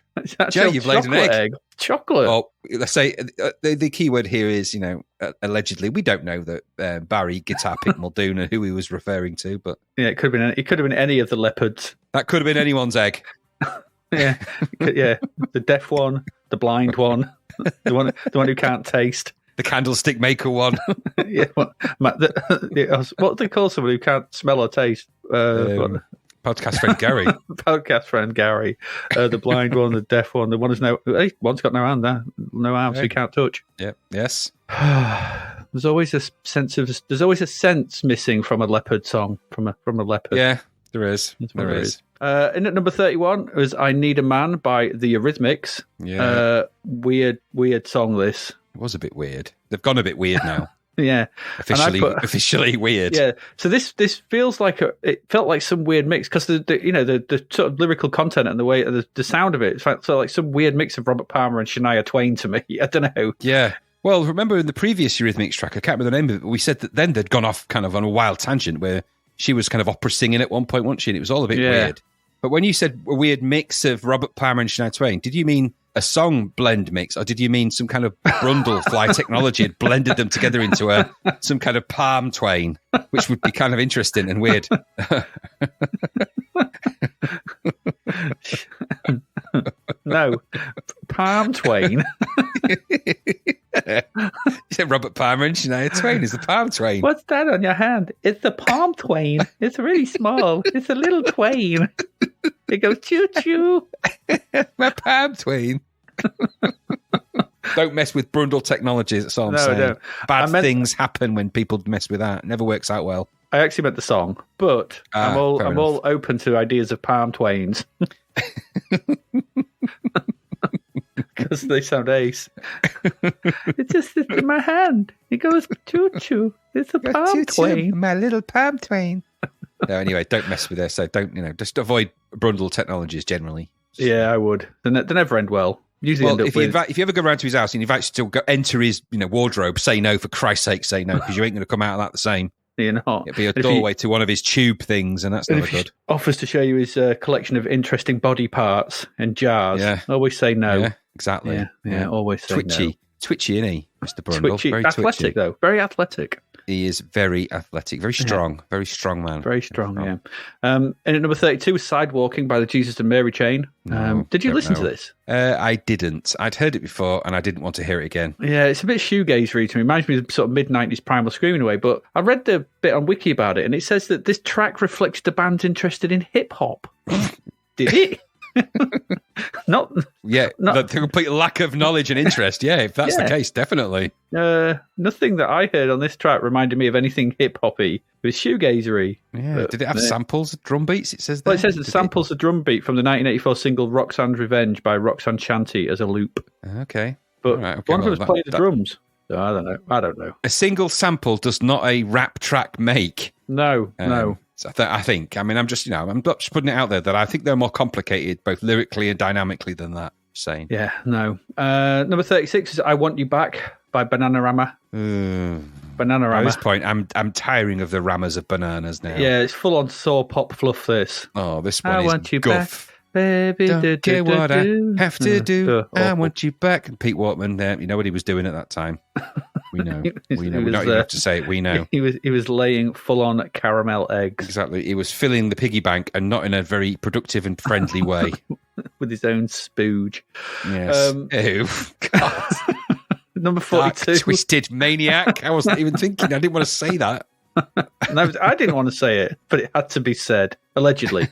Joe, you've laid an egg. Chocolate. Oh, let's say the key word here is, allegedly. We don't know that Barry Guitar Pick Muldoon who he was referring to, but yeah, it could have been any of the leopards. that could have been anyone's egg. Yeah, yeah. The deaf one, the blind one, the one who can't taste. The candlestick maker one. Yeah. What do they call someone who can't smell or taste? Podcast friend Gary. Podcast friend Gary. The blind one, the deaf one, the one who's one's got no hand there, no arms, so he can't touch. Yep. Yes. There's always a sense missing from a leopard song, from a leopard. Yeah, there is. There is. In at number 31 was "I Need a Man" by the Eurythmics. Yeah. Weird song. This It was a bit weird. They've gone a bit weird now. Yeah, Officially weird. Yeah, so this feels like it felt like some weird mix because the sort of lyrical content and the way the sound of it felt like some weird mix of Robert Palmer and Shania Twain to me. I don't know. Yeah. Well, remember in the previous Eurythmics track, I can't remember the name of it, but we said that then they'd gone off kind of on a wild tangent where she was kind of opera singing at one point, wasn't she? And it was all a bit weird. But when you said a weird mix of Robert Palmer and Shania Twain, did you mean a song blend mix, or did you mean some kind of Brundlefly technology had blended them together into some kind of Palm Twain, which would be kind of interesting and weird? No, Palm Twain. You said Robert Palmer and Shania Twain is the Palm Twain. What's that on your hand? It's the Palm Twain. It's really small. It's a little Twain. It goes choo choo. My Palm Twain. Don't mess with Brundle technologies. That's all I'm saying. No. Bad things happen when people mess with that. It never works out well. I actually meant the song, but I'm all open to ideas of Palm Twains. Because they sound ace. It just sits in my hand. It goes choo choo. It's a Palm Twain. My little Palm Twain. No, anyway, don't mess with this. So don't, just avoid Brundle technologies generally. Yeah, I would. They never end well. Usually end up if you ever go round to his house and he invites you to go enter his wardrobe, say no, for Christ's sake, say no, because you ain't going to come out of that the same. You're not. It'd be a doorway to one of his tube things, and that's never good. Offers to show you his collection of interesting body parts in jars. Yeah. Always say no. Yeah, exactly. Yeah. Always say twitchy. no. Twitchy, isn't he, Mr. Brundle? Twitchy. Very athletic, twitchy. though. Very athletic. He is very athletic, very strong, very strong man. Very strong, yeah. And at number 32 was Sidewalking by the Jesus and Mary Chain. Did you listen to this? I didn't. I'd heard it before and I didn't want to hear it again. Yeah, it's a bit shoegazery to me. Reminds me of sort of mid-90s Primal Screaming away. But I read the bit on Wiki about it and it says that this track reflects the band's interested in hip-hop. Did it? The complete lack of knowledge and interest. Yeah, if that's the case, definitely. Nothing that I heard on this track reminded me of anything hip hoppy. It was shoegazery. Yeah. Did it have samples of drum beats? It says there. Well, it says it samples the drum beat from the 1984 single "Roxanne's Revenge" by Roxanne Shanty as a loop. Okay, but one of them was playing the drums. So I don't know. A single sample does not a rap track make. No. So I think. I mean, I'm just putting it out there that I think they're more complicated, both lyrically and dynamically, than that. Just saying. Yeah, no. Number 36 is "I Want You Back" by Bananarama. Bananarama. At this point, I'm tiring of the rammers of bananas now. Yeah, it's full on saw pop fluff. This. Oh, this one I is want you guff. Back. Baby, don't care what I have to do. I want you back. And Pete Wortman, you know what he was doing at that time. We know. We don't even have to say it. We know. He was laying full on caramel eggs. Exactly. He was filling the piggy bank, and not in a very productive and friendly way. With his own spooge. Yes. Ew. God. Number 42. Dark, twisted maniac. I wasn't even thinking. I didn't want to say that. No, I didn't want to say it, but it had to be said, allegedly.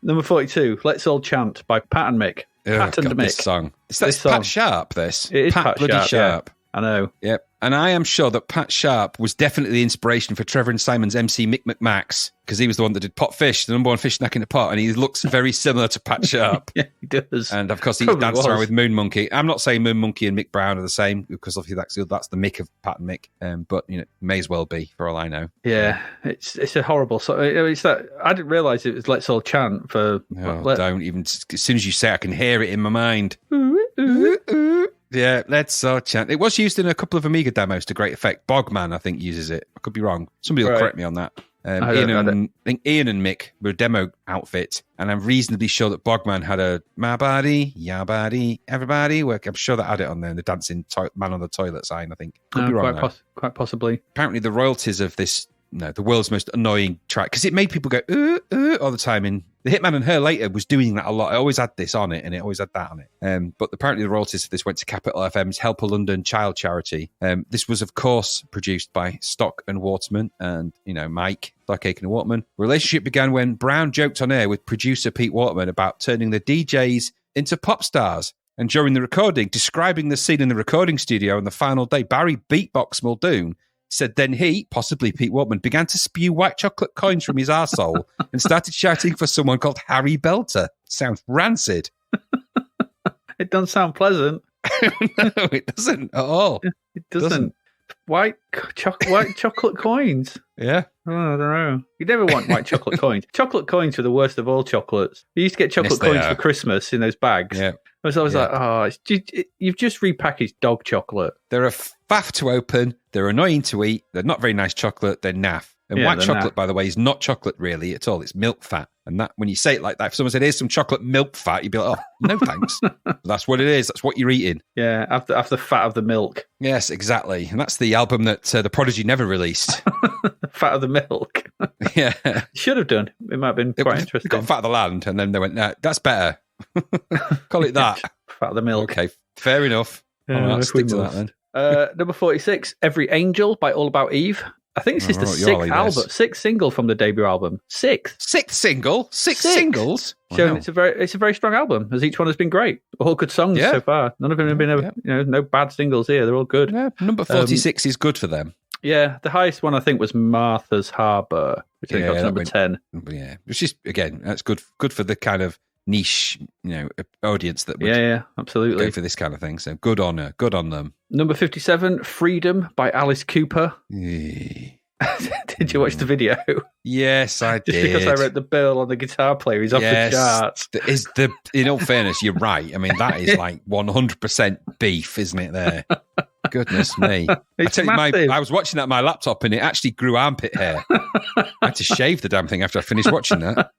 Number 42, "Let's All Chant" by Pat and Mick. Pat and Mick. This song. Is that Pat Sharp, this? It is Pat bloody Sharp. Yeah. I know. Yep. And I am sure that Pat Sharp was definitely the inspiration for Trevor and Simon's MC Mick McMax, because he was the one that did Pot Fish, the number one fish snack in the pot, and he looks very similar to Pat Sharp. Yeah, he does. And of course, he danced around with Moon Monkey. I'm not saying Moon Monkey and Mick Brown are the same, because obviously that's the Mick of Pat and Mick. But may as well be, for all I know. Yeah, it's a horrible song. It's that I didn't realise it was "Let's All Chant" for. Don't even. As soon as you say it, I can hear it in my mind. Yeah, let's chant. It was used in a couple of Amiga demos to great effect. Bogman, I think, uses it. I could be wrong. Somebody will correct me on that. I think Ian and Mick were a demo outfit, and I'm reasonably sure that Bogman had a my body, your body, everybody. I'm sure that had it on there, the dancing man on the toilet sign, I think. Could be wrong. Quite possibly. Apparently, the royalties of this, the world's most annoying track, because it made people go, all the time. And The Hitman and Her Later was doing that a lot. It always had this on it, and it always had that on it. But apparently the royalties for this went to Capital FM's Help a London Child Charity. This was, of course, produced by Stock and Waterman and, Mike, Stock, Aiken and Waterman. The relationship began when Brown joked on air with producer Pete Waterman about turning the DJs into pop stars. And during the recording, describing the scene in the recording studio on the final day, Barry Beatbox Muldoon said then he, possibly Pete Waterman, began to spew white chocolate coins from his arsehole and started shouting for someone called Harry Belter. Sounds rancid. It doesn't sound pleasant. No, it doesn't at all. It doesn't. White chocolate coins. Yeah. Oh, I don't know. You never want white chocolate coins. Chocolate coins are the worst of all chocolates. You used to get chocolate coins for Christmas in those bags. Yeah. I was always like, you've just repackaged dog chocolate. They're a faff to open. They're annoying to eat. They're not very nice chocolate. They're naff. And white chocolate, by the way, is not chocolate really at all. It's milk fat. And that, when you say it like that, if someone said, here's some chocolate milk fat, you'd be like, oh, no thanks. That's what it is. That's what you're eating. Yeah, after fat of the milk. Yes, exactly. And that's the album that The Prodigy never released. Fat of the milk. Yeah. Should have done. It might have been quite interesting. Got Fat of the Land, and then they went, nah, that's better. Call it that. Fat of the milk. Okay, fair enough. I'll stick to that then. Number 46, Every Angel by All About Eve. I think this is the sixth single from the debut album. Sixth single? Six singles? Showing it's a very strong album, as each one has been great. All good songs so far. None of them have been no bad singles here. They're all good. Yeah, number 46 is good for them. Yeah, the highest one I think was Martha's Harbour, which I think got to number 10. Yeah, which is, again, that's good for the kind of niche, audience that would absolutely go for this kind of thing. So good on them. Number 57, Freedom by Alice Cooper. Did you watch the video? Yes, I did. Just because I wrote the bill on the guitar player, he's off the charts. In all fairness, you're right. I mean, that is like 100% beef, isn't it? There, goodness me! I was watching that on my laptop, and it actually grew armpit hair. I had to shave the damn thing after I finished watching that.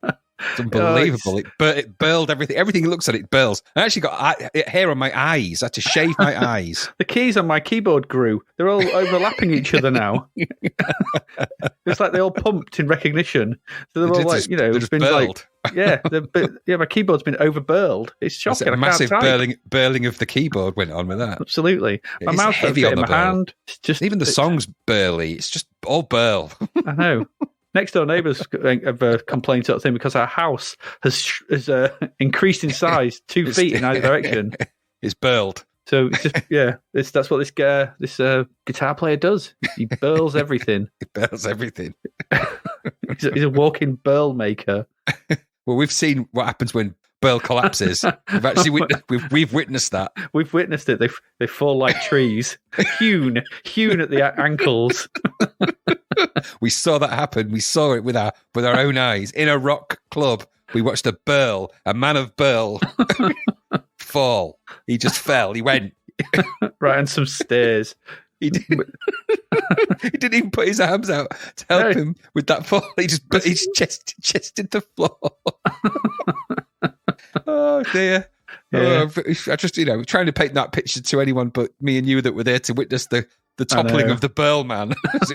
It's unbelievable. It burled everything. Everything looks at it burls. I actually got hair on my eyes. I had to shave my eyes. The keys on my keyboard grew. They're all overlapping each other now. It's like they all pumped in recognition. So they're all like, it's been burled. Like, my keyboard's been overburled. It's shocking. A massive burling of the keyboard went on with that. Absolutely. My mouse heavy on the hand. It's just even the song's burly. It's just all burl. I know. Next door neighbours have complained sort of thing because our house has increased in size 2 feet in either direction. It's burled. So it's just, that's what this guitar player does. He burls everything. He burls everything. He's a walking burl maker. Well, we've seen what happens when burl collapses. We've actually we've witnessed that. We've witnessed it. They fall like trees, hewn at the ankles. We saw that happen. We saw it with our own eyes in a rock club. We watched a man of burl, fall. He just fell. He went right on some stairs. He didn't even put his arms out to help him with that fall. He just put his chest into the floor. Oh dear. Yeah. I just, trying to paint that picture to anyone but me and you that were there to witness the toppling of the Burl Man, as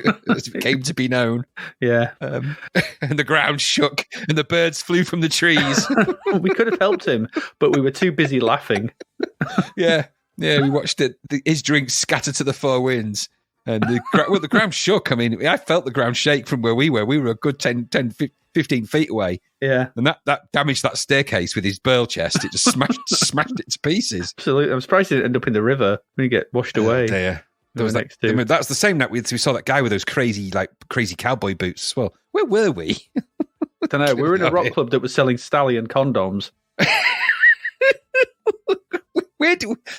it came to be known. Yeah. And the ground shook and the birds flew from the trees. We could have helped him, but we were too busy laughing. Yeah, we watched his drink scatter to the four winds. And the ground shook. I mean, I felt the ground shake from where we were. We were a good 10, 15 feet away. Yeah. And that damaged that staircase with his burl chest. It just smashed it to pieces. Absolutely. I'm surprised it didn't end up in the river when you get washed away. There was that's the same night we saw that guy with those crazy cowboy boots as well. Where were we? I don't know. We were in a rock club that was selling stallion condoms.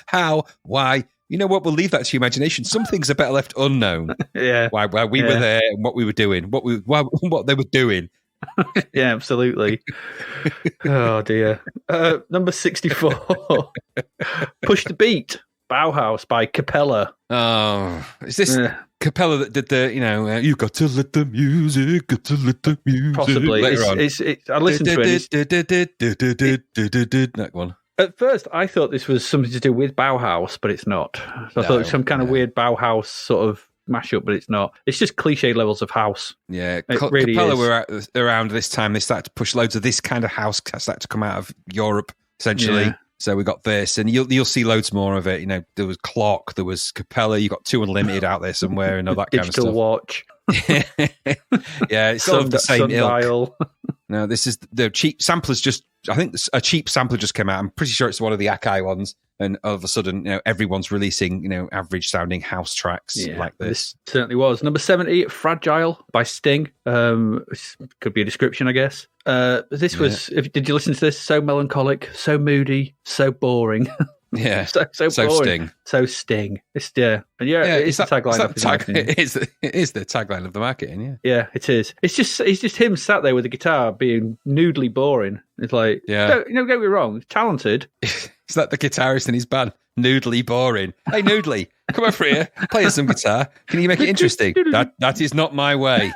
How, why? You know what? We'll leave that to your imagination. Some things are better left unknown. Yeah. Why we were there and what we were doing, what they were doing. Yeah, absolutely. Oh, dear. Number 64. Push the Beat, Bauhaus by Capella. Oh, is this Capella that did the, you got to let the music, got to let the music. Possibly. Later on. I listened to it. That one. At first, I thought this was something to do with Bauhaus, but it's not. So I thought it was some kind of weird Bauhaus sort of mashup, but it's not. It's just cliche levels of house. Yeah, really Capella is. were around this time. They started to push loads of this kind of house started to come out of Europe, essentially. Yeah. So we got this, and you'll see loads more of it. There was Clock, there was Capella. You got 2 Unlimited out there somewhere, and all that kind of Digital stuff. watch. Yeah, it's sort of the same ilk. Sundial. No, this is the cheap samplers. I think a cheap sampler just came out. I'm pretty sure it's one of the Akai ones. And all of a sudden, everyone's releasing, average sounding house tracks like this. Certainly was. Number 70, Fragile by Sting. Could be a description, I guess. This was, did you listen to this? So melancholic, so moody, so boring. Yeah. so boring. Sting. So Sting. It's the tagline of his marketing. It is the tagline of the marketing, yeah. Yeah, it is. It's just him sat there with the guitar being noodly boring. It's like, don't get me wrong, he's talented. Is that the guitarist in his band? Noodly boring. Hey, Noodly, come over here, play us some guitar. Can you make it interesting? That is not my way.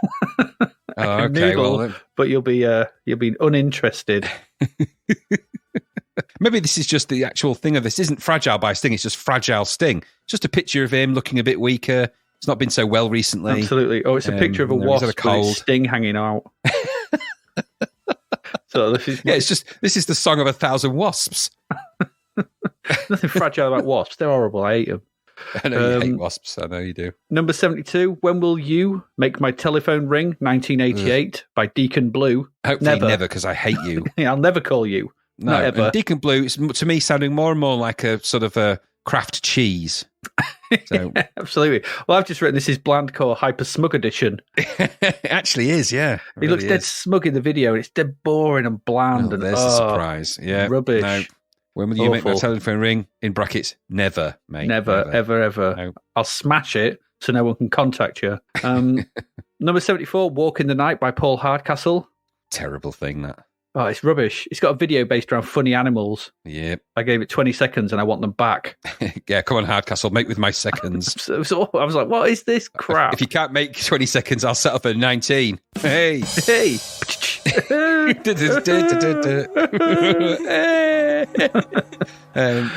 Oh, okay, Noodle, but you'll be uninterested. Maybe this is just the actual thing of this. Isn't Fragile by Sting, it's just Fragile Sting. It's just a picture of him looking a bit weaker. It's not been so well recently. Absolutely. Oh, it's a picture of a wasp with its sting hanging out. So this is the song of 1,000 wasps. Nothing fragile about wasps. They're horrible. I hate them. I know you hate wasps. I know you do. Number 72, When Will You Make My Telephone Ring, 1988, by Deacon Blue. Hopefully never, because I hate you. I'll never call you. No, not ever. And Deacon Blue is, to me, sounding more and more like a sort of a craft cheese. So. Yeah, absolutely. Well, I've just written this is Blandcore Hyper Smug Edition. It actually is, yeah. He looks dead smug in the video, and it's dead boring and bland. There's a surprise. Yeah. Rubbish. No. When will you make my telephone ring? In brackets, never, mate. Never. Ever. No. I'll smash it so no one can contact you. Number 74, Walk in the Night by Paul Hardcastle. Terrible thing, that. Oh, it's rubbish. It's got a video based around funny animals. Yep. I gave it 20 seconds and I want them back. Yeah, come on, Hardcastle, make with my seconds. So I was like, what is this crap? If you can't make 20 seconds, I'll settle for 19. Hey. Hey.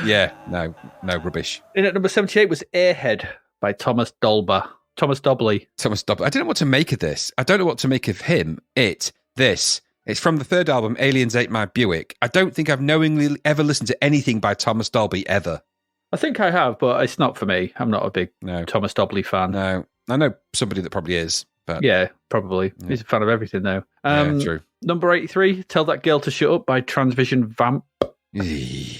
Yeah, no, rubbish. In at number 78 was Airhead by Thomas Dobley. Thomas Dobley. I don't know what to make of this. I don't know what to make of him. This. It's from the third album, Aliens Ate My Buick. I don't think I've knowingly ever listened to anything by Thomas Dolby ever. I think I have, but it's not for me. I'm not a big Thomas Dobley fan. No, I know somebody that probably is. But yeah, probably. Yeah. He's a fan of everything, though. Yeah, true. Number 83, Tell That Girl to Shut Up by Transvision Vamp.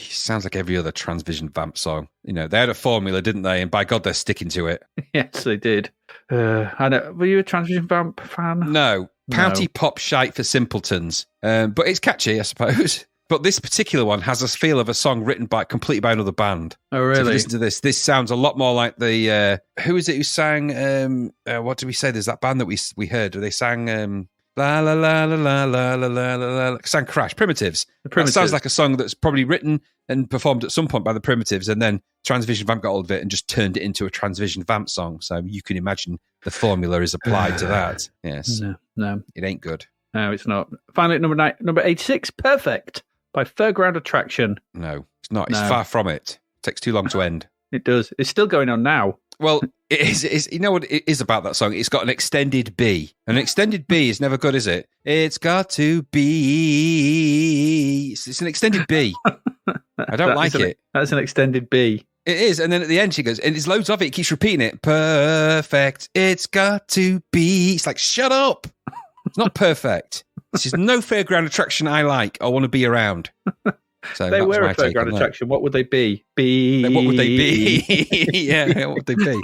Sounds like every other Transvision Vamp song. They had a formula, didn't they? And by God, they're sticking to it. Yes, they did. I know. Were you a Transvision Vamp fan? No. Pouty pop shite for simpletons. But it's catchy, I suppose. But this particular one has a feel of a song written completely by another band. Oh, really? So if you listen to this. This sounds a lot more like the... who is it who sang... what did we say? There's that band that we heard. They sang... La la la la la la la la la. Sang Crash. Primitives. That sounds like a song that's probably written and performed at some point by the Primitives, and then Transvision Vamp got hold of it and just turned it into a Transvision Vamp song. So you can imagine the formula is applied to that. Yes. No. It ain't good. No, it's not. Finally, number 86, Perfect by Fairground Attraction. No, it's not. It's far from it. It takes too long to end. It does. It's still going on now. Well, it is. You know what it is about that song? It's got an extended B. An extended B is never good, is it? It's got to be. It's an extended B. I don't like it. That's an extended B. It is. And then at the end, she goes, and there's loads of it. It keeps repeating it. Perfect. It's got to be. It's like, shut up. It's not perfect. This is no Fairground Attraction I like. I want to be around. So they were a Fairground Attraction. What would they be? What would they be? Yeah, what would they be?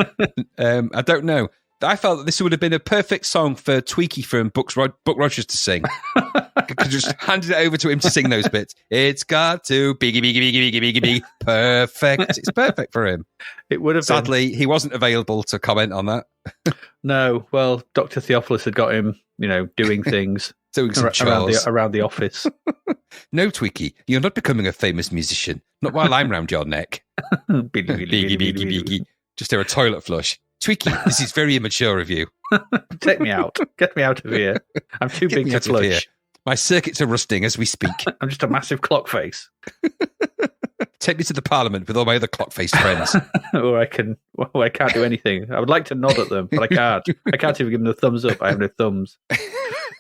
I don't know. I felt that this would have been a perfect song for Tweaky from Buck Rogers to sing. I could just handed it over to him to sing those bits. It's got to be perfect. It's perfect for him. It would have. Sadly, he wasn't available to comment on that. No, well, Dr. Theophilus had got him, doing things. Doing some chores. around the office. No, Tweaky, you're not becoming a famous musician. Not while I'm round your neck. Beaky, beaky, beaky. Just hear a toilet flush. Tweaky, this is very immature of you. Take me out. Get me out of here. I'm too big to flush. My circuits are rusting as we speak. I'm just a massive clock face. Take me to the Parliament with all my other clock-faced friends. Or I can't do anything. I would like to nod at them, but I can't. I can't even give them the thumbs up. I have no thumbs.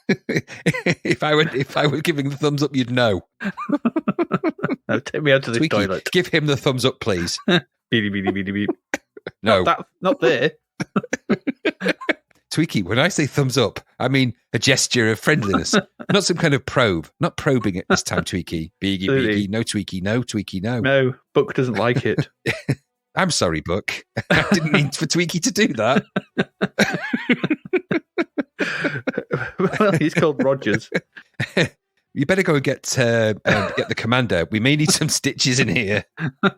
If I were giving the thumbs up, you'd know. No, take me out to the Tweaky, toilet. give him the thumbs up, please. Beep, beep, beep, beep. No. Not there. Tweaky, when I say thumbs up, I mean a gesture of friendliness, not some kind of probe. Not probing it this time, Tweaky. Beaky, beaky, no Tweaky, no Tweaky, no. No, Book doesn't like it. I'm sorry, Book. I didn't mean for Tweaky to do that. Well, he's called Rogers. You better go and get the commander. We may need some stitches in here.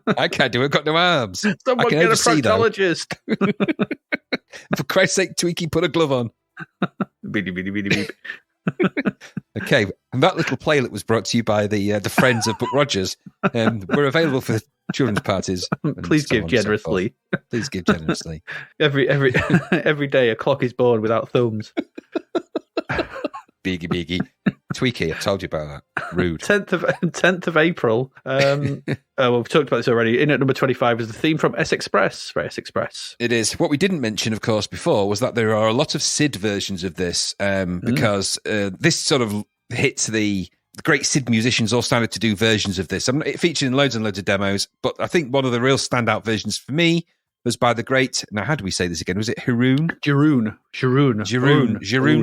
I can't do it. I've got no arms. Someone get a proctologist. For Christ's sake, Tweaky, put a glove on. Beep, beep, beep, beep. Okay, and that little playlet was brought to you by the friends of Book Rogers. We're available for children's parties. Please give generously. Please give generously. Every day a clock is born without thumbs. Beaky, beaky. Tweaky, I told you about that. Rude. 10th of April. Well, we've talked about this already. In at number 25 is the theme from S Express. For S Express. It is. What we didn't mention, of course, before was that there are a lot of SID versions of this because this sort of hits the great SID musicians all started to do versions of this. It featured in loads and loads of demos, but I think one of the real standout versions for me was by the great, now how do we say this again? Was it Haroon? Jeroen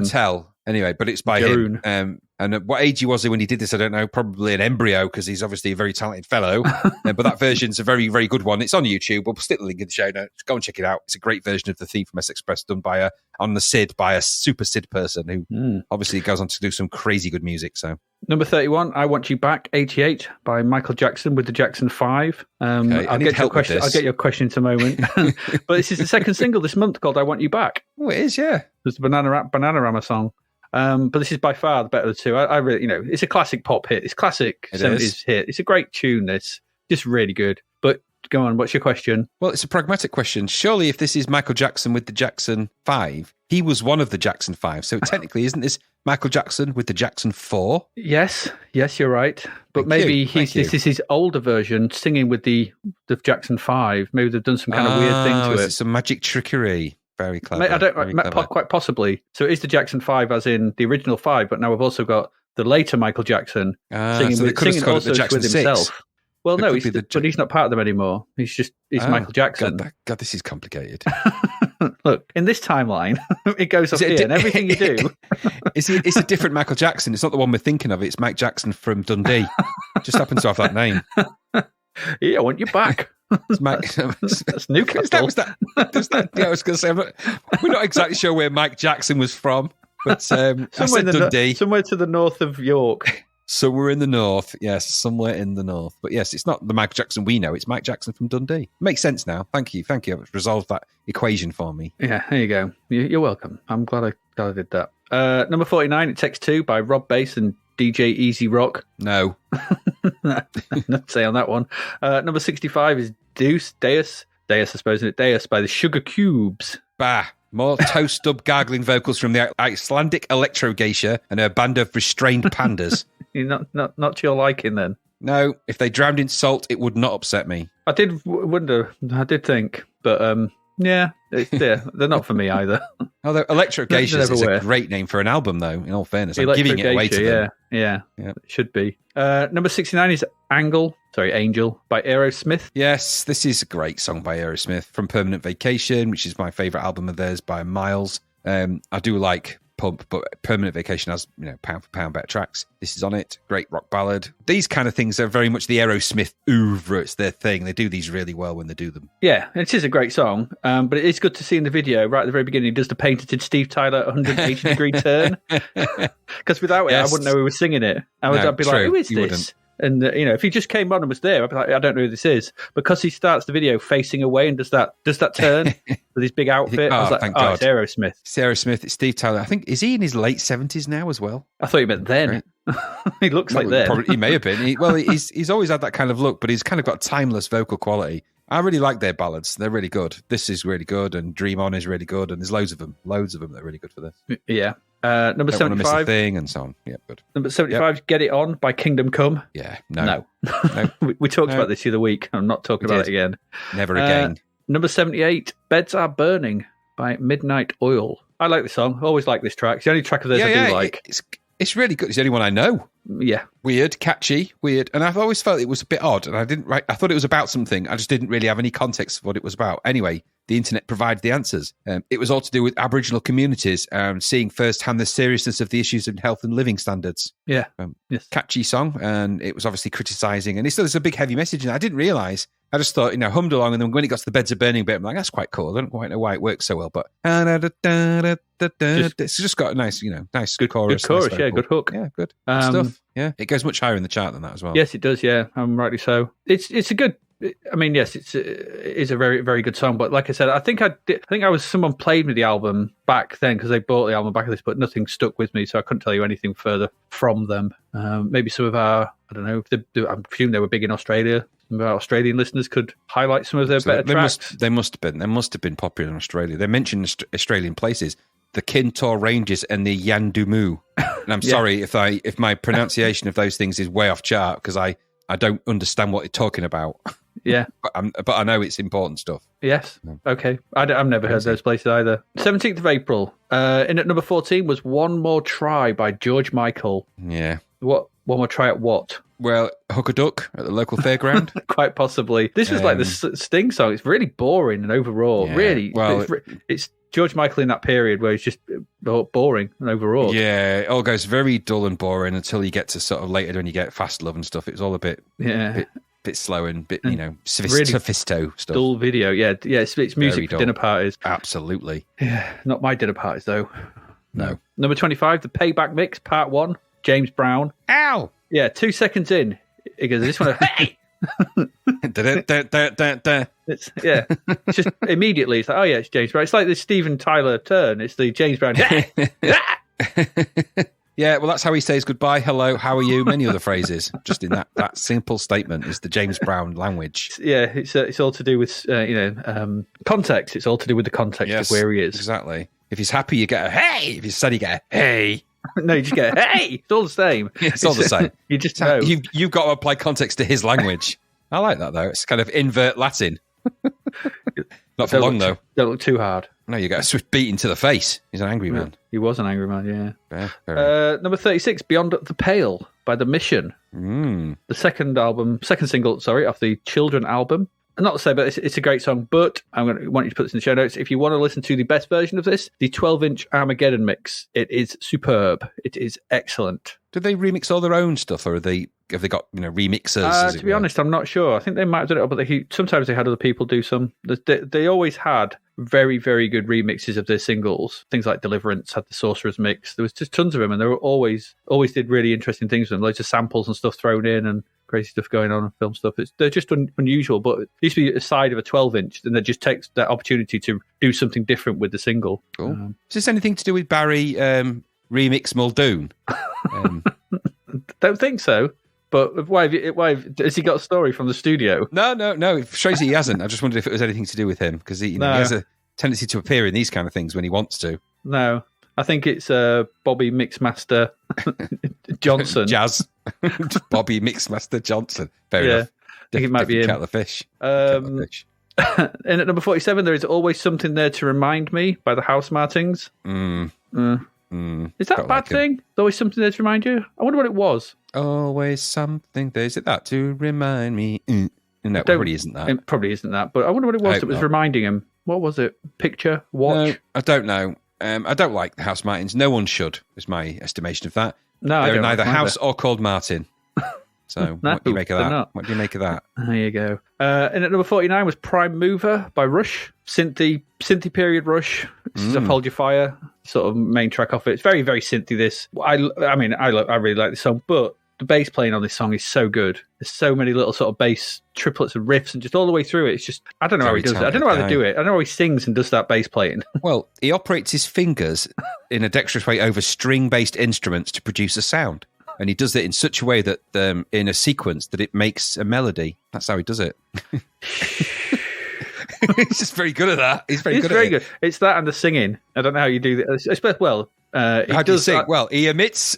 Tell. Anyway, but it's by him. And at what age he was when he did this, I don't know. Probably an embryo because he's obviously a very talented fellow. But that version's a very, very good one. It's on YouTube. We'll stick the link in the show notes. Go and check it out. It's a great version of the theme from S Express done by on the SID by a super SID person who obviously goes on to do some crazy good music. So number 31, I Want You Back, 88 by Michael Jackson with the Jackson 5. Okay, I'll get your question in a moment. But this is the second single this month called I Want You Back. Oh, it is, yeah. It's the Bananarama song. But this is by far the better of the two. I really, it's a classic pop hit. It's classic 70s hit. It's a great tune, this. Just really good. But go on, what's your question? Well, it's a pragmatic question. Surely if this is Michael Jackson with the Jackson 5, he was one of the Jackson 5. So technically, isn't this Michael Jackson with the Jackson 4? Yes, you're right. But maybe this is his older version singing with the Jackson 5. Maybe they've done some kind of weird thing to it. Some magic trickery. Very clever. Quite possibly. So it is the Jackson 5 as in the original 5, but now we've also got the later Michael Jackson singing also with himself. Well, no, but he's not part of them anymore. He's Michael Jackson. God, this is complicated. Look, in this timeline, it goes up here, and everything you do... It's a different Michael Jackson. It's not the one we're thinking of. It's Mike Jackson from Dundee. Just happens to have that name. Yeah, I want you back. That's Newcastle. I was going to say, we're not exactly sure where Mike Jackson was from, but Dundee. Somewhere to the north of York. Somewhere in the north, yes, somewhere in the north. But yes, it's not the Mike Jackson we know, it's Mike Jackson from Dundee. Makes sense now. Thank you. I've resolved that equation for me. Yeah, there you go. You're welcome. I'm glad I did that. Number 49, It Takes Two by Rob Bass and DJ Easy Rock. No. Not say on that one. Number 65 is Deus, I suppose, isn't it? Deus by the Sugar Cubes. Bah. More toast dub gargling vocals from the Icelandic electro geisha and her band of restrained pandas. You're not to your liking then? No, if they drowned in salt, it would not upset me. I did wonder. I did think, but yeah, they're not for me either. Although Electro Geisha is a great name for an album, though, in all fairness. I'm giving it away to them. Yeah, it should be. Number 69 is Angel by Aerosmith. Yes, this is a great song by Aerosmith from Permanent Vacation, which is my favourite album of theirs by miles. I do like Pump, but Permanent Vacation has, pound for pound better tracks. This is on it. Great rock ballad. These kind of things are very much the Aerosmith oeuvre. It's their thing. They do these really well when they do them. Yeah, it is a great song, but it is good to see in the video, right at the very beginning, he does the patented Steve Tyler 180-degree turn. Because without it, I wouldn't know he was singing it. I'd be like, who is this? And if he just came on and was there, I'd be like, I don't know who this is. Because he starts the video facing away and does that turn with his big outfit. I was like, thank God. It's Aerosmith. It's Aerosmith, it's Steve Tyler. I think, is he in his late 70s now as well? I thought you meant then. Right. He looks like then. He may have been. He's always had that kind of look, but he's kind of got timeless vocal quality. I really like their ballads. They're really good. This is really good, and Dream On is really good, and there's loads of them that are really good for this. Yeah. Number Don't want to miss a 75. thing, and so on. Yeah, good. Number 75 is Get It On by Kingdom Come. Yeah, no. We talked about this the other week. I'm not talking about it again. Never again. Number 78, Beds Are Burning by Midnight Oil. I like this song. I always like this track. It's the only track of theirs I do like. It's really good. It's the only one I know. Yeah. Weird, catchy, weird. And I've always felt it was a bit odd. And I thought it was about something. I just didn't really have any context of what it was about. Anyway, the internet provided the answers. It was all to do with Aboriginal communities, seeing firsthand the seriousness of the issues in health and living standards. Yeah. Yes. Catchy song. And it was obviously criticising. And there's a big, heavy message. And I didn't realise. I just thought, hummed along. And then when it got to the Beds Are Burning bit, I'm like, that's quite cool. I don't quite know why it works so well. But it's just got a nice, nice good chorus. Good chorus, nice yeah. vocal. Good hook. Yeah, good stuff. Yeah, it goes much higher in the chart than that as well. Yes, it does. Yeah, rightly so. It's a good. I mean, yes, it is a very, very good song. But like I said, I think someone played me the album back then because they bought the album back of this, but nothing stuck with me, so I couldn't tell you anything further from them. Maybe some of our, I don't know, I presume they were big in Australia. Some of our Australian listeners could highlight some of their better tracks. They must have been popular in Australia. They mentioned Australian places. The Kintor Ranges and the Yandumu. And I'm sorry if my pronunciation of those things is way off chart because I don't understand what you're talking about. Yeah. but I know it's important stuff. Yes. Okay. I've never heard those places either. 17th of April. In at number 14 was One More Try by George Michael. Yeah. What? One More Try at what? Well, Hook a Duck at the local fairground. Quite possibly. This was like the Sting song. It's really boring and overall. Yeah. Really. Well, it's George Michael in that period where he's just boring and overall. Yeah, it all goes very dull and boring until you get to sort of later when you get Fast Love and stuff. It was all a bit slow and bit, sophisto stuff. Dull video. Yeah. It's music for dinner parties. Absolutely. Yeah, not my dinner parties though. No. Number 25, The Payback Mix, Part 1, James Brown. Ow! Yeah, 2 seconds in, he goes, I just want to, hey! It's just immediately it's like, oh yeah, it's James Brown. It's like the Steven Tyler turn. It's the James Brown. Yeah, well, that's how he says goodbye, hello, how are you, many other phrases. Just in that simple statement is the James Brown language. Yeah, it's all to do with context. It's all to do with the context of where he is. Exactly. If he's happy, you get a hey. If he's sad, you get a hey. No, you just get a hey. It's all the same. It's all the same. You just know. You've got to apply context to his language. I like that, though. It's kind of invert Latin. Not for long, though. Don't look too hard. No, you get a swift beat into the face. He's an angry man. He was an angry man, yeah. Very. Number 36, Beyond the Pale by The Mission. The second single, off the Children album. Not to say, but it's a great song, but I want you to put this in the show notes. If you want to listen to the best version of this, the 12-inch Armageddon mix, it is superb. It is excellent. Do they remix all their own stuff, or have they got remixers? To be honest, I'm not sure. I think they might have done it, but sometimes they had other people do some. They always had very, very good remixes of their singles. Things like Deliverance had the Sorcerer's Mix. There was just tons of them, and they were always did really interesting things with them. Loads of samples and stuff thrown in, and crazy stuff going on and film stuff. They're just unusual, but it used to be a side of a 12-inch, and they just takes that opportunity to do something different with the single. Cool. Is this anything to do with Barry remix Muldoon? Don't think so. But why has he got a story from the studio? No. Strangely, he hasn't. I just wondered if it was anything to do with him because he has a tendency to appear in these kind of things when he wants to. No, I think it's Bobby Mixmaster Johnson. Jazz. Bobby Mixmaster Johnson. Fair enough. I think it might be him. Cat the fish. And at number 47, There Is Always Something There to Remind Me by the House Martins. Is that a bad thing? There's always something there to remind you? I wonder what it was. Always something there. Is it that to remind me? No, it probably isn't that. It probably isn't that. But I wonder what it was that was reminding him. What was it? Picture? Watch? No, I don't know. I don't like the House Martins. No one should, is my estimation of that. No, they're neither House or called Martin. So what do you make of that? Not. What do you make of that? There you go. And at number 49 was Prime Mover by Rush. Synthy period Rush. This is a Hold Your Fire sort of main track off it. It's very, very synthy, this. I really like the song, but the bass playing on this song is so good. There's so many little sort of bass triplets and riffs, and just all the way through it. It's just, I don't know how he does it. I don't know how they do it. I don't know how he sings and does that bass playing. Well, he operates his fingers in a dexterous way over string-based instruments to produce a sound. And he does it in such a way that in a sequence that it makes a melody. That's how he does it. He's just very good at that. He's very good. It's that and the singing. I don't know how you do that. Well, how do you sing? Well, he emits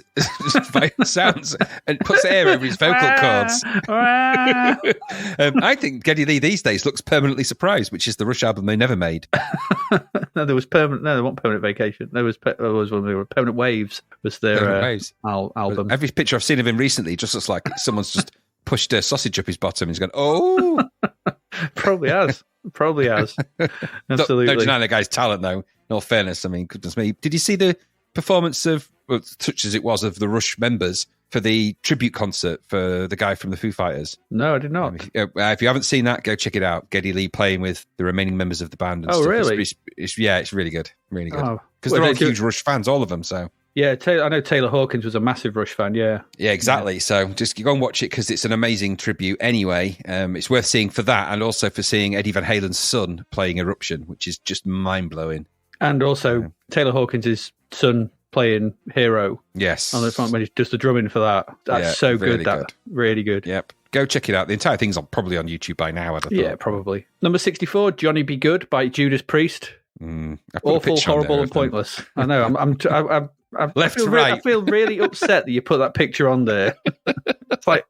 sounds and puts air over his vocal cords. I think Geddy Lee these days looks permanently surprised, which is the Rush album they never made. No, there was permanent. No, there wasn't Permanent Vacation. There was one. There were Permanent Waves. Was their album? Every picture I've seen of him recently just looks like someone's just pushed a sausage up his bottom. He's gone, oh, probably has. Absolutely. No denying the guy's talent, though. In all fairness, I mean, goodness me, did you see the performance of, well, such as it was, of the Rush members for the tribute concert for the guy from the Foo Fighters? No, I did not. If you haven't seen that, go check it out. Geddy Lee playing with the remaining members of the band. And stuff. Really? It's really good. Really good. Because they're all huge Rush fans, all of them, so... Yeah, I know Taylor Hawkins was a massive Rush fan, yeah. Yeah, exactly. Yeah. So just go and watch it because it's an amazing tribute anyway. It's worth seeing for that and also for seeing Eddie Van Halen's son playing Eruption, which is just mind-blowing. And also Taylor Hawkins' son playing Hero. Yes. On the front when he does the drumming for that. That's so good. Really good. Yep. Go check it out. The entire thing's probably on YouTube by now, I'd have thought. Yeah, probably. Number 64, Johnny Be Good by Judas Priest. Awful, horrible, and pointless. I know. I feel really upset that you put that picture on there. It's like,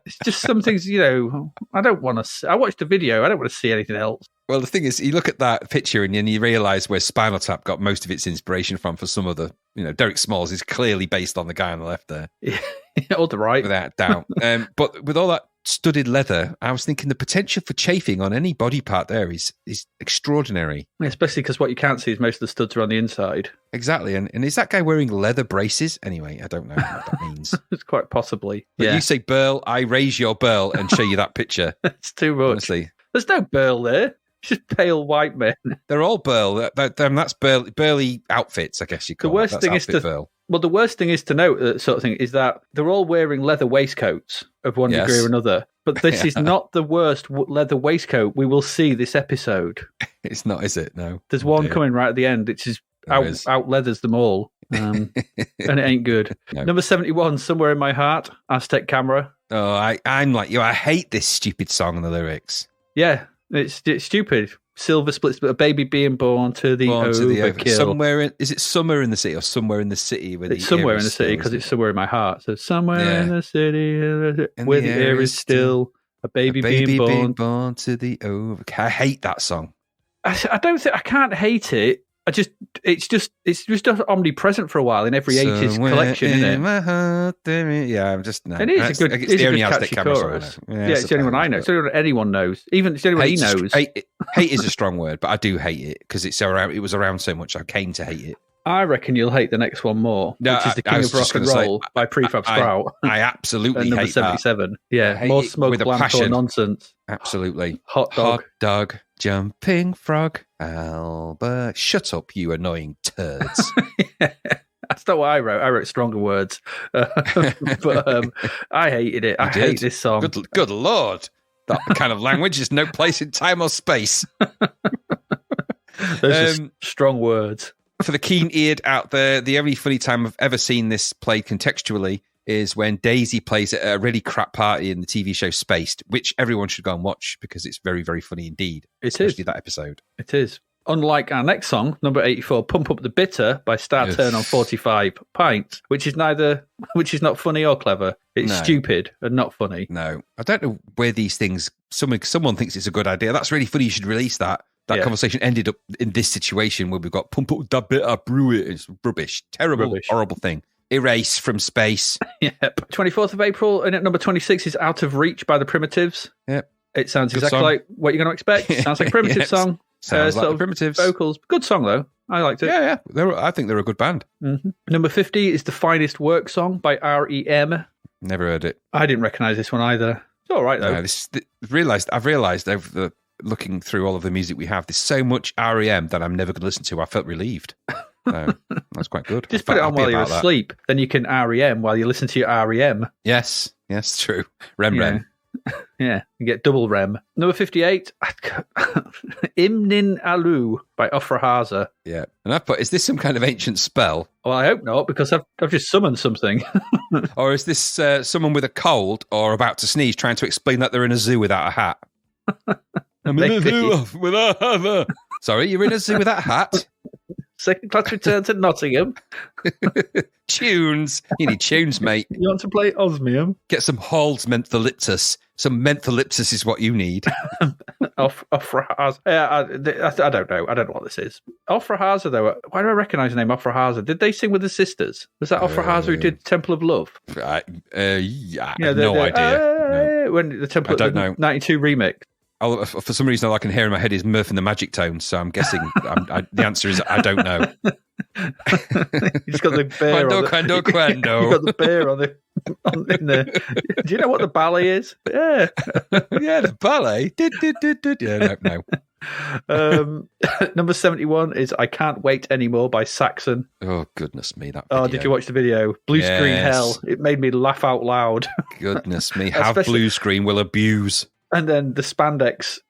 it's just some things, I don't want to. I watched the video. I don't want to see anything else. Well, the thing is, you look at that picture and then you realise where Spinal Tap got most of its inspiration from for some of the, Derek Smalls is clearly based on the guy on the left there. Yeah, all the right. Without doubt. But with all that studded leather, I was thinking the potential for chafing on any body part there is extraordinary. Especially because what you can't see is most of the studs are on the inside. Exactly. And is that guy wearing leather braces? Anyway, I don't know what that means. It's quite possibly. But you say burl, I raise your burl and show you that picture. It's too much. Honestly. There's no burl there. It's just pale white men. They're all burl. That's burly outfits, I guess you call it. The worst thing is to note that sort of thing is that they're all wearing leather waistcoats of one degree or another. But this is not the worst leather waistcoat we will see this episode. It's not, is it? No. There's one coming right at the end. It's just out leathers them all. And it ain't good. No. Number 71, Somewhere in My Heart, Aztec Camera. Oh, I'm like you. I hate this stupid song and the lyrics. Yeah, it's stupid. Silver splits, but a baby being born to the overkill. Is it Somewhere in the City or Somewhere in the City? It's Somewhere in the City because it's somewhere in my heart. So somewhere in the city where the air is still, a baby being born to the overkill. I hate that song. I don't think I can't hate it. It's just omnipresent for a while in every 80s collection, isn't it? My heart, yeah, I'm just no. It is a good. It's the only Aztec chorus. It's the only one I know. It's the only one anyone knows. Even it's the only one he knows. Hate is a strong word, but I do hate it because it was around so much. I came to hate it. I reckon you'll hate the next one more, which is The King of Rock and Roll by Prefab Sprout. I absolutely hate 77. That. Yeah, more smoke, bland, nonsense. Absolutely. Hot dog, jumping frog, Albert. Shut up, you annoying turds. That's not what I wrote. I wrote stronger words. But I hated it. I hate this song. Good Lord. That kind of language is no place in time or space. Those are strong words. For the keen-eared out there, the only funny time I've ever seen this played contextually is when Daisy plays at a really crap party in the TV show Spaced, which everyone should go and watch because it's very, very funny indeed. Especially that episode. It is. Unlike our next song, number 84, Pump Up the Bitter by Star Turn on 45 Pints, which is not funny or clever. It's stupid and not funny. No. I don't know where these things, someone thinks it's a good idea. That's really funny. You should release that. That conversation ended up in this situation where we've got Pump Up the Bitter, brew it. It's rubbish. Terrible, horrible thing. Erase from space. Yep. 24th of April, and at number 26 is Out of Reach by the Primitives. Yep. It sounds exactly like what you're going to expect. Sounds like a Primitive song. Sounds like the Primitives. Vocals. Good song, though. I liked it. Yeah. I think they're a good band. Mm-hmm. Number 50 is The Finest Work song by R.E.M. Never heard it. I didn't recognise this one either. It's all right, though. No, I've realised over the looking through all of the music we have, there's so much REM that I'm never going to listen to. I felt relieved. So that's quite good. Just put it on while you're about that. asleep. Then you can REM while you listen to your REM. Yes, true. Rem. Yeah, you get double REM. Number 58, Imnin Alu by Ofrahaza. Yeah. And I've put, is this some kind of ancient spell? Well, I hope not, because I've just summoned something. Or is this someone with a cold or about to sneeze trying to explain that they're in a zoo without a hat? I'm in a zoo without a hat. Sorry, you're in a zoo without a hat? Second class return to Nottingham. Tunes. You need tunes, mate. You want to play Osmium? Get some Hall's mentholyptus. Some mentholyptus is what you need. Ofrahaza. I don't know. I don't know what this is. Ofrahaza, though. Why do I recognise the name Ofrahaza? Did they sing with the sisters? Was that Ofrahaza who did Temple of Love? I have no idea. No. When the Temple, I don't know. 92 remix. For some reason, all I can hear in my head is Murph and the Magic Tone, so I'm guessing the answer is I don't know. He's got the bear Quando. You've got the bear in the... Do you know what the ballet is? Yeah. Yeah, the ballet. Yeah, no. Number 71 is I Can't Wait Anymore by Saxon. Oh, goodness me, that video. Oh, did you watch the video? Blue screen hell. It made me laugh out loud. Goodness me, blue screen will abuse. And then the spandex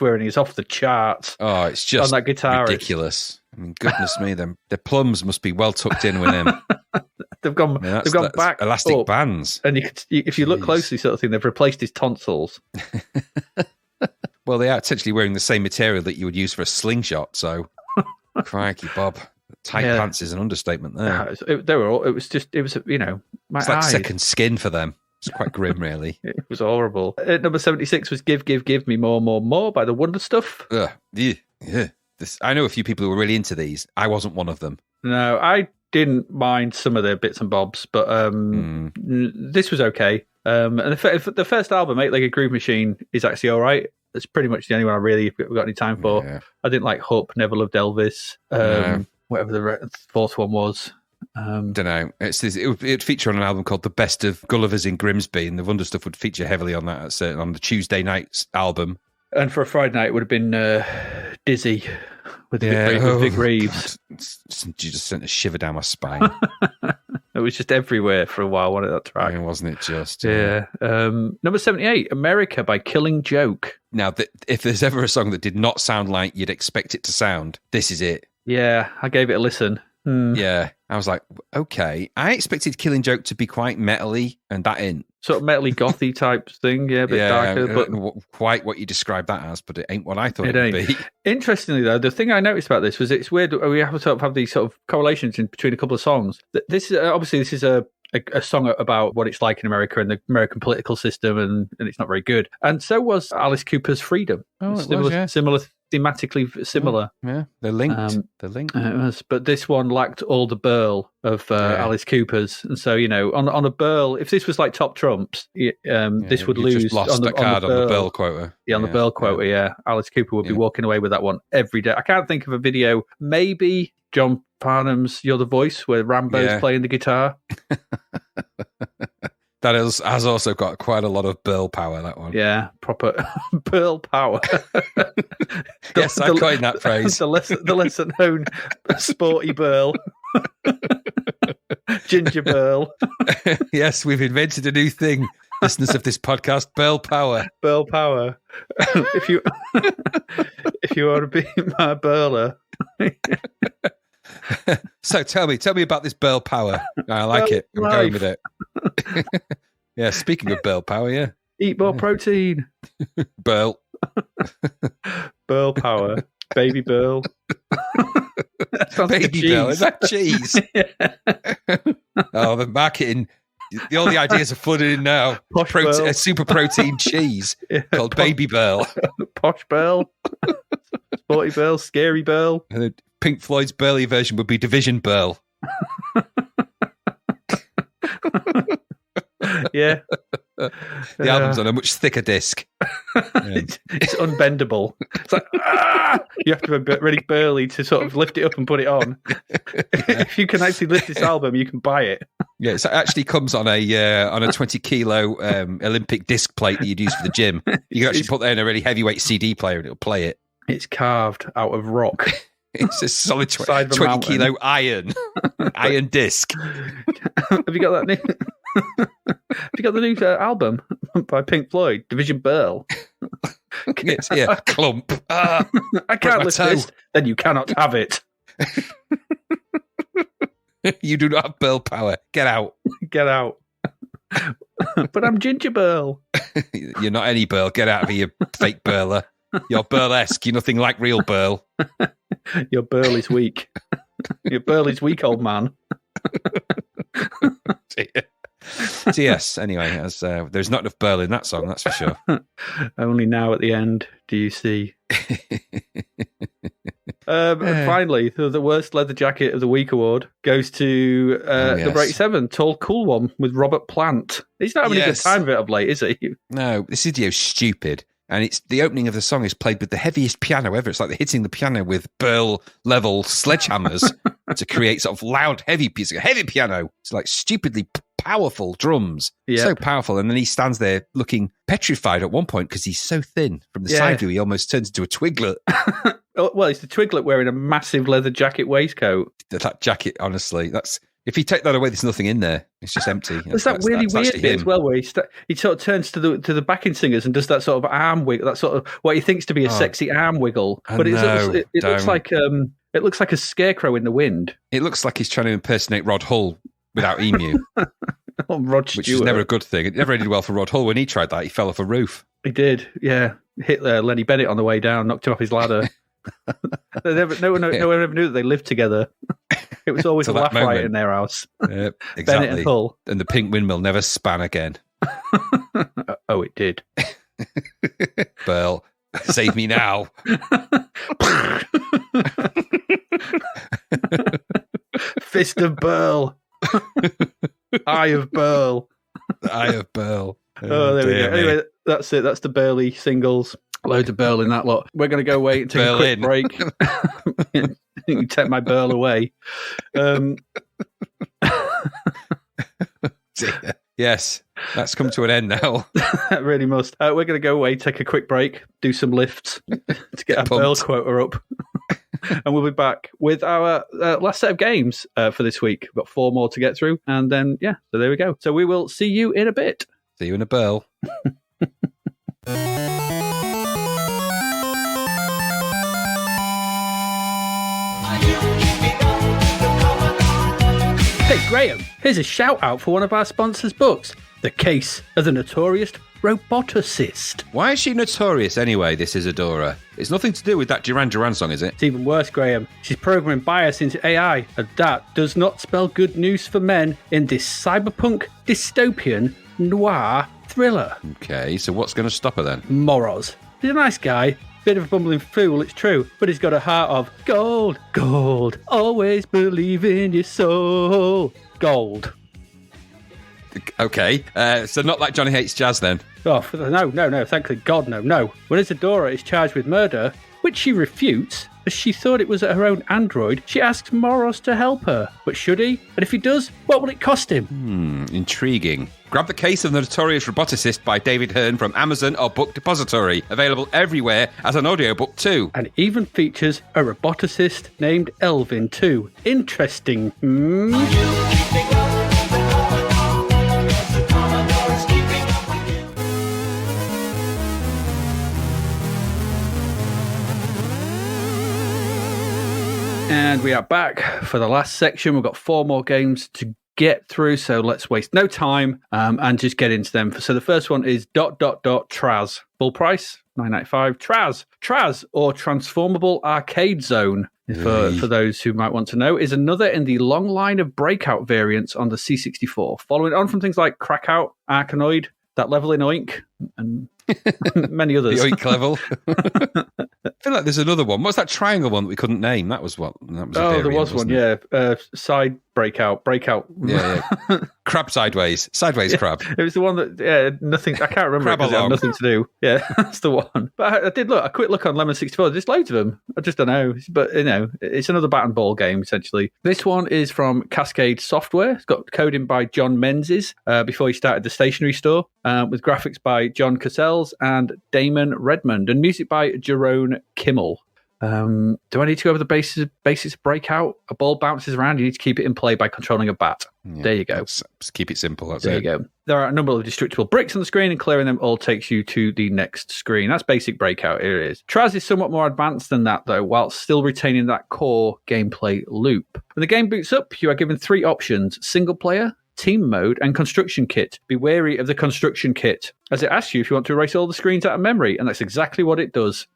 wearing is off the charts. Oh, it's just on that guitar, ridiculous. I mean, goodness me, the plums must be well tucked in with him. They've gone back elastic up, bands. And if you look closely, sort of thing, they've replaced his tonsils. Well, they are essentially wearing the same material that you would use for a slingshot. So, crikey, Bob. Tight pants is an understatement there. It was my it's like eyes. second skin for them. It's quite grim, really. It was horrible. Number 76 was Give Me More by The Wonder Stuff. Yeah. I know a few people who were really into these. I wasn't one of them. No, I didn't mind some of their bits and bobs, but this was okay. And the first album, 8-Legged Groove Machine, is actually all right. It's pretty much the only one I really got any time for. Yeah. I didn't like Hup, Never Loved Elvis, whatever the fourth one was. Don't know. It would feature on an album called The Best of Gullivers in Grimsby, and the Wonder Stuff would feature heavily on that on the Tuesday Night's album. And for a Friday night, it would have been Dizzy with Vic Reeves. God. You just sent a shiver down my spine. It was just everywhere for a while, wasn't it, that track? Yeah, wasn't it just? Yeah. Number 78, America by Killing Joke. Now, if there's ever a song that did not sound like you'd expect it to sound, this is it. Yeah, I gave it a listen. Yeah, I was like, okay. I expected Killing Joke to be quite metally, and that ain't. Sort of metally gothy type thing, a bit darker. But quite what you described that as, but it ain't what I thought it would be. Interestingly, though, the thing I noticed about this was it's weird. We have to sort of have these sort of correlations between a couple of songs. This is a song about what it's like in America and the American political system, and it's not very good. And so was Alice Cooper's Freedom. Oh, similar, thematically similar. Yeah, they're linked. But this one lacked all the burl of Alice Cooper's, and so on a burl, if this was like Top Trumps, this would lose. Just lost the card on the burl quota. Yeah, on the burl quota. Yeah, Alice Cooper would be walking away with that one every day. I can't think of a video. Maybe John Farnham's "You're the Voice," where Rambo's playing the guitar. That has also got quite a lot of burl power, that one. Yeah, proper burl power. Yes, I coined that phrase. The lesser known sporty burl. Ginger burl. Yes, we've invented a new thing. Listeners of this podcast, burl power. Burl power. If you want to be my burler. So tell me about this burl power. I like it. I'm going with it. Yeah, speaking of burl power, yeah. Eat more protein. Burl. Burl power. Baby burl. Baby burl. Is that cheese? Oh, the marketing. All the ideas are flooded in now. A super protein cheese called Baby Burl. Posh Burl. Sporty Burl. Scary Burl. And Pink Floyd's burly version would be Division Burl. Yeah. The album's on a much thicker disc. It's unbendable. It's like, you have to be really burly to sort of lift it up and put it on. If you can actually lift this album, you can buy it. Yeah, it actually comes on a 20 kilo Olympic disc plate that you'd use for the gym. You can actually put that in a really heavyweight CD player and it'll play it. It's carved out of rock. It's a solid Side of a 20 mountain. kilo iron disc. Have you got that new? Have you got the new album by Pink Floyd, Division Bell? It's here, clump. I my can't lift toe. this. Then you cannot have it. You do not have burl power. Get out. Get out. But I'm Ginger Burl. You're not any burl. Get out of here, you fake burler. You're burlesque. You're nothing like real burl. Your Burl is weak. Your Burl is weak, old man. So yes, anyway, as there's not enough burl in that song, that's for sure. Only now at the end do you see. Finally, the worst leather jacket of the week award goes to number 87, Tall Cool One with Robert Plant. He's not having a good time of it of late, is he? No, this video's stupid. And it's the opening of the song is played with the heaviest piano ever. It's like they're hitting the piano with burl level sledgehammers to create sort of loud, heavy piano. It's like stupidly powerful drums. Yep. So powerful. And then he stands there looking petrified at one point because he's so thin. From the side view, he almost turns into a twiglet. Oh, well, it's the twiglet wearing a massive leather jacket waistcoat. That jacket, honestly, that's... If you take that away, there's nothing in there. It's just empty. There's that really weird bit as well, where he sort of turns to the backing singers and does that sort of arm wiggle, that sort of what he thinks to be a sexy arm wiggle. But it looks like a scarecrow in the wind. It looks like he's trying to impersonate Rod Hull without emu, Rod Stewart. which is never a good thing. It never did well for Rod Hull when he tried that. He fell off a roof. He did, yeah. Hit Lenny Bennett on the way down, knocked him off his ladder. No one ever knew that they lived together. It was always a laugh riot in their house. Exactly. Bennett and Hull. And the pink windmill never span again. Oh, it did. Burl, save me now. Fist of Burl. Eye of Burl. Eye of Burl. Oh, there we go. Anyway, that's it. That's the Burley singles. Loads of Burl in that lot. We're going to go away and take a quick break. You take my Burl away. Yes, that's come to an end now. That really must. We're going to go away, take a quick break, do some lifts to get our Burl quota up. And we'll be back with our last set of games for this week. We've got 4 more to get through. And then, so there we go. So we will see you in a bit. See you in a Burl. Hey Graham, here's a shout out for one of our sponsors' books, The Case of the Notorious Roboticist. Why is she notorious anyway, this Isadora? It's nothing to do with that Duran Duran song, is it? It's even worse, Graham. She's programming bias into AI, and that does not spell good news for men in this cyberpunk dystopian noir thriller. Okay, so what's going to stop her then? Moros. He's a nice guy. Bit of a bumbling fool, it's true, but he's got a heart of gold, gold. Always believe in your soul. Gold. Okay, so not like Johnny Hates Jazz then? Oh, no, thank God, no. When Isadora is charged with murder, which she refutes, as she thought it was her own android, she asks Moros to help her. But should he? And if he does, what will it cost him? Intriguing. Grab The Case of the Notorious Roboticist by David Hearn from Amazon or Book Depository. Available everywhere as an audiobook too. And it even features a roboticist named Elvin too. Interesting. And we are back for the last section. We've got 4 more games to get through, so let's waste no time and just get into them. So the first one is ... Traz. Full price, $9.95. Traz, or Transformable Arcade Zone, for those who might want to know, is another in the long line of Breakout variants on the C64, following on from things like Crackout, Arkanoid, That Level in Oink, and many others. The Oink level. I feel like there's another one. What's that triangle one that we couldn't name? That was what? That was there was one, yeah. Side breakout. Yeah. Crab sideways crab. It was the one that, nothing, I can't remember because it had nothing to do. Yeah, that's the one. But I did a quick look on Lemon 64. There's loads of them. I just don't know. But, it's another bat and ball game, essentially. This one is from Cascade Software. It's got coding by John Menzies before he started the stationery store, with graphics by John Cassells and Damon Redmond, and music by Jerome Kimmel. Do I need to go over the basics of Breakout? A ball bounces around. You need to keep it in play by controlling a bat. Yeah, there you go. Let's keep it simple. That's there it. you go. There are a number of destructible bricks on the screen, and clearing them all takes you to the next screen. That's basic Breakout. Here it is. Traz is somewhat more advanced than that, though, while still retaining that core gameplay loop. When the game boots up, you are given 3 options: single player, team mode, and construction kit. Be wary of the construction kit, as it asks you if you want to erase all the screens out of memory, and that's exactly what it does.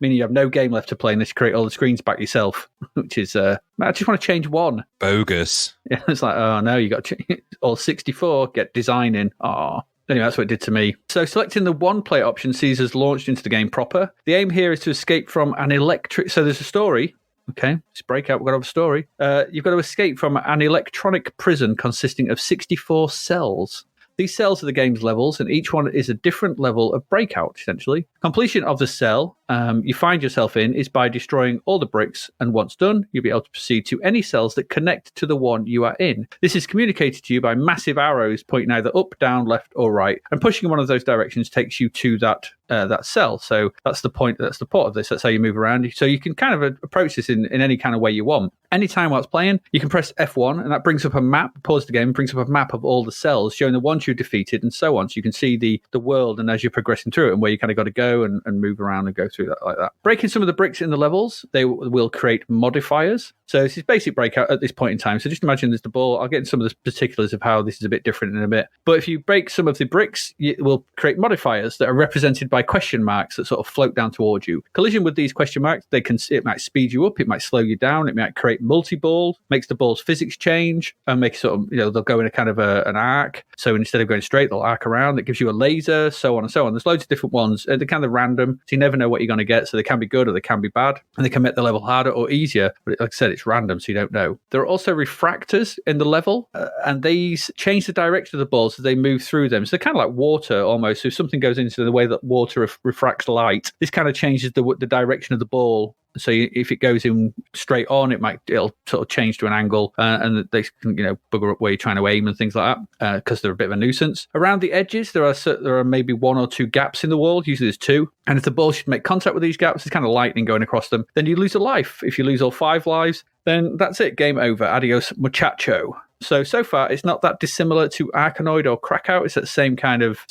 Meaning you have no game left to play unless you create all the screens back yourself, which is, I just want to change one. Bogus. Yeah, it's like, oh no, you got to change all 64, get designing. Oh. Anyway, that's what it did to me. So selecting the one-player option sees us launched into the game proper. The aim here is to escape from an electric... So there's a story. Okay, it's Breakout. We've got to have a story. You've got to escape from an electronic prison consisting of 64 cells. These cells are the game's levels, and each one is a different level of Breakout, essentially. Completion of the cell you find yourself in is by destroying all the bricks, and once done, you'll be able to proceed to any cells that connect to the one you are in. This is communicated to you by massive arrows pointing either up, down, left, or right, and pushing in one of those directions takes you to that cell. So that's the point of this. That's how you move around. So you can kind of approach this in any kind of way you want. Anytime while it's playing, you can press F1, and that brings up a map, pause the game, brings up a map of all the cells, showing the ones you've defeated, and so on. So you can see the world, and as you're progressing through it, and where you kind of got to go and move around and go through that like that. Breaking some of the bricks in the levels, they will create modifiers. So this is basic Breakout at this point in time. So just imagine there's the ball. I'll get into some of the particulars of how this is a bit different in a bit. But if you break some of the bricks, it will create modifiers that are represented by question marks that sort of float down towards you. Collision with these question marks, it might speed you up, it might slow you down, it might create multi-ball, makes the ball's physics change, and make sort of, they'll go in a kind of an arc. So instead of going straight, they'll arc around. It gives you a laser, so on and so on. There's loads of different ones. They're kind of random, so you never know what you're going to get. So they can be good or they can be bad, and they can make the level harder or easier. But like I said, it's random, so you don't know. There are also refractors in the level, and these change the direction of the balls as they move through them. So they're kind of like water almost. So if something goes into the way that water refracts light, this kind of changes the direction of the ball. So if it goes in straight on, it'll sort of change to an angle, and they can bugger up where you're trying to aim and things like that, because they're a bit of a nuisance. Around the edges, there are maybe 1 or 2 gaps in the wall. Usually there's 2, and if the ball should make contact with these gaps, it's kind of lightning going across them. Then you lose a life. If you lose all 5 lives, then that's it. Game over. Adios, muchacho. So far, it's not that dissimilar to Arkanoid or Krakow. It's that same kind of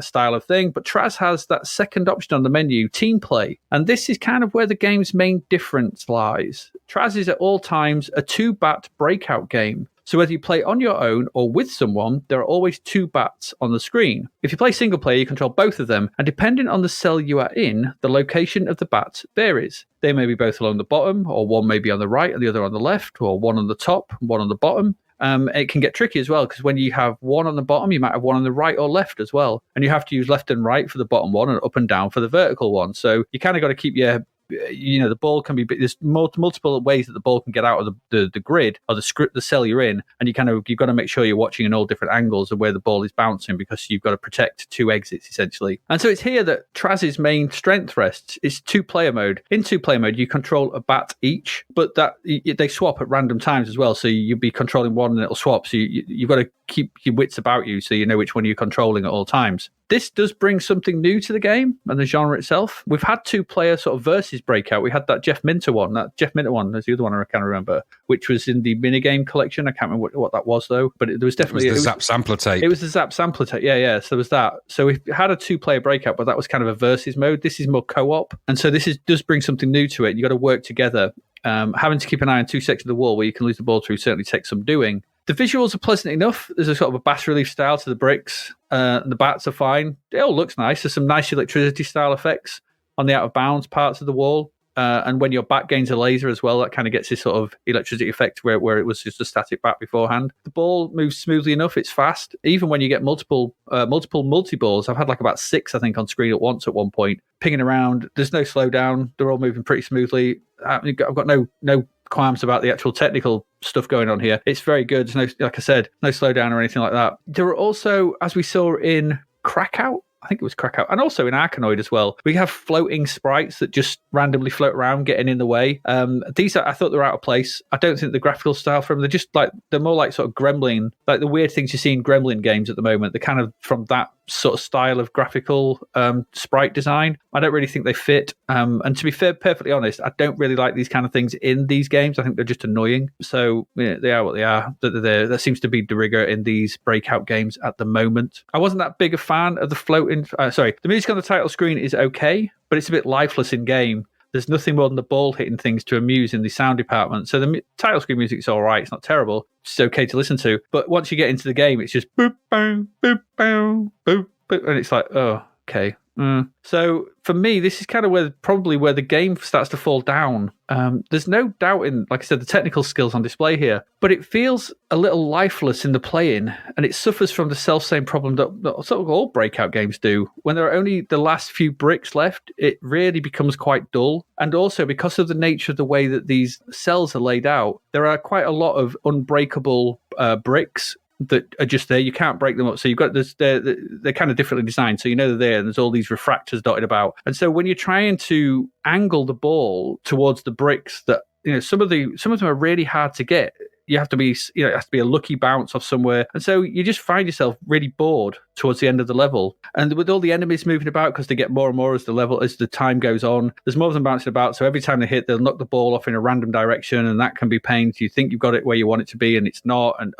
style of thing. But Traz has that second option on the menu, team play. And this is kind of where the game's main difference lies. Traz is at all times a 2-bat Breakout game. So whether you play on your own or with someone, there are always 2 bats on the screen. If you play single player, you control both of them, and depending on the cell you are in, the location of the bats varies. They may be both along the bottom, or one may be on the right and the other on the left, or one on the top and one on the bottom. It can get tricky as well, because when you have one on the bottom, you might have one on the right or left as well. And you have to use left and right for the bottom one and up and down for the vertical one. So you kind of got to keep the ball can be, there's multiple ways that the ball can get out of the grid or the cell you're in, and you've got to make sure you're watching in all different angles of where the ball is bouncing, because you've got to protect 2 exits essentially. And so it's here that Traz's main strength rests. It's 2-player mode. In 2-player mode, you control a bat each, but they swap at random times as well. So you'll be controlling one and it'll swap. So you've got to keep your wits about you so you know which one you're controlling at all times. This does bring something new to the game and the genre itself. We've had 2-player sort of versus Breakout. We had that Jeff Minter one. That Jeff Minter one, there's the other one I can't remember, which was in the minigame collection. I can't remember what that was, though. But there was definitely... It was the Zap sampler tape. It was the Zap sampler tape, yeah. So there was that. So we had a 2-player Breakout, but that was kind of a versus mode. This is more co-op. And so this does bring something new to it. You've got to work together. Having to keep an eye on 2 sections of the wall where you can lose the ball through certainly takes some doing. The visuals are pleasant enough. There's a sort of a bas relief style to the bricks. The bats are fine. It all looks nice. There's some nice electricity style effects on the out of bounds parts of the wall. And when your bat gains a laser as well, that kind of gets this sort of electricity effect where it was just a static bat beforehand. The ball moves smoothly enough. It's fast. Even when you get multiple multi-balls, I've had like about 6, I think, on screen at once at one point, pinging around. There's no slowdown. They're all moving pretty smoothly. I've got no qualms about the actual technical stuff going on here. It's very good. There's no, like I said, no slowdown or anything like that. There are also, as we saw in Krakow, I think it was Krakow, and also in Arkanoid as well, we have floating sprites that just randomly float around, getting in the way. These I thought they were out of place. I don't think the graphical style from them, they're more like sort of Gremlin, like the weird things you see in Gremlin games at the moment. They're kind of from that sort of style of graphical sprite design. I don't really think they fit. And to be fair, perfectly honest, I don't really like these kind of things in these games. I think they're just annoying. So they are what they are. There seems to be de rigor in these Breakout games at the moment. I wasn't that big a fan of the floating. The music on the title screen is okay, but it's a bit lifeless in game. There's nothing more than the ball hitting things to amuse in the sound department. So the title screen music is all right. It's not terrible. It's okay to listen to. But once you get into the game, it's just boop, boom, boop, boom, boop, boop. And it's like, oh, okay. So for me, this is kind of probably where the game starts to fall down. There's no doubt in, like I said, the technical skills on display here, but it feels a little lifeless in the playing, and it suffers from the self-same problem that sort of all Breakout games do. When there are only the last few bricks left, it really becomes quite dull. And also, because of the nature of the way that these cells are laid out, there are quite a lot of unbreakable bricks that are just there. You can't break them up. So you've got this, they're kind of differently designed. So you know they're there, and there's all these refractors dotted about. And so when you're trying to angle the ball towards the bricks, that some of them are really hard to get. You have to be, it has to be a lucky bounce off somewhere. And so you just find yourself really bored towards the end of the level. And with all the enemies moving about, because they get more and more as the time goes on, there's more of them bouncing about. So every time they hit, they'll knock the ball off in a random direction, and that can be painful. You think you've got it where you want it to be, and it's not. And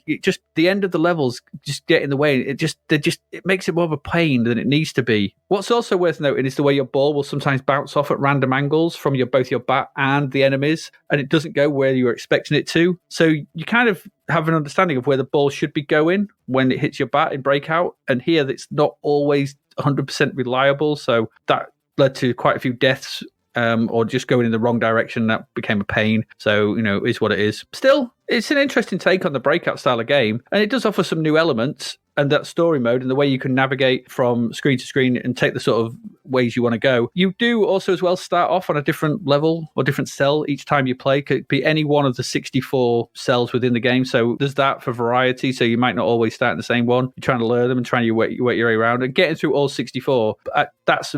it just the end of the levels just get in the way. It makes it more of a pain than it needs to be. What's also worth noting is the way your ball will sometimes bounce off at random angles from both your bat and the enemies, and it doesn't go where you were expecting it to. So you kind of have an understanding of where the ball should be going when it hits your bat in Breakout, and here it's not always 100% reliable. So that led to quite a few deaths, or just going in the wrong direction. That became a pain. So, it is what it is. Still, it's an interesting take on the Breakout style of game, and it does offer some new elements. And that story mode and the way you can navigate from screen to screen and take the sort of ways you want to go. You do also as well start off on a different level or different cell each time you play. Could be any one of the 64 cells within the game. So there's that for variety. So you might not always start in the same one. You're trying to learn them and trying to work your way around. And getting through all 64, that's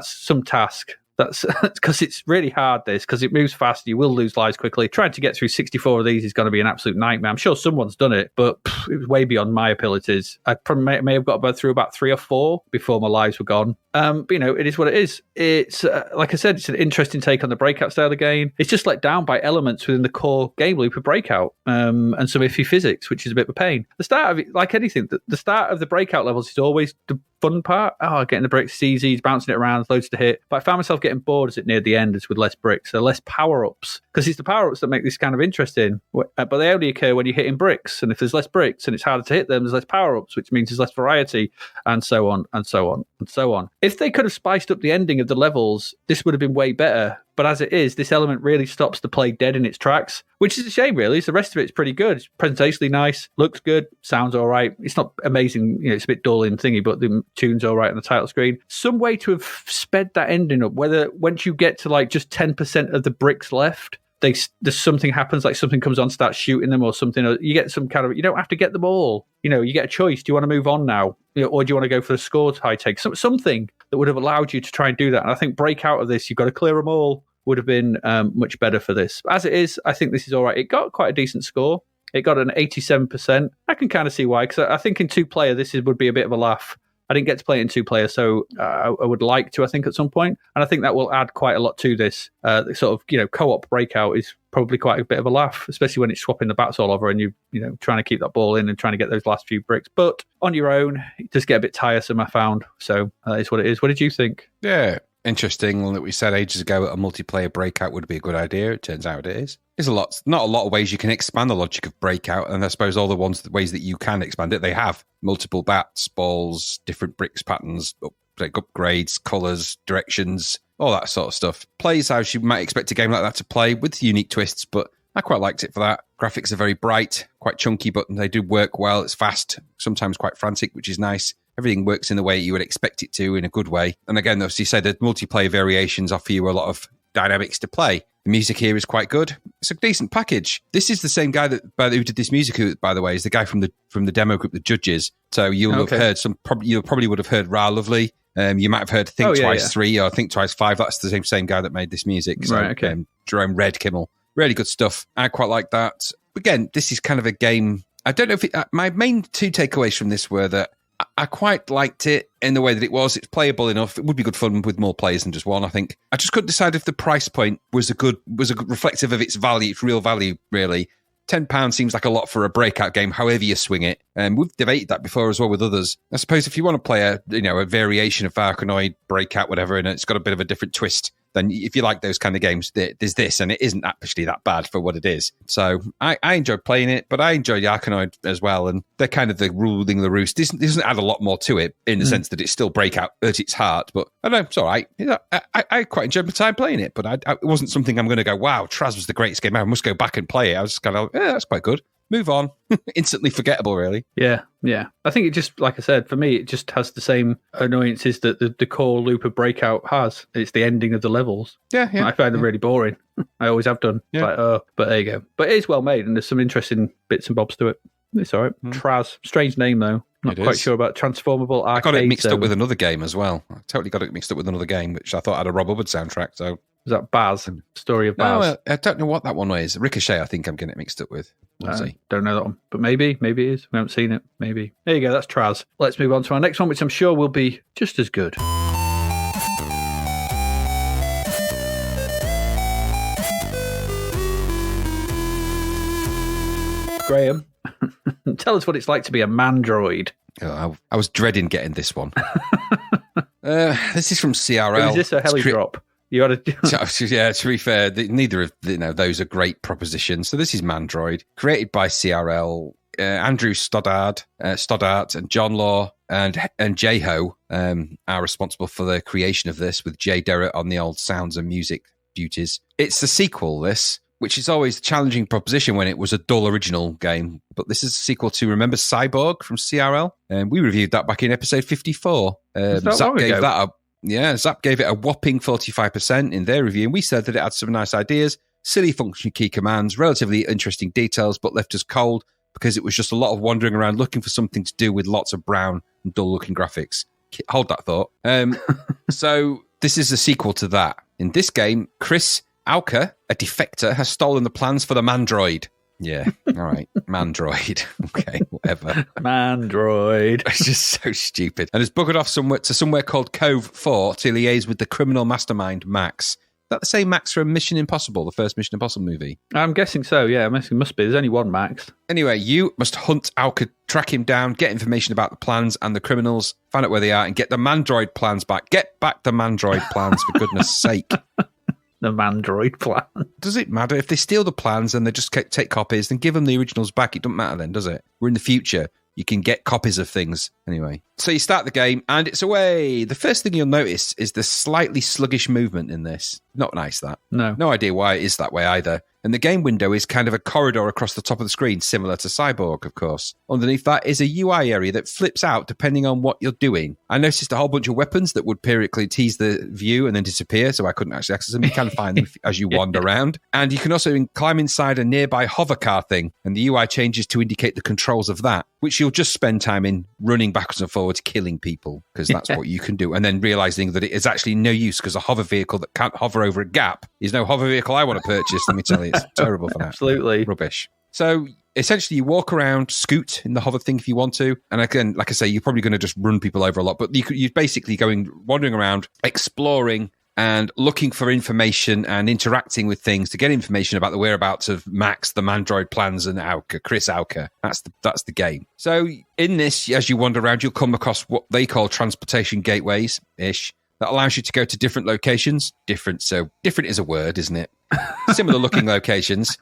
some task. That's because it's really hard, because it moves fast. You will lose lives quickly. Trying to get through 64 of these is going to be an absolute nightmare. I'm sure someone's done it, but it was way beyond my abilities. I probably may have got through about 3 or 4 before my lives were gone. But it is what it is. It's like I said, it's an interesting take on the Breakout style of game. It's just let down by elements within the core game loop of Breakout, and some iffy physics, which is a bit of a pain. The start of it, like anything, the start of the Breakout levels is always the fun part. Getting the bricks easy, bouncing it around, loads to hit. But I found myself getting bored as it neared the end, as with less bricks, so less power-ups, because it's the power-ups that make this kind of interesting. But they only occur when you're hitting bricks, and if there's less bricks and it's harder to hit them, there's less power-ups, which means there's less variety, and so on, and so on, and so on. If they could have spiced up the ending of the levels, this would have been way better. But as it is, this element really stops the play dead in its tracks, which is a shame, really. So the rest of it's pretty good. It's presentationally nice, looks good, sounds all right. It's not amazing, it's a bit dull in thingy, but the tune's all right on the title screen. Some way to have sped that ending up, whether once you get to just 10% of the bricks left, there's something happens, like something comes on, starts shooting them or something, or you get some kind of, you don't have to get them all. You get a choice. Do you want to move on now? Or do you want to go for the score high take? Something that would have allowed you to try and do that. And I think break out of this, you've got to clear them all, would have been much better for this. As it is, I think this is all right. It got quite a decent score. It got an 87%. I can kind of see why, because I think in 2-player, would be a bit of a laugh. I didn't get to play it in 2-player, so I would like to, I think, at some point. And I think that will add quite a lot to this. The sort of, co-op breakout is probably quite a bit of a laugh, especially when it's swapping the bats all over and you trying to keep that ball in and trying to get those last few bricks. But on your own, it does get a bit tiresome, I found. So that is what it is. What did you think? Yeah, interesting that we said ages ago that a multiplayer breakout would be a good idea. It turns out it is. There's not a lot of ways you can expand the logic of breakout, and I suppose all the ways that you can expand it, they have multiple bats, balls, different bricks patterns, upgrades, colours, directions, all that sort of stuff. Plays as you might expect a game like that to play, with unique twists, but I quite liked it for that. Graphics are very bright, quite chunky, but they do work well. It's fast, sometimes quite frantic, which is nice. Everything works in the way you would expect it to, in a good way. And again, as you said, the multiplayer variations offer you a lot of dynamics to play. The music here is quite good. It's a decent package. This is the same guy who did this music, by the way, is the guy from the demo group, the Judges. So you'll have heard you probably would have heard Ra Lovely. You might have heard Think Twice 3 or Think Twice 5. That's the same guy that made this music. So, right, okay. Jerome Red Kimmel. Really good stuff. I quite like that. Again, this is kind of a game. I don't know if my main 2 takeaways from this were that I quite liked it in the way that it was. It's playable enough. It would be good fun with more players than just one, I think. I just couldn't decide if the price point was a good reflective of its value, its real value, really. £10 seems like a lot for a breakout game, however you swing it. And we've debated that before as well with others. I suppose if you want to play a variation of Arkanoid, Breakout, whatever, and it's got a bit of a different twist, then if you like those kind of games, there's this, and it isn't actually that bad for what it is. So I enjoyed playing it, but I enjoyed Arkanoid as well, and they're kind of the ruling the roost. It doesn't add a lot more to it in the sense that it's still Breakout at its heart, but I don't know, it's all right. I quite enjoyed my time playing it, but it wasn't something I'm going to go, wow, Traz was the greatest game. I must go back and play it. I was just kind of, yeah, that's quite good. Move on. Instantly forgettable, really. Yeah. I think it just, like I said, for me, it just has the same annoyances that the core loop of Breakout has. It's the ending of the levels. Yeah. I find them really boring. I always have done. Yeah. Like, oh, but there you go. But it is well made, and there's some interesting bits and bobs to it. It's all right. Traz. Strange name, though. Not quite sure about transformable arcade. I got it mixed up with another game as well. I totally got it mixed up with another game, which I thought had a Rob Hubbard soundtrack, so... Is that Baz? Story of Baz? No, I don't know what that one is. Ricochet, I think I'm getting it mixed up with. We'll see. Don't know that one. But maybe it is. We haven't seen it. Maybe. There you go. That's Traz. Let's move on to our next one, which I'm sure will be just as good. Graham, tell us what it's like to be a Mandroid. Oh, I was dreading getting this one. This is from CRL. Is this a Heli Drop? You had Yeah, to be fair, neither of those are great propositions. So this is Mandroid, created by CRL, Andrew Stoddart and John Law and J-Ho are responsible for the creation of this, with Jay Derrett on the old sounds and music duties. It's the sequel, this, which is always a challenging proposition when it was a dull original game. But this is a sequel to, remember Cyborg from CRL? And we reviewed that back in episode 54. Zapped gave that up. Yeah, Zapped gave it a whopping 45% in their review, and we said that it had some nice ideas, silly function key commands, relatively interesting details, but left us cold because it was just a lot of wandering around looking for something to do with lots of brown and dull-looking graphics. Hold that thought. So this is a sequel to that. In this game, Chris Auker, a defector, has stolen the plans for the Mandroid. Yeah, all right. Mandroid. Okay, whatever. Mandroid. It's just so stupid. And has buggered off somewhere called Cove 4 to liaise with the criminal mastermind, Max. Is that the same Max from Mission Impossible, the first Mission Impossible movie? I'm guessing so, yeah. It must be. There's only one Max. Anyway, you must hunt Auker, track him down, get information about the plans and the criminals, find out where they are, and get the Mandroid plans back. Get back the Mandroid plans, for goodness sake. The Mandroid plan. Does it matter? If they steal the plans and they just take copies, then give them the originals back. It doesn't matter then, does it? We're in the future. You can get copies of things. Anyway, so you start the game and it's away. The first thing you'll notice is the slightly sluggish movement in this. Not nice, that. No idea why it is that way either. And the game window is kind of a corridor across the top of the screen, similar to Cyborg, of course. Underneath that is a UI area that flips out depending on what you're doing. I noticed a whole bunch of weapons that would periodically tease the view and then disappear, so I couldn't actually access them. You can find them as you wander around. And you can also climb inside a nearby hover car thing, and the UI changes to indicate the controls of that, which you'll just spend time in running backwards and forwards, killing people, because that's what you can do. And then realizing that it is actually no use, because a hover vehicle that can't hover over a gap is no hover vehicle I want to purchase, let me tell you. It's terrible for that. Absolutely. Rubbish. So essentially you walk around, scoot in the hover thing if you want to. And again, like I say, you're probably going to just run people over a lot, but you're basically wandering around, exploring and looking for information and interacting with things to get information about the whereabouts of Max, the Mandroid plans, and Chris Auker. That's the game. So in this, as you wander around, you'll come across what they call transportation gateways-ish. That allows you to go to different locations. Different is a word, isn't it? Similar looking locations.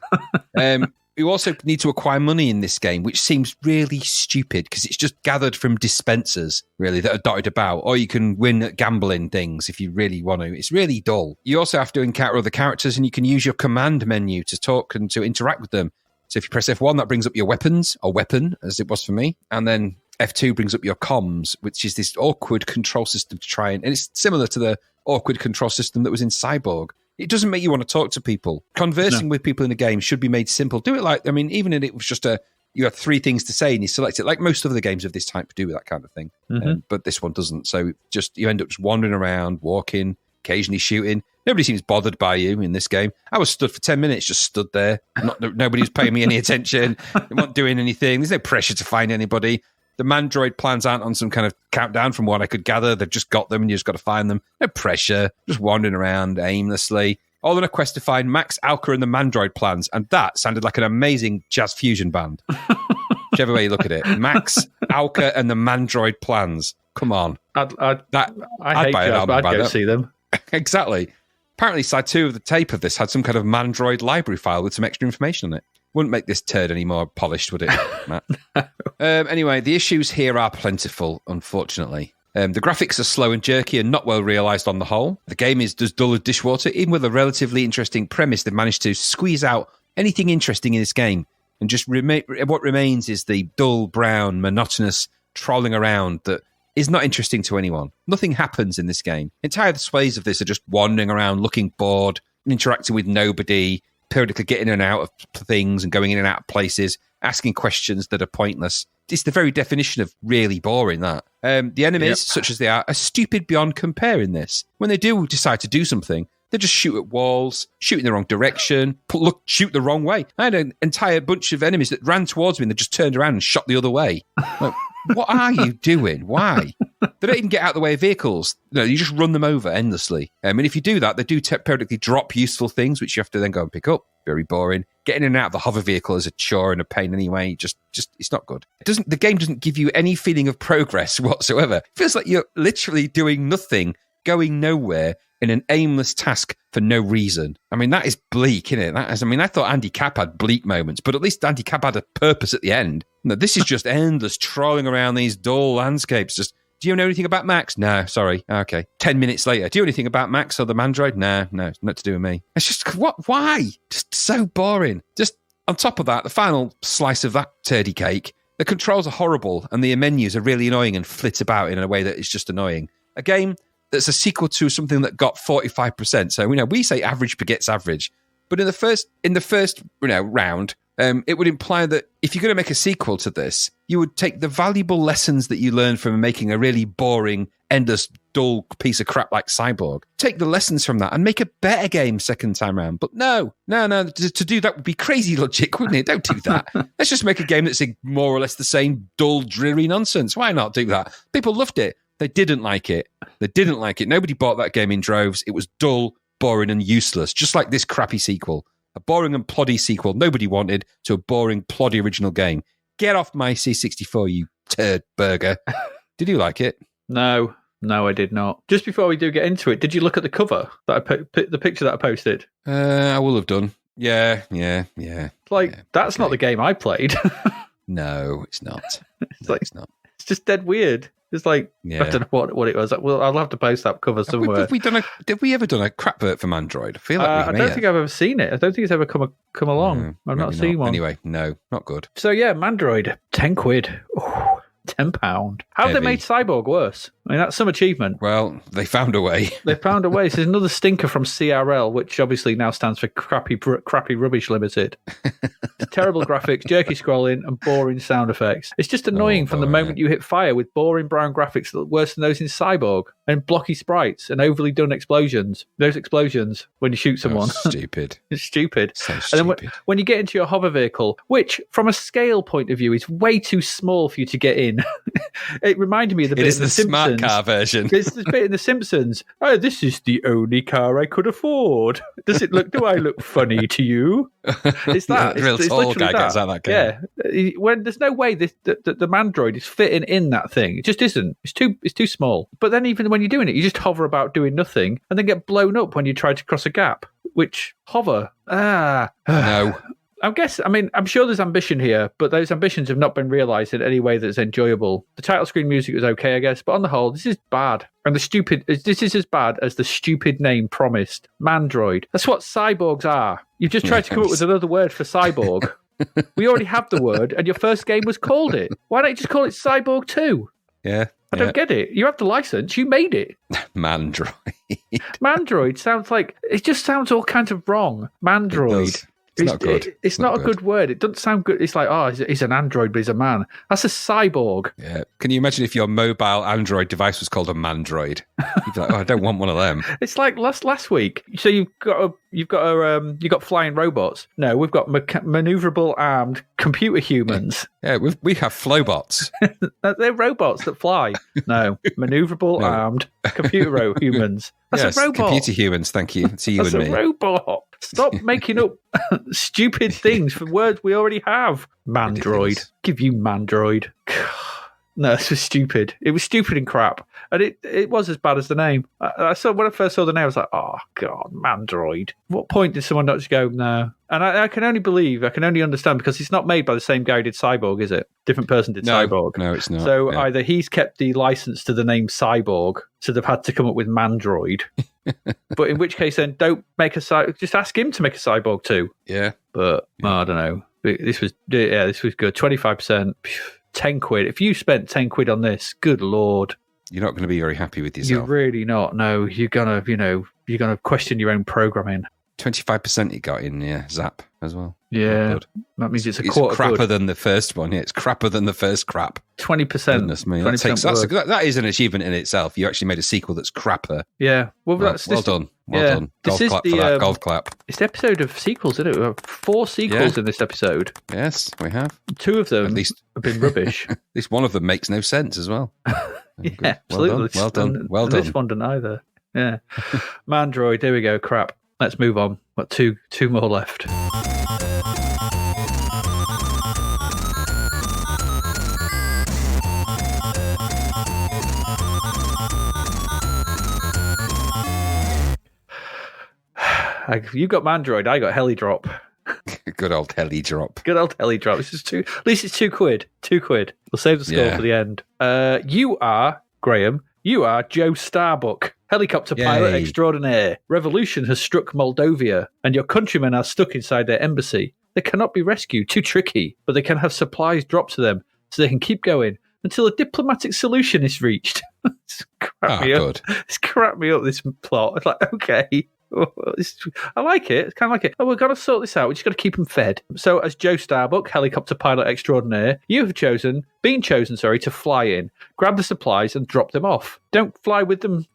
You also need to acquire money in this game, which seems really stupid because it's just gathered from dispensers, really, that are dotted about. Or you can win at gambling things if you really want to. It's really dull. You also have to encounter other characters, and you can use your command menu to talk and to interact with them. So if you press F1, that brings up your weapons, or weapon, as it was for me. And then F2 brings up your comms, which is this awkward control system to try and it's similar to the awkward control system that was in Cyborg. It doesn't make you want to talk to people. Conversing with people in a game should be made simple. Do it like, even if it was just you have three things to say and you select it, like most of the games of this type do with that kind of thing. But this one doesn't. So you end up just wandering around, walking, occasionally shooting. Nobody seems bothered by you in this game. I was stood for 10 minutes, just stood there. Nobody was paying me any attention. They weren't doing anything. There's no pressure to find anybody. The Mandroid plans aren't on some kind of countdown from what I could gather. They've just got them and you just got to find them. No pressure, just wandering around aimlessly. All on a quest to find Max, Alka and the Mandroid plans. And that sounded like an amazing jazz fusion band. Whichever way you look at it. Max, Alka and the Mandroid plans. Come on. I hate jazz, but I'd go see them. Exactly. Apparently, side 2 of the tape of this had some kind of Mandroid library file with some extra information on it. Wouldn't make this turd any more polished, would it, Matt? Anyway, the issues here are plentiful, unfortunately. The graphics are slow and jerky and not well realised on the whole. The game is as dull as dishwater. Even with a relatively interesting premise, they've managed to squeeze out anything interesting in this game. And just what remains is the dull, brown, monotonous trolling around that is not interesting to anyone. Nothing happens in this game. Entire displays of this are just wandering around, looking bored, interacting with nobody, periodically getting in and out of things and going in and out of places, asking questions that are pointless. It's the very definition of really boring, that. The enemies, such as they are stupid beyond compare in this. When they do decide to do something, they just shoot at walls, shoot in the wrong direction, shoot the wrong way. I had an entire bunch of enemies that ran towards me and they just turned around and shot the other way. Like, what are you doing? Why? They don't even get out of the way of vehicles. No, you just run them over endlessly. And if you do that, they do periodically drop useful things, which you have to then go and pick up. Very boring. Getting in and out of the hover vehicle is a chore and a pain anyway. Just it's not good. The game doesn't give you any feeling of progress whatsoever. It feels like you're literally doing nothing, going nowhere, in an aimless task for no reason. I mean, that is bleak, isn't it? I thought Andy Capp had bleak moments, but at least Andy Capp had a purpose at the end. No, this is just endless trolling around these dull landscapes. Just, do you know anything about Max? No, sorry. Okay. 10 minutes later, do you know anything about Max or the Mandroid? No, it's not to do with me. It's just, what? Why? Just so boring. Just on top of that, the final slice of that turdy cake, the controls are horrible and the menus are really annoying and flit about in a way that is just annoying. A game that's a sequel to something that got 45%. So, we say average begets average. But in the first round, it would imply that if you're going to make a sequel to this, you would take the valuable lessons that you learned from making a really boring, endless, dull piece of crap like Cyborg. Take the lessons from that and make a better game second time round. But no. To do that would be crazy logic, wouldn't it? Don't do that. Let's just make a game that's more or less the same dull, dreary nonsense. Why not do that? People loved it. They didn't like it. Nobody bought that game in droves. It was dull, boring, and useless, just like this crappy sequel. A boring and ploddy sequel nobody wanted to a boring, ploddy original game. Get off my C64, you turd burger. Did you like it? No, I did not. Just before we do get into it, did you look at the cover, that the picture that I posted? I will have done. Yeah. That's not the game I played. No, it's not. It's not. It's just dead weird. It's like, I don't know what it was. Well, I'll have to post that cover somewhere. Did we ever done a crapvert for Mandroid? I feel like I don't think I've ever seen it. I don't think it's ever come along. I've not seen one. Anyway, no, not good. So yeah, Mandroid, £10. Ooh, £10. How have they made Cyborg worse? I mean, that's some achievement. Well, they found a way. They found a way. This is another stinker from CRL, which obviously now stands for Crappy Rubbish Limited. Terrible graphics, jerky scrolling, and boring sound effects. It's just annoying from the moment you hit fire with boring brown graphics that look worse than those in Cyborg, and blocky sprites and overly done explosions. Those explosions when you shoot someone. Stupid. It's stupid. So stupid. And then when you get into your hover vehicle, which from a scale point of view is way too small for you to get in, it reminded me of the bit in The Simpsons. Smart car version. It's this bit in The Simpsons. Oh, this is the only car I could afford. Do I look funny to you? It's that. The real tall guy gets out of that car. Yeah. When there's no way the Mandroid is fitting in that thing. It just isn't. It's too small. But then even when you're doing it, you just hover about doing nothing and then get blown up when you try to cross a gap. Which hover? No. I'm sure there's ambition here, but those ambitions have not been realised in any way that's enjoyable. The title screen music was okay, I guess, but on the whole, this is bad. And this is as bad as the stupid name promised. Mandroid. That's what cyborgs are. You've just tried to come up with another word for cyborg. We already have the word, and your first game was called it. Why don't you just call it Cyborg 2? Yeah. I don't get it. You have the license. You made it. Mandroid. Mandroid sounds like... It just sounds all kinds of wrong. Mandroid. It's not good. It's not a good word. It doesn't sound good. It's like, oh, he's an android, but he's a man. That's a cyborg. Yeah. Can you imagine if your mobile Android device was called a Mandroid? You'd be like, oh, I don't want one of them. It's like last week. So you've got flying robots. No, we've got maneuverable armed computer humans. Yeah, we have flowbots. They're robots that fly. No, maneuverable armed computer humans. That's a robot. Computer humans. Thank you. It's you That's and me. a robot. Stop making up stupid things for words we already have. Mandroid. Ridiculous. Give you Mandroid. No, this was stupid. It was stupid and crap. And it was as bad as the name. When I first saw the name, I was like, oh, God, Mandroid. What point did someone not just go, no? And I can only understand because it's not made by the same guy who did Cyborg, is it? Different person did Cyborg. No, it's not. So either he's kept the license to the name Cyborg, so they've had to come up with Mandroid. But in which case, then don't make just ask him to make a Cyborg too. Yeah. But I don't know. This was good. 25%. 10 quid. If you spent 10 quid on this, good Lord. You're not going to be very happy with yourself. You're really not. No, you're going to question your own programming. 25% it got in, Zap as well. Yeah. That means it's a quarter crapper good. than the first one. Yeah, it's crapper than the first crap. 20%. Goodness me. 20% That is an achievement in itself. You actually made a sequel that's crapper. Yeah. Well, Well done. Well done. Golf clap for that. Golf clap. It's the episode of sequels, isn't it? We have 4 sequels in this episode. Yes, we have. 2 of them At least have been rubbish. At least one of them makes no sense as well. Yeah, absolutely. Well done. Well done. This one didn't either. Yeah. Mandroid, there we go. Crap. Let's move on. Got two more left. You got Mandroid, I got Heli Drop. Good old Heli Drop. Good old Heli Drop. This is at least it's 2 quid. 2 quid. We'll save the score for the end. You are, Graham, Joe Starbuck, helicopter pilot extraordinaire. Revolution has struck Moldova, and your countrymen are stuck inside their embassy. They cannot be rescued, too tricky, but they can have supplies dropped to them so they can keep going until a diplomatic solution is reached. It's crap me up. It's crap me up, this plot. It's like, okay. I like it. It's kind of like it. Oh, we've got to sort this out. We just got to keep them fed. So, as Joe Starbuck, helicopter pilot extraordinaire, you have been chosen, to fly in, grab the supplies, and drop them off. Don't fly with them.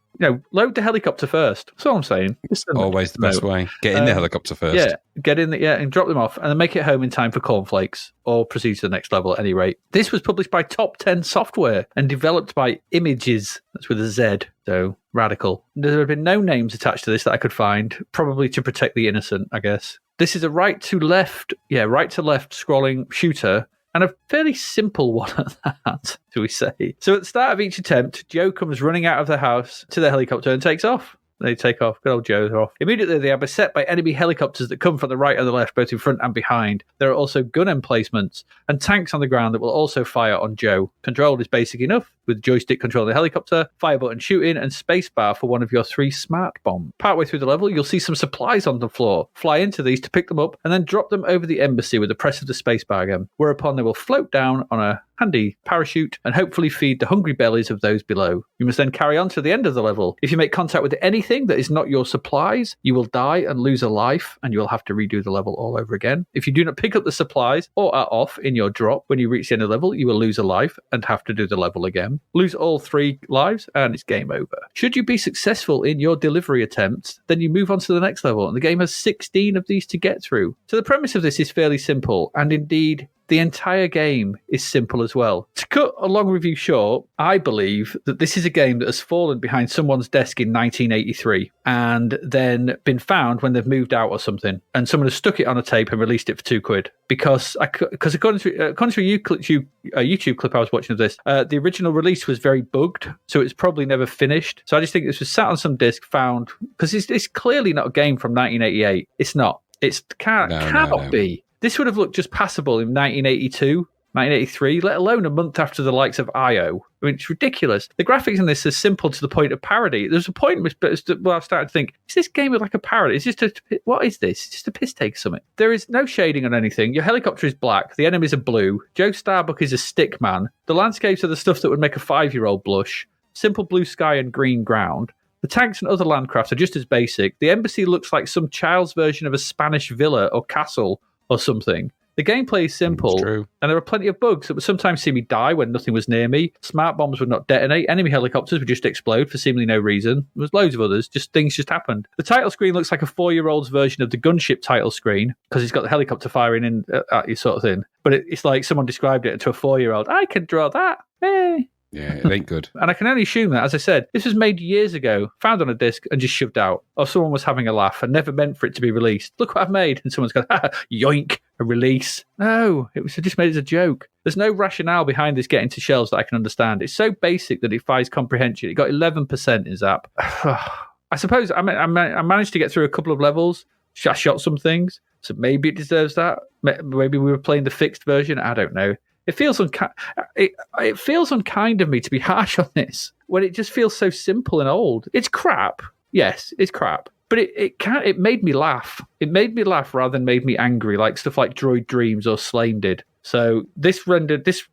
Load the helicopter first. That's all I'm saying. Always the best way. Get in the helicopter first. Yeah, get in and drop them off, and then make it home in time for cornflakes, or proceed to the next level at any rate. This was published by Top 10 Software and developed by Images. That's with a Z, so radical. There have been no names attached to this that I could find, probably to protect the innocent, I guess. This is a right to left scrolling shooter. And a fairly simple one at that, do we say. So at the start of each attempt, Joe comes running out of the house to the helicopter and takes off. They take off. Good old Joe's off. Immediately, they are beset by enemy helicopters that come from the right and the left, both in front and behind. There are also gun emplacements and tanks on the ground that will also fire on Joe. Control is basic enough, with joystick controlling the helicopter, fire button shooting, and spacebar for one of your 3 smart bombs. Partway through the level, you'll see some supplies on the floor. Fly into these to pick them up, and then drop them over the embassy with the press of the spacebar again, whereupon they will float down on a handy parachute and hopefully feed the hungry bellies of those below. You must then carry on to the end of the level. If you make contact with anything that is not your supplies, you will die and lose a life, and you will have to redo the level all over again. If you do not pick up the supplies or are off in your drop when you reach the end of the level, you will lose a life and have to do the level again. Lose all 3 lives and it's game over. Should you be successful in your delivery attempts, then you move on to the next level, and the game has 16 of these to get through. So the premise of this is fairly simple, and indeed the entire game is simple as well. To cut a long review short, I believe that this is a game that has fallen behind someone's desk in 1983 and then been found when they've moved out or something, and someone has stuck it on a tape and released it for 2 quid. Because according to a YouTube clip I was watching of this, the original release was very bugged, so it's probably never finished. So I just think this was sat on some disc, found, because it's clearly not a game from 1988. It's not. It cannot be. This would have looked just passable in 1982, 1983, let alone a month after the likes of I.O. I mean, it's ridiculous. The graphics in this are simple to the point of parody. There's a point where I started to think, is this game like a parody? What is this? It's just a piss take or something. There is no shading on anything. Your helicopter is black. The enemies are blue. Joe Starbuck is a stick man. The landscapes are the stuff that would make a 5-year-old blush. Simple blue sky and green ground. The tanks and other landcraft are just as basic. The embassy looks like some child's version of a Spanish villa or castle or something. The gameplay is simple, and there are plenty of bugs that would sometimes see me die when nothing was near me. Smart bombs would not detonate. Enemy helicopters would just explode for seemingly no reason. There was loads of others. Things just happened. The title screen looks like a 4-year-old's version of the gunship title screen because it's got the helicopter firing in at you sort of thing. But it's like someone described it to a 4-year-old. I can draw that. Hey. Yeah, it ain't good. And I can only assume that, as I said, this was made years ago, found on a disc, and just shoved out. Or someone was having a laugh and never meant for it to be released. Look what I've made. And someone's gone, yoink, a release. No, it was just made as a joke. There's no rationale behind this getting to shelves that I can understand. It's so basic that it defies comprehension. It got 11% in Zap. I suppose I managed to get through a couple of levels. I shot some things, so maybe it deserves that. Maybe we were playing the fixed version. I don't know. It feels it feels unkind of me to be harsh on this when it just feels so simple and old. It's crap. Yes, it's crap. But it made me laugh. It made me laugh rather than made me angry, like stuff like Droid Dreams or Slane did. So this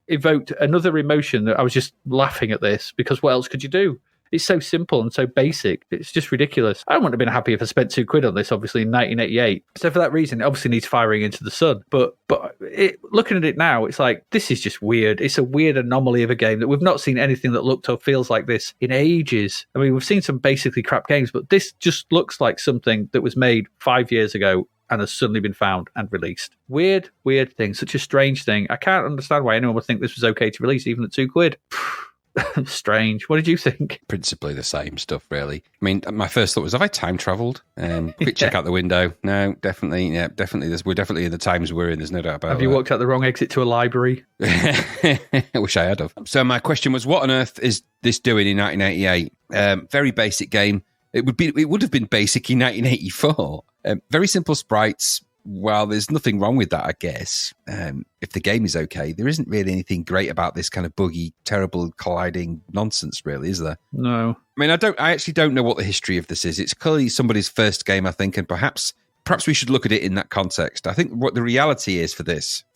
evoked another emotion that I was just laughing at this because what else could you do? It's so simple and so basic. It's just ridiculous. I wouldn't have been happy if I spent £2 on this, obviously, in 1988. So for that reason, it obviously needs firing into the sun. But looking at it now, it's like, this is just weird. It's a weird anomaly of a game that we've not seen anything that looked or feels like this in ages. I mean, we've seen some basically crap games, but this just looks like something that was made 5 years ago and has suddenly been found and released. Weird thing. Such a strange thing. I can't understand why anyone would think this was okay to release, even at £2. Strange. What did you think? Principally the same stuff, really. I mean, my first thought was, have I time travelled? Quick check out the window. No, definitely. Yeah, definitely. We're definitely in the times we're in. There's no doubt about it. Have you walked out the wrong exit to a library? I wish I had have. So my question was, what on earth is this doing in 1988? Very basic game. It would have been basic in 1984. Very simple sprites. Well, there's nothing wrong with that, I guess. If the game is okay, there isn't really anything great about this kind of buggy, terrible, colliding nonsense, really, is there? No. I mean, I actually don't know what the history of this is. It's clearly somebody's first game, I think, and perhaps we should look at it in that context. I think what the reality is for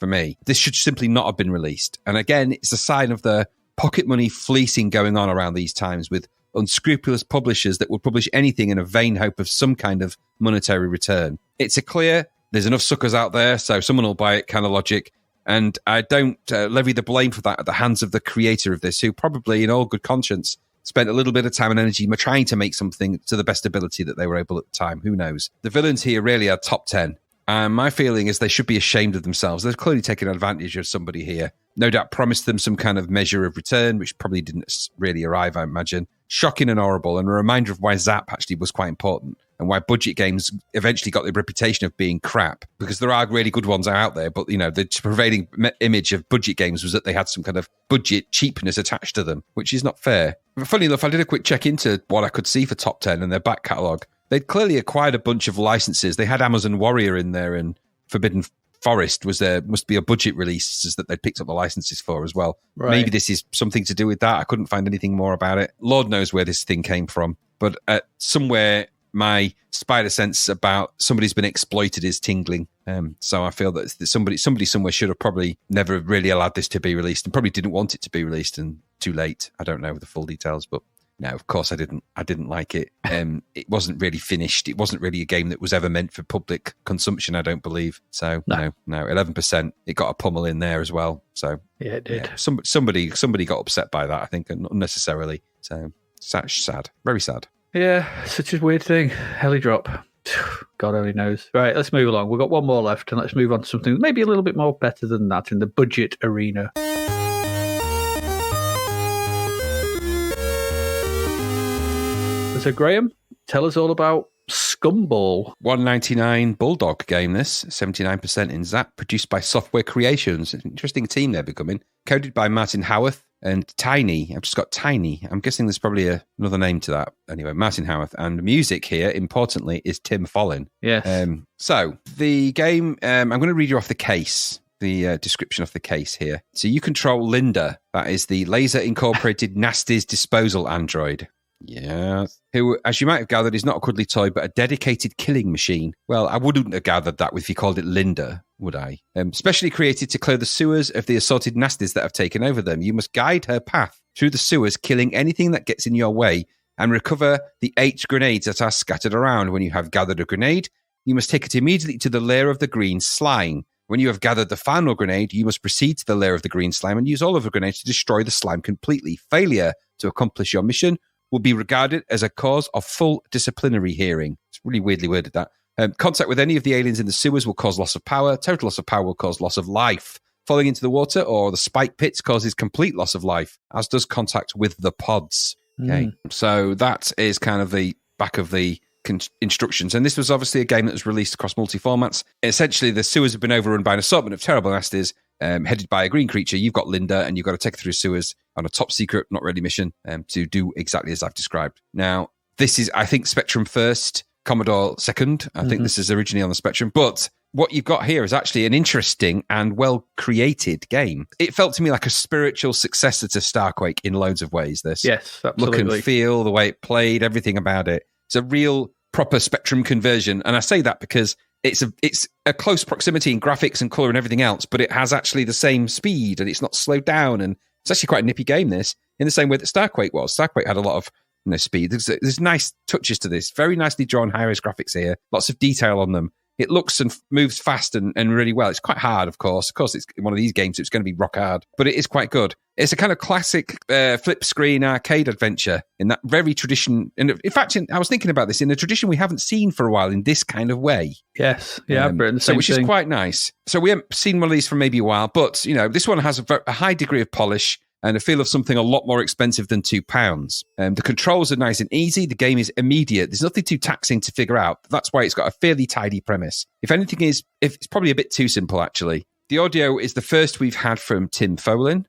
me, this should simply not have been released. And again, it's a sign of the pocket money fleecing going on around these times with unscrupulous publishers that would publish anything in a vain hope of some kind of monetary return. It's a clear... There's enough suckers out there, so someone will buy it kind of logic. And I don't levy the blame for that at the hands of the creator of this, who probably, in all good conscience, spent a little bit of time and energy trying to make something to the best ability that they were able at the time. Who knows? The villains here really are top 10. And my feeling is they should be ashamed of themselves. They've clearly taken advantage of somebody here. No doubt promised them some kind of measure of return, which probably didn't really arrive, I imagine. Shocking and horrible, and a reminder of why Zap actually was quite important and why budget games eventually got the reputation of being crap, because there are really good ones out there, but, you know, the prevailing image of budget games was that they had some kind of budget cheapness attached to them, which is not fair. But funny enough, I did a quick check into what I could see for top 10 and their back catalogue. They'd clearly acquired a bunch of licenses. They had Amazon Warrior in there, and Forbidden Forest must be a budget release that they'd picked up the licenses for as well. Right. Maybe this is something to do with that. I couldn't find anything more about it. Lord knows where this thing came from. But somewhere my spider sense about somebody's been exploited is tingling. So I feel that somebody somewhere should have probably never really allowed this to be released and probably didn't want it to be released, and too late. I don't know the full details, but no, of course I didn't like it. It wasn't really finished. It wasn't really a game that was ever meant for public consumption, I don't believe. So no, 11%. It got a pummel in there as well. So yeah, it did. Yeah, somebody got upset by that, I think, unnecessarily. So sad, very sad. Yeah, such a weird thing. Heli Drop. God only knows. Right, let's move along. We've got one more left, and let's move on to something maybe a little bit more better than that in the budget arena. So, Graham, tell us all about Scumball. $1.99 Bulldog game, this. 79% in Zap, produced by Software Creations. An interesting team they're becoming. Coded by Martin Howarth and Tiny. I've just got Tiny. I'm guessing there's probably another name to that. Anyway, Martin Howarth. And music here, importantly, is Tim Follin. Yes. So, the game, I'm going to read you off the case. The description of the case here. So, you control Linda. That is the laser-incorporated Nasty's disposal android. Yeah. Who, as you might have gathered, is not a cuddly toy, but a dedicated killing machine. Well, I wouldn't have gathered that if you called it Linda, would I? Specially created to clear the sewers of the assorted nasties that have taken over them. You must guide her path through the sewers, killing anything that gets in your way and recover the 8 grenades that are scattered around. When you have gathered a grenade, you must take it immediately to the lair of the green slime. When you have gathered the final grenade, you must proceed to the lair of the green slime and use all of the grenades to destroy the slime completely. Failure to accomplish your mission will be regarded as a cause of full disciplinary hearing. It's really weirdly worded, that. Contact with any of the aliens in the sewers will cause loss of power. Total loss of power will cause loss of life. Falling into the water or the spike pits causes complete loss of life, as does contact with the pods. Okay, so that is kind of the back of the instructions. And this was obviously a game that was released across multi-formats. Essentially, the sewers have been overrun by an assortment of terrible nasties, headed by a green creature. You've got Linda, and you've got to take her through sewers on a top secret, not ready mission to do exactly as I've described. Now, this is, I think, Spectrum first, Commodore second. I think this is originally on the Spectrum. But what you've got here is actually an interesting and well-created game. It felt to me like a spiritual successor to Starquake in loads of ways, this. Yes, absolutely. Look and feel, the way it played, everything about it. It's a real proper Spectrum conversion. And I say that because it's a close proximity in graphics and colour and everything else, but it has actually the same speed and it's not slowed down. And it's actually quite a nippy game, this, in the same way that Starquake was. Starquake had a lot of speed. There's nice touches to this. Very nicely drawn high-res graphics here. Lots of detail on them. It looks and moves fast and really well. It's quite hard, of course. Of course, it's one of these games, so it's going to be rock hard. But it is quite good. It's a kind of classic flip screen arcade adventure in that very tradition. And in fact, I was thinking about this in a tradition we haven't seen for a while in this kind of way. Yes, yeah, which is quite nice. So we haven't seen one of these for maybe a while, but this one has a high degree of polish and a feel of something a lot more expensive than £2. The controls are nice and easy. The game is immediate. There's nothing too taxing to figure out. That's why it's got a fairly tidy premise. If anything it's probably a bit too simple, actually. The audio is the first we've had from Tim Follin,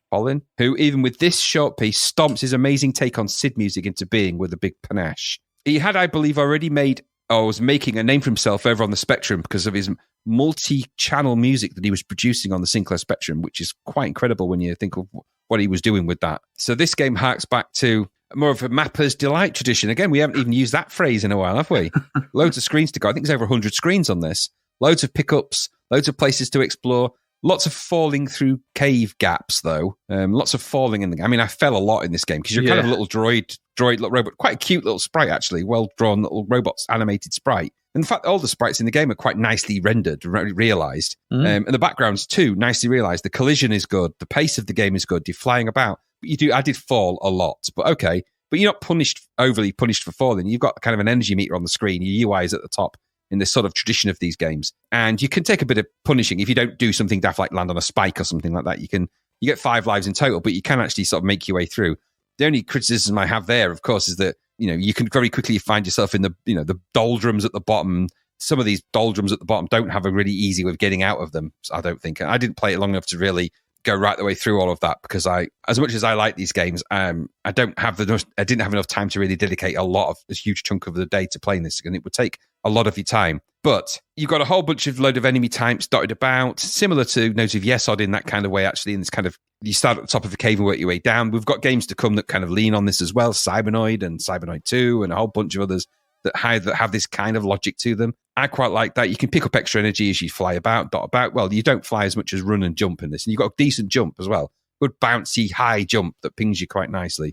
who, even with this short piece, stomps his amazing take on Sid music into being with a big panache. He had, I believe, already made, or was making a name for himself over on the Spectrum because of his multi-channel music that he was producing on the Sinclair Spectrum, which is quite incredible when you think of what he was doing with that. So this game harks back to more of a mapper's delight tradition. Again, we haven't even used that phrase in a while, have we? Loads of screens to go. I think there's over 100 screens on this. Loads of pickups, loads of places to explore. Lots of falling through cave gaps, though. Lots of falling in the game. I mean, I fell a lot in this game because you're kind of a little droid little robot. Quite a cute little sprite, actually. Well-drawn little robots, animated sprite. And in fact, all the sprites in the game are quite nicely rendered, realised. And the backgrounds, too, nicely realised. The collision is good. The pace of the game is good. You're flying about. But I did fall a lot, but okay. But you're not overly punished for falling. You've got kind of an energy meter on the screen. Your UI is at the top in this sort of tradition of these games. And you can take a bit of punishing if you don't do something daft like land on a spike or something like that. You get 5 lives in total, but you can actually sort of make your way through. The only criticism I have there, of course, is that you can very quickly find yourself in the doldrums at the bottom. Some of these doldrums at the bottom don't have a really easy way of getting out of them. I don't think. I didn't play it long enough to really go right the way through all of that because as much as I like these games, I didn't have enough time to really dedicate a huge chunk of the day to playing this, and it would take a lot of your time. But you've got a whole load of enemy types dotted about, similar to Notes of Yesod in that kind of way, actually, in this kind of, you start at the top of the cave and work your way down. We've got games to come that kind of lean on this as well, Cybernoid and Cybernoid 2 and a whole bunch of others that have this kind of logic to them. I quite like that. You can pick up extra energy as you fly about, dot about. Well, you don't fly as much as run and jump in this, and you've got a decent jump as well. Good bouncy high jump that pings you quite nicely,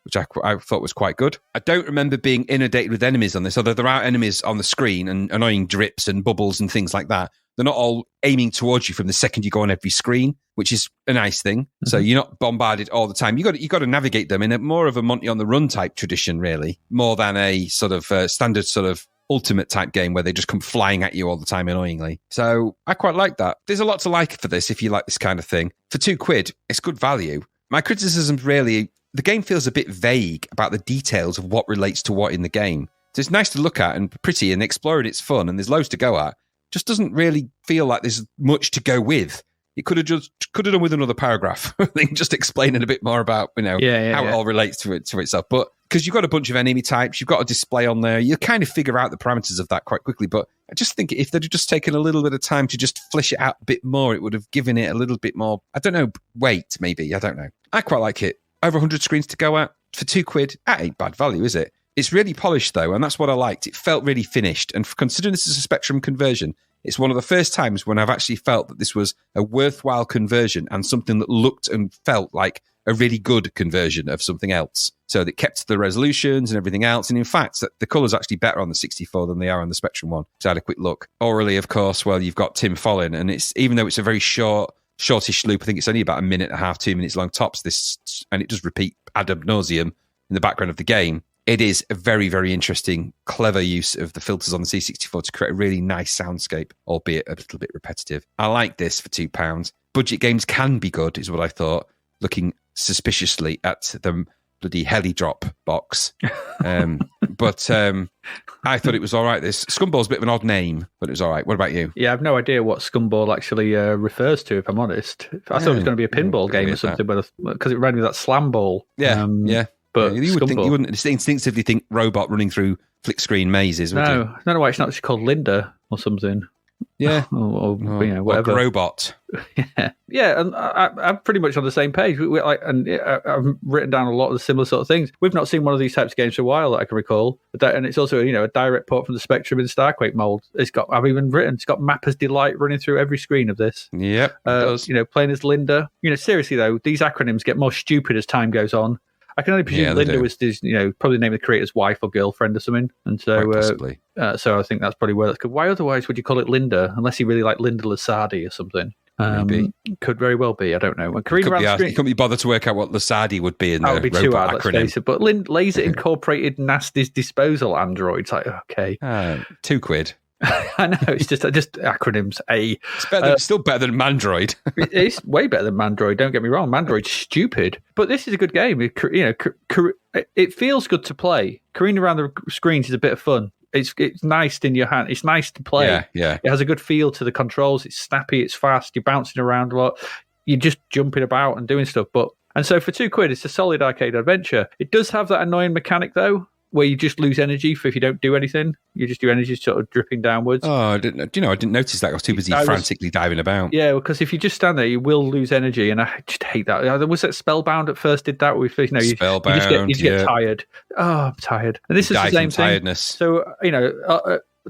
which I thought was quite good. I don't remember being inundated with enemies on this, although there are enemies on the screen and annoying drips and bubbles and things like that. They're not all aiming towards you from the second you go on every screen, which is a nice thing. Mm-hmm. So you're not bombarded all the time. You got to navigate them in a more of a Monty on the Run type tradition, really, more than a sort of standard sort of ultimate type game where they just come flying at you all the time annoyingly. So I quite like that. There's a lot to like for this if you like this kind of thing. For £2, it's good value. My criticism's really, the game feels a bit vague about the details of what relates to what in the game. So it's nice to look at and pretty and explore, and it's fun and there's loads to go at. Just doesn't really feel like there's much to go with. It could have done with another paragraph. Just explaining a bit more about how it all relates to itself. But because you've got a bunch of enemy types, you've got a display on there, you kind of figure out the parameters of that quite quickly. But I just think if they'd just taken a little bit of time to just flesh it out a bit more, it would have given it a little bit more, I don't know, weight maybe. I don't know. I quite like it. Over 100 screens to go at for £2. That ain't bad value, is it? It's really polished though, and that's what I liked. It felt really finished. And considering this is a Spectrum conversion, it's one of the first times when I've actually felt that this was a worthwhile conversion and something that looked and felt like a really good conversion of something else. So it kept the resolutions and everything else. And in fact, the colours are actually better on the 64 than they are on the Spectrum one. So I had a quick look. Orally, of course, well, you've got Tim Follin, and it's even though it's a very shortish loop, I think it's only about a minute and a half, 2 minutes long tops, and it does repeat ad nauseum in the background of the game. It is a very, very interesting, clever use of the filters on the C64 to create a really nice soundscape, albeit a little bit repetitive. I like this for £2. Budget games can be good, is what I thought, looking suspiciously at the bloody Heli Drop box. But I thought it was all right. This Scumball's a bit of an odd name, but it was all right. What about you? Yeah, I've no idea what Scumball actually refers to, if I'm honest. I thought it was going to be a pinball game or something, because it reminded me of that slam ball. Yeah, yeah. But you wouldn't instinctively think robot running through flick screen mazes, would you? I don't know why it's not just called Linda or something. Yeah, or whatever. Or robot. Yeah, and I'm pretty much on the same page. I've written down a lot of the similar sort of things. We've not seen one of these types of games for a while that I can recall, and it's also a direct port from the Spectrum in Starquake mold. It's got Mapper's Delight running through every screen of this. Yep, it does. Playing as Linda. Seriously though, these acronyms get more stupid as time goes on. I can only presume Linda was his, probably the name of the creator's wife or girlfriend or something. And so, possibly. So I think that's probably where that's good. Why otherwise would you call it Linda? Unless he really liked Linda Lasardi or something. Maybe. Could very well be. I don't know. You couldn't be bothered to work out what Lasardi would be in the robot too hard, acronym. Let's face it. But Laser Incorporated Nasty's Disposal Androids. Like, okay. £2. I know, it's just acronyms. It's still better than Mandroid. It's way better than Mandroid. Don't get me wrong. Mandroid's stupid, but this is a good game. It feels good to play. Careening around the screens is a bit of fun. It's nice in your hand. It's nice to play. Yeah. It has a good feel to the controls. It's snappy. It's fast. You're bouncing around a lot. You're just jumping about and doing stuff. And so for £2, it's a solid arcade adventure. It does have that annoying mechanic though, where you just lose energy if you don't do anything. You just do energy sort of dripping downwards. Oh, I didn't notice that. I was too busy frantically diving about. Yeah, because if you just stand there, you will lose energy, and I just hate that. Was that Spellbound at first did that? Spellbound, you just get tired. Oh, I'm tired. And this is the same thing. Tiredness. So,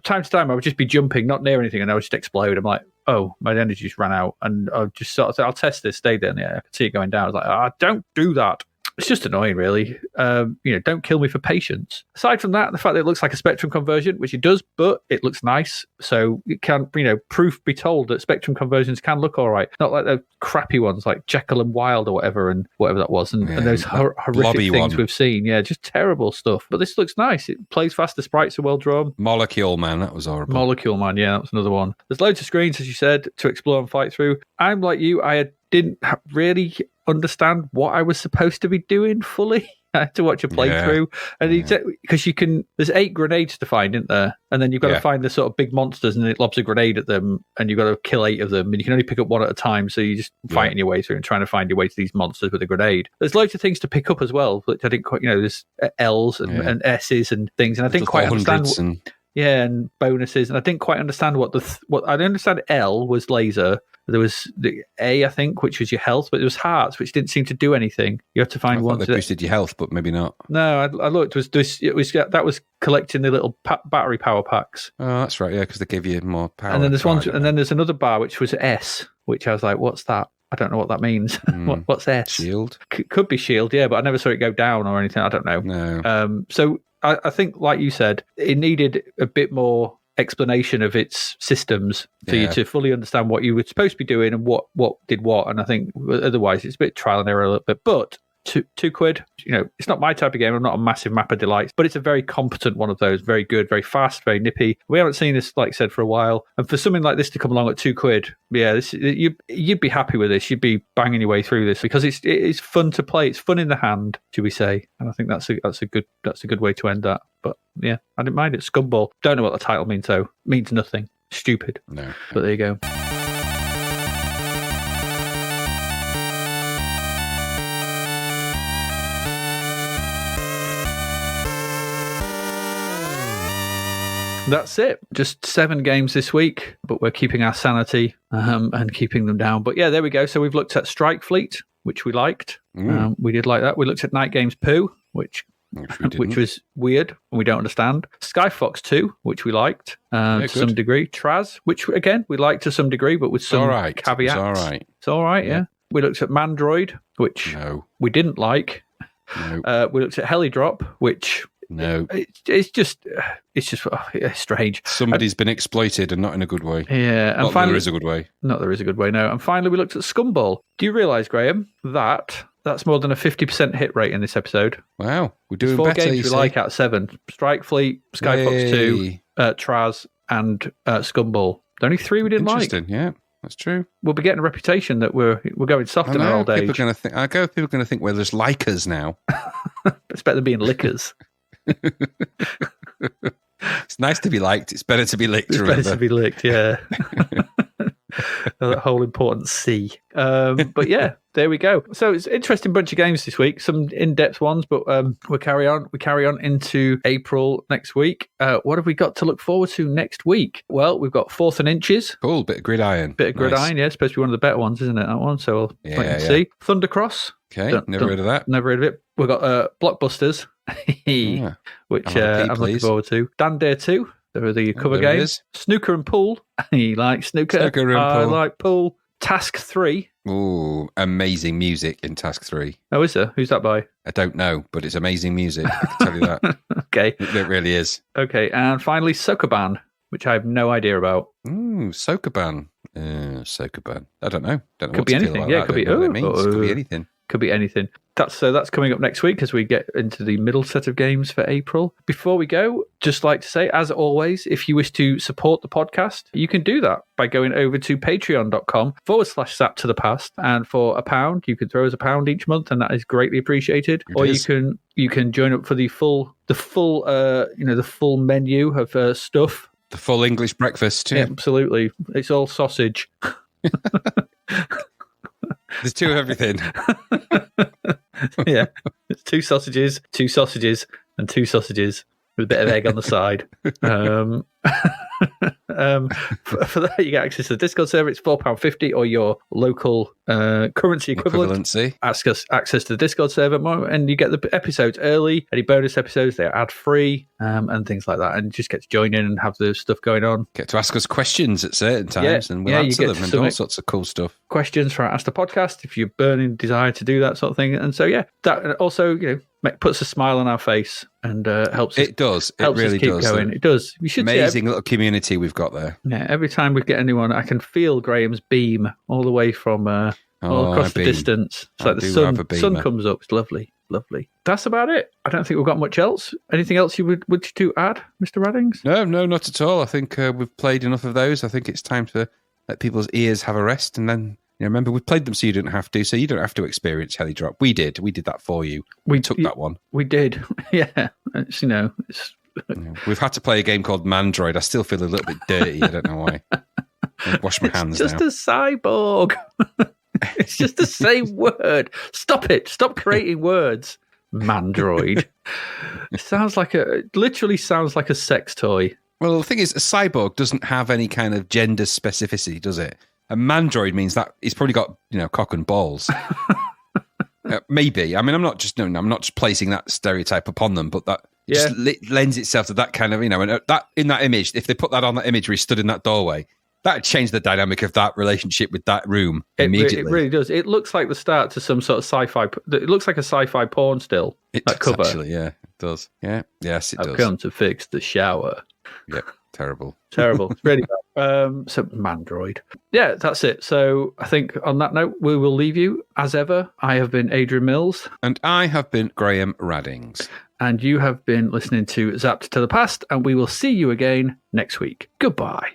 time to time, I would just be jumping, not near anything, and I would just explode. I'm like, oh, my energy just ran out. And I'll just sort of say, I'll test this, stay there. And I could see it going down. I was like, don't do that. It's just annoying, really. Don't kill me for patience. Aside from that, the fact that it looks like a Spectrum conversion, which it does, but it looks nice. So it can, proof be told that Spectrum conversions can look all right. Not like the crappy ones like Jekyll and Wild or whatever that was. And those horrific things we've seen. Yeah, just terrible stuff. But this looks nice. It plays fast. The sprites are well drawn. Molecule Man, that was horrible. Molecule Man, yeah, that was another one. There's loads of screens, as you said, to explore and fight through. I'm like you. I didn't really understand what I was supposed to be doing fully. I had to watch a playthrough, and because there's 8 grenades to find, isn't there? And then you've got to find the sort of big monsters, and it lobs a grenade at them, and you've got to kill 8 of them, and you can only pick up one at a time. So you're just fighting your way through and trying to find your way to these monsters with a grenade. There's loads of things to pick up as well, which I didn't quite, there's L's and S's and things, and I didn't quite understand. And bonuses, and I didn't quite understand what I didn't understand. L was laser. There was the A, I think, which was your health, but there was hearts, which didn't seem to do anything. You have to find one that boosted your health, but maybe not. No, I looked. That was collecting the little battery power packs. Oh, that's right. Yeah, because they give you more power. And then there's then there's another bar which was S, which I was like, "What's that?" I don't know what that means. What's S? Shield. Could be shield, yeah, but I never saw it go down or anything. I don't know. No. So I think, like you said, it needed a bit more explanation of its systems for you to fully understand what you were supposed to be doing and what did what. And I think otherwise it's a bit trial and error a little bit. But £2, it's not my type of game. I'm not a massive Mapper Delight, but it's a very competent one of those. Very good, very fast, very nippy. We haven't seen this, like I said, for a while. And for something like this to come along at £2, you'd be happy with this. You'd be banging your way through this because it's fun to play. It's fun in the hand, should we say? And I think that's a good way to end that. But yeah, I didn't mind it. Scumball. Don't know what the title means though. Means nothing. Stupid. No. But there you go. That's it. Just 7 games this week, but we're keeping our sanity and keeping them down. But yeah, there we go. So we've looked at Strike Fleet, which we liked. We did like that. We looked at Night Games Poo, which was weird and we don't understand. Skyfox II, which we liked to some degree. Traz, which again we liked to some degree, but with some caveats. It's all right. It's all right, yeah. We looked at Mandroid, which we didn't like. No. We looked at Heli Drop, which No. it's just strange. Somebody's been exploited and not in a good way. Yeah, and Not finally, there is a good way. Not there is a good way, no. And finally, we looked at Scumball. Do you realise, Graham, that's more than a 50% hit rate in this episode? Wow, we're doing Four better. games we like out of 7. Strike Fleet, Skyfox II, Traz, and Scumball. The only 3 we didn't like. Interesting, yeah, that's true. We'll be getting a reputation that we're going soft in our old age. People are going to think we're just likers now. It's better than being lickers. It's nice to be liked. It's better to be licked. It's remember? better to be licked, yeah. That whole important C. But yeah, there we go. So it's an interesting bunch of games this week. Some in-depth ones, but we carry on. We carry on into April next week. What have we got to look forward to next week? Well, we've got 4th and Inches. Cool, bit of Gridiron. Gridiron, yeah. Supposed to be one of the better ones, isn't it? That one. So we'll wait and see. Thundercross. Okay, never heard of that. Never heard of it. We've got Blockbusters, which I'm looking forward to. Dan Dare 2. There are the cover games. Snooker and Pool. You like snooker? Snooker and I pool. like pool. Task 3. Ooh, amazing music in Task 3. Oh, is there? Who's that by? I don't know, but it's amazing music. I can tell you that. Okay. It really is. Okay, and finally, Sokoban, which I have no idea about. Ooh, Sokoban. Sokoban. I don't know. Don't know Could be anything. Yeah, could be. What it means. Could be anything. Could be anything. That's coming up next week as we get into the middle set of games for April. Before we go, just like to say, as always, if you wish to support the podcast, you can do that by going over to patreon.com/Zapped to the Past. And for £1, you can throw us £1 each month, and that is greatly appreciated. You can join up for the full menu of stuff. The full English breakfast, too. Yeah, absolutely. It's all sausage. There's 2 of everything. Yeah, it's 2 sausages, and 2 sausages with a bit of egg on the side. For that, you get access to the Discord server. It's £4.50 or your local currency equivalent. Equivalency. Access to the Discord server, and you get the episodes early. Any bonus episodes, they're ad-free, and things like that. And you just get to join in and have the stuff going on. Get to ask us questions at certain times, and we'll answer them and all sorts of cool stuff. Questions for our Ask the Podcast if you're burning desire to do that sort of thing. And so, yeah, that also, puts a smile on our face and helps. It does. It really keep does. Going. It does. We should amazing little community we've got there. Yeah, every time we get anyone, I can feel Graham's beam all the way from all across the distance. It's like the sun comes up. It's lovely, lovely. That's about it. I don't think we've got much else. Anything else you would to add, Mr. Raddings? No, not at all. I think we've played enough of those. I think it's time to let people's ears have a rest, and then. Remember, we played them so you didn't have to, so you don't have to experience Heli Drop. We did that for you. We took that one. We did, yeah. We've had to play a game called Mandroid. I still feel a little bit dirty. I don't know why. I'll wash my hands now. It's just a cyborg. It's just the same word. Stop it. Stop creating words. Mandroid. It literally sounds like a sex toy. Well, the thing is, a cyborg doesn't have any kind of gender specificity, does it? A mandroid means that he's probably got, cock and balls. Maybe. I mean, I'm not just placing that stereotype upon them, but that just lends itself to that kind of, and that in that image, if they put that on that image where he stood in that doorway, that would change the dynamic of that relationship with that room immediately. It really does. It looks like the start to some sort of sci-fi. It looks like a sci-fi porn still. That cover. Actually, yeah, it does. Yeah, yes, it does. I've come to fix the shower. Yep. Terrible. It's really bad. So Mandroid. Yeah, that's it. So I think on that note, we will leave you. As ever, I have been Adrian Mills. And I have been Graham Raddings. And you have been listening to Zapped to the Past, and we will see you again next week. Goodbye.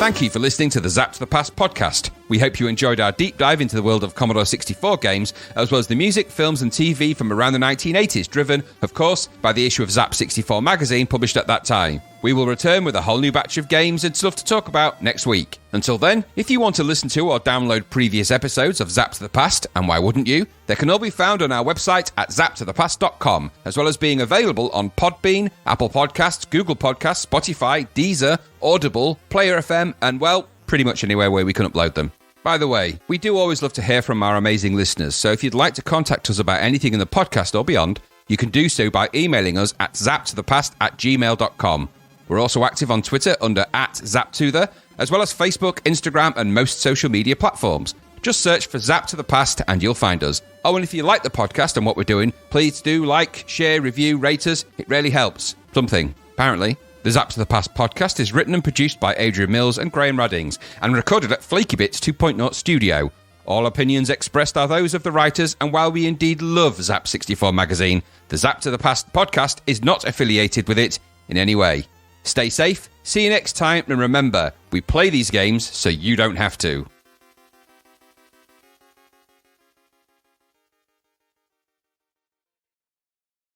Thank you for listening to the Zapped to the Past podcast. We hope you enjoyed our deep dive into the world of Commodore 64 games, as well as the music, films and TV from around the 1980s, driven, of course, by the issue of Zap 64 magazine published at that time. We will return with a whole new batch of games and stuff to talk about next week. Until then, if you want to listen to or download previous episodes of Zapped to the Past, and why wouldn't you, they can all be found on our website at zappedtothepast.com, as well as being available on Podbean, Apple Podcasts, Google Podcasts, Spotify, Deezer, Audible, Player FM, and, well, pretty much anywhere where we can upload them. By the way, we do always love to hear from our amazing listeners, so if you'd like to contact us about anything in the podcast or beyond, you can do so by emailing us at zappedtothepast@gmail.com. We're also active on Twitter under @Zapptuther, as well as Facebook, Instagram, and most social media platforms. Just search for Zapped to the Past and you'll find us. Oh, and if you like the podcast and what we're doing, please do like, share, review, rate us. It really helps. Something, apparently. The Zapped to the Past podcast is written and produced by Adrian Mills and Graham Raddings and recorded at Flaky Bits 2.0 Studio. All opinions expressed are those of the writers, and while we indeed love Zap64 magazine, the Zapped to the Past podcast is not affiliated with it in any way. Stay safe, see you next time, and remember, we play these games so you don't have to.